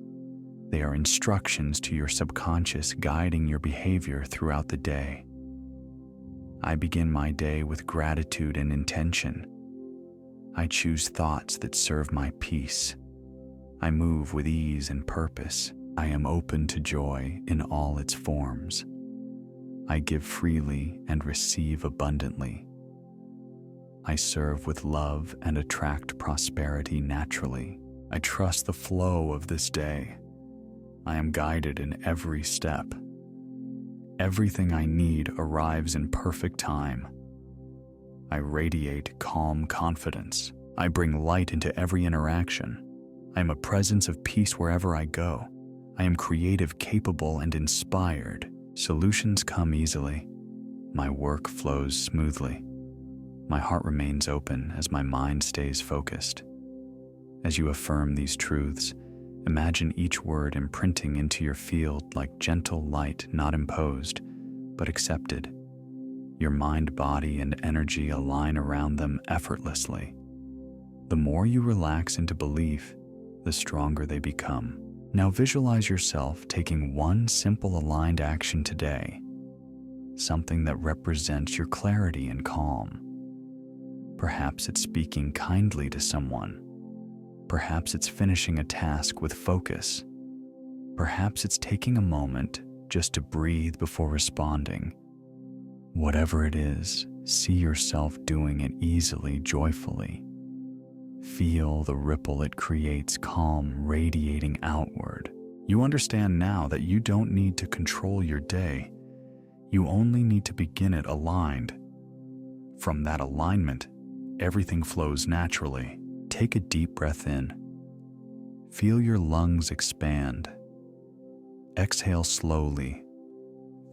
They are instructions to your subconscious, guiding your behavior throughout the day. I begin my day with gratitude and intention. I choose thoughts that serve my peace. I move with ease and purpose. I am open to joy in all its forms. I give freely and receive abundantly. I serve with love and attract prosperity naturally. I trust the flow of this day. I am guided in every step. Everything I need arrives in perfect time. I radiate calm confidence. I bring light into every interaction. I am a presence of peace wherever I go. I am creative, capable, and inspired. Solutions come easily. My work flows smoothly. My heart remains open as my mind stays focused. As you affirm these truths, imagine each word imprinting into your field like gentle light, not imposed, but accepted. Your mind, body, and energy align around them effortlessly. The more you relax into belief, the stronger they become. Now visualize yourself taking one simple aligned action today, something that represents your clarity and calm. Perhaps it's speaking kindly to someone. Perhaps it's finishing a task with focus. Perhaps it's taking a moment just to breathe before responding. Whatever it is, see yourself doing it easily, joyfully. Feel the ripple it creates, calm, radiating outward. You understand now that you don't need to control your day. You only need to begin it aligned. From that alignment, everything flows naturally. Take a deep breath in. Feel your lungs expand. Exhale slowly,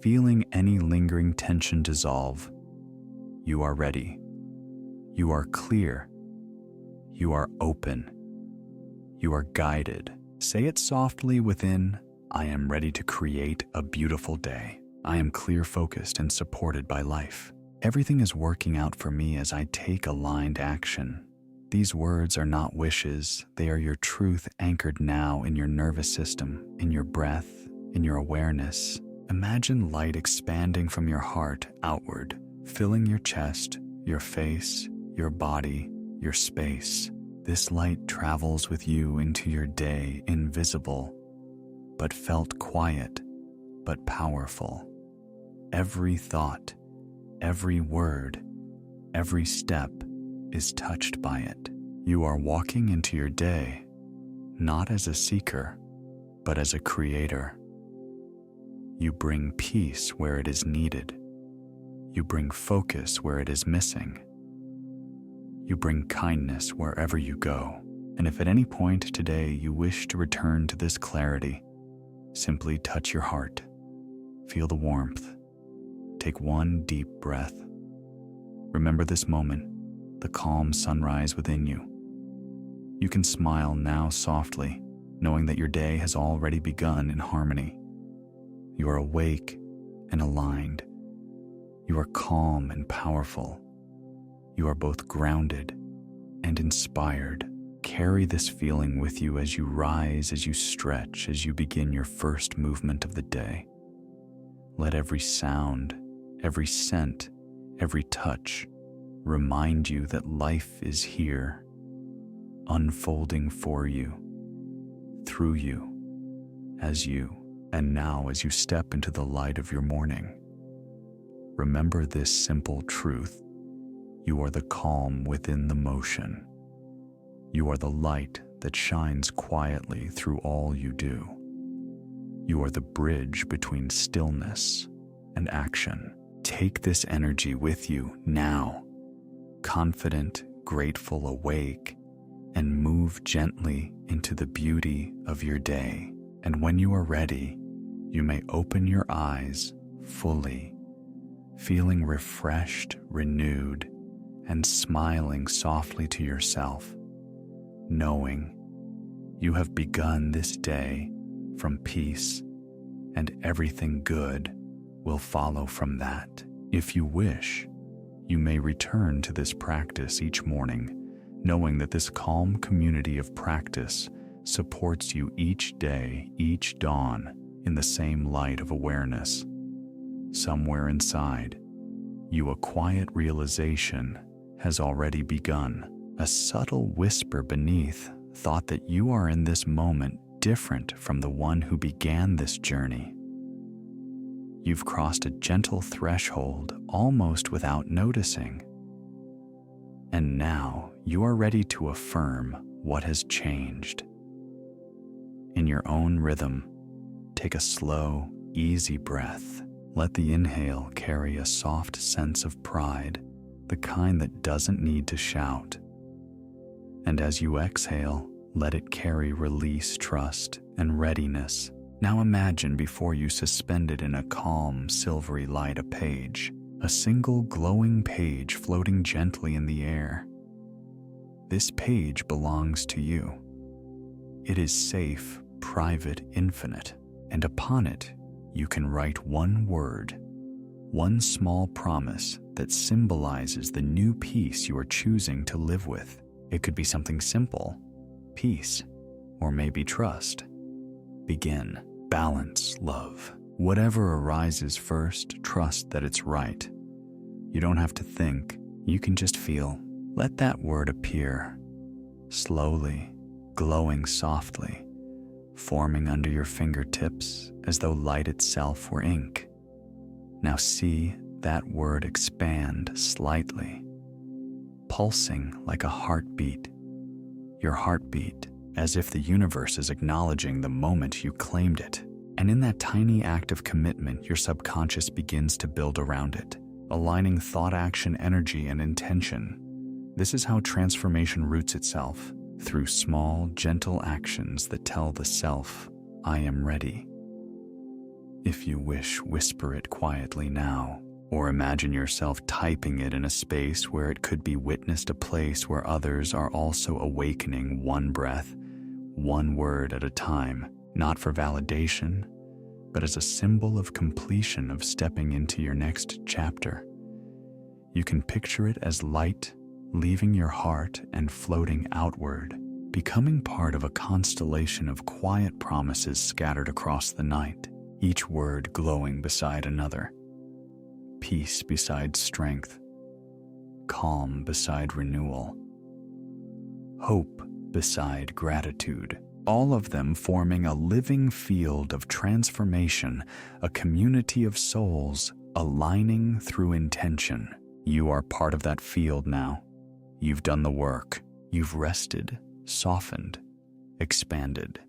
feeling any lingering tension dissolve. You are ready. You are clear. You are open. You are guided. Say it softly within, I am ready to create a beautiful day. I am clear, focused, and supported by life. Everything is working out for me as I take aligned action. These words are not wishes. They are your truth anchored now in your nervous system, in your breath, in your awareness. Imagine light expanding from your heart outward, filling your chest, your face, your body, your space. This light travels with you into your day, invisible, but felt, quiet, but powerful. Every thought, every word, every step is touched by it. You are walking into your day, not as a seeker, but as a creator. You bring peace where it is needed. You bring focus where it is missing. You bring kindness wherever you go. And if at any point today you wish to return to this clarity, simply touch your heart. Feel the warmth. Take one deep breath. Remember this moment, the calm sunrise within you. You can smile now softly, knowing that your day has already begun in harmony. You are awake and aligned. You are calm and powerful. You are both grounded and inspired. Carry this feeling with you as you rise, as you stretch, as you begin your first movement of the day. Let every sound, every scent, every touch remind you that life is here, unfolding for you, through you, as you. And now, as you step into the light of your morning, remember this simple truth: you are the calm within the motion. You are the light that shines quietly through all you do. You are the bridge between stillness and action. Take this energy with you now, confident, grateful, awake, and move gently into the beauty of your day. And when you are ready, you may open your eyes fully, feeling refreshed, renewed, and smiling softly to yourself, knowing you have begun this day from peace, and everything good will follow from that. If you wish, you may return to this practice each morning, knowing that this calm community of practice supports you each day, each dawn, in the same light of awareness. Somewhere inside you, a quiet realization has already begun, a subtle whisper beneath thought that you are in this moment different from the one who began this journey. You've crossed a gentle threshold almost without noticing. And now you are ready to affirm what has changed. In your own rhythm, take a slow, easy breath. Let the inhale carry a soft sense of pride, the kind that doesn't need to shout. And as you exhale, let it carry release, trust, and readiness. Now imagine before you suspended in a calm, silvery light a page, a single glowing page floating gently in the air. This page belongs to you. It is safe, private, infinite, and upon it you can write one word, one small promise that symbolizes the new peace you are choosing to live with. It could be something simple, peace, or maybe trust. Begin, balance, love. Whatever arises first, trust that it's right. You don't have to think, you can just feel. Let that word appear, slowly, glowing softly, forming under your fingertips as though light itself were ink. Now see that word expand slightly, pulsing like a heartbeat. Your heartbeat, as if the universe is acknowledging the moment you claimed it. And in that tiny act of commitment, your subconscious begins to build around it, aligning thought, action, energy, and intention. This is how transformation roots itself, through small, gentle actions that tell the self, I am ready. If you wish, whisper it quietly now, or imagine yourself typing it in a space where it could be witnessed, a place where others are also awakening, one breath, one word at a time, not for validation, but as a symbol of completion, of stepping into your next chapter. You can picture it as light leaving your heart and floating outward, becoming part of a constellation of quiet promises scattered across the night, each word glowing beside another. Peace beside strength, calm beside renewal, hope beside gratitude, all of them forming a living field of transformation, a community of souls aligning through intention. You are part of that field now. You've done the work. You've rested, softened, expanded.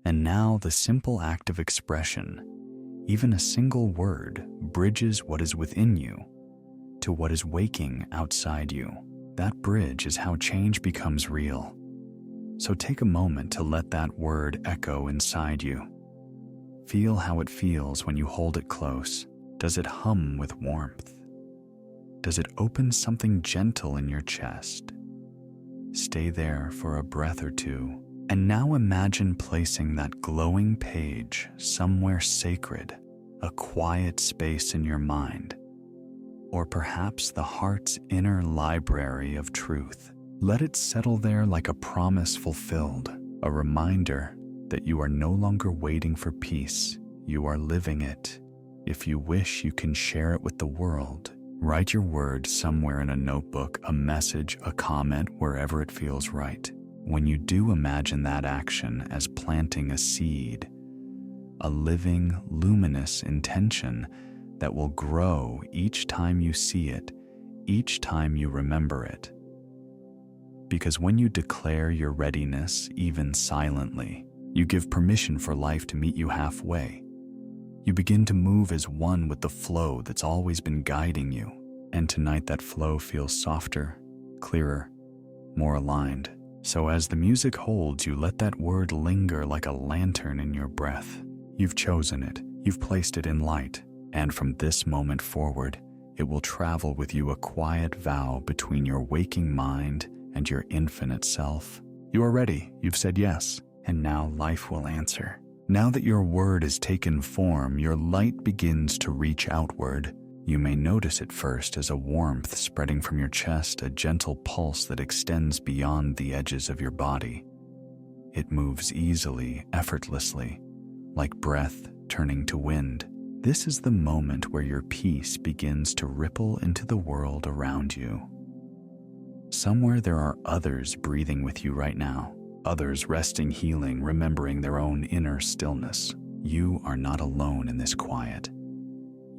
And now the simple act of expression, even a single word, bridges what is within you to what is waking outside you. That bridge is how change becomes real. So take a moment to let that word echo inside you. Feel how it feels when you hold it close. Does it hum with warmth? Does it open something gentle in your chest? Stay there for a breath or two, and now imagine placing that glowing page somewhere sacred, a quiet space in your mind, or perhaps the heart's inner library of truth. Let it settle there like a promise fulfilled, a reminder that you are no longer waiting for peace, you are living it. If you wish, you can share it with the world. Write your word somewhere in a notebook, a message, a comment, wherever it feels right. When you do, imagine that action as planting a seed, a living, luminous intention that will grow each time you see it, each time you remember it. Because when you declare your readiness, even silently, you give permission for life to meet you halfway. You begin to move as one with the flow that's always been guiding you. And tonight that flow feels softer, clearer, more aligned. So as the music holds, you let that word linger like a lantern in your breath. You've chosen it, you've placed it in light, and from this moment forward, it will travel with you, a quiet vow between your waking mind and your infinite self. You are ready, you've said yes, and now life will answer. Now that your word has taken form, your light begins to reach outward. You may notice it first as a warmth spreading from your chest, a gentle pulse that extends beyond the edges of your body. It moves easily, effortlessly, like breath turning to wind. This is the moment where your peace begins to ripple into the world around you. Somewhere there are others breathing with you right now. Others resting, healing, remembering their own inner stillness. You are not alone in this quiet.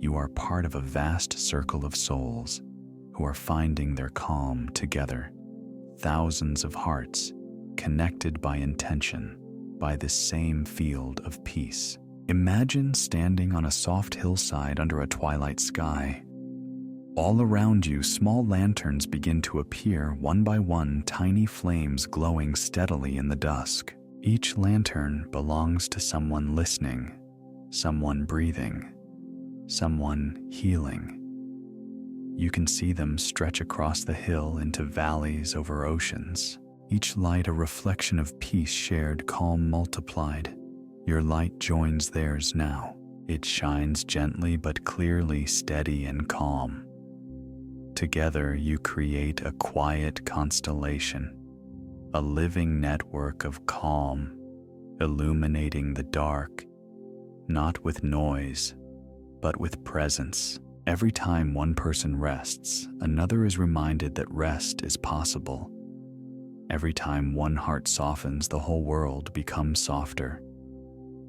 You are part of a vast circle of souls who are finding their calm together. Thousands of hearts connected by intention, by this same field of peace. Imagine standing on a soft hillside under a twilight sky. All around you, small lanterns begin to appear, one by one, tiny flames glowing steadily in the dusk. Each lantern belongs to someone listening, someone breathing, someone healing. You can see them stretch across the hill into valleys over oceans, each light a reflection of peace shared, calm multiplied. Your light joins theirs now. It shines gently but clearly, steady and calm. Together you create a quiet constellation, a living network of calm, illuminating the dark, not with noise, but with presence. Every time one person rests, another is reminded that rest is possible. Every time one heart softens, the whole world becomes softer.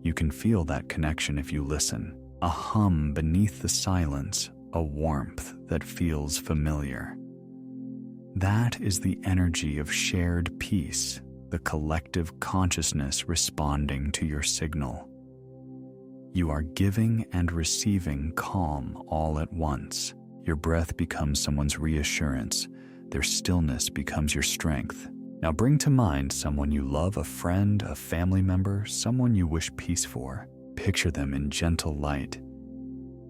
You can feel that connection if you listen, a hum beneath the silence, a warmth that feels familiar. That is the energy of shared peace, the collective consciousness responding to your signal. You are giving and receiving calm all at once. Your breath becomes someone's reassurance. Their stillness becomes your strength. Now bring to mind someone you love, a friend, a family member, someone you wish peace for. Picture them in gentle light,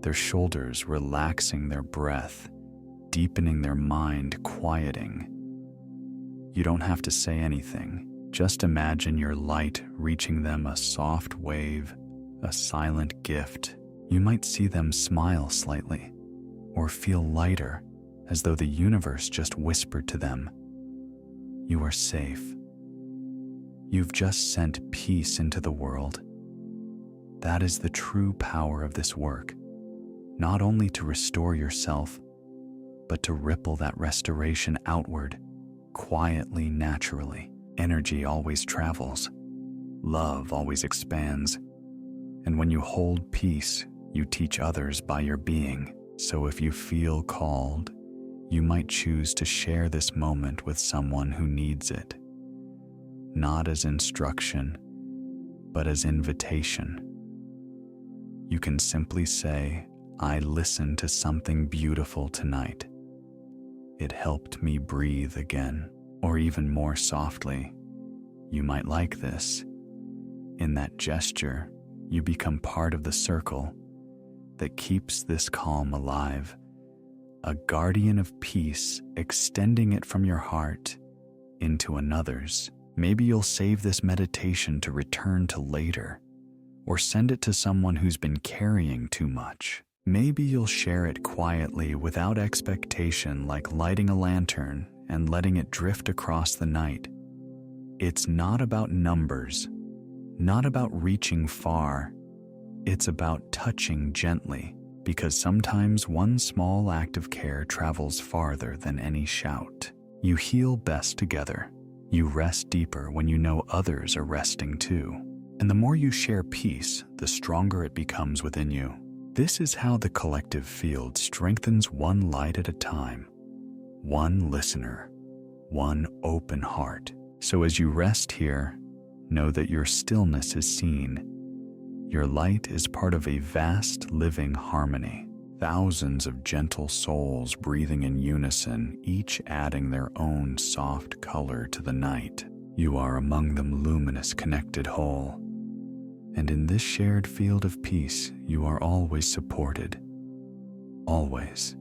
their shoulders relaxing, their breath deepening, their mind quieting. You don't have to say anything. Just imagine your light reaching them, a soft wave, a silent gift. You might see them smile slightly, or feel lighter, as though the universe just whispered to them, "You are safe." You've just sent peace into the world. That is the true power of this work, not only to restore yourself, but to ripple that restoration outward, quietly, naturally. Energy always travels. Love always expands. And when you hold peace, you teach others by your being. So if you feel called, you might choose to share this moment with someone who needs it. Not as instruction, but as invitation. You can simply say, "I listened to something beautiful tonight. It helped me breathe again." Or even more softly, "You might like this." In that gesture, you become part of the circle that keeps this calm alive, a guardian of peace, extending it from your heart into another's. Maybe you'll save this meditation to return to later, or send it to someone who's been carrying too much. Maybe you'll share it quietly without expectation, like lighting a lantern and letting it drift across the night. It's not about numbers, not about reaching far. It's about touching gently, because sometimes one small act of care travels farther than any shout. You heal best together. You rest deeper when you know others are resting too. And the more you share peace, the stronger it becomes within you. This is how the collective field strengthens one light at a time, one listener, one open heart. So as you rest here, know that your stillness is seen. Your light is part of a vast living harmony. Thousands of gentle souls breathing in unison, each adding their own soft color to the night. You are among them, luminous, connected whole. And in this shared field of peace, you are always supported. Always.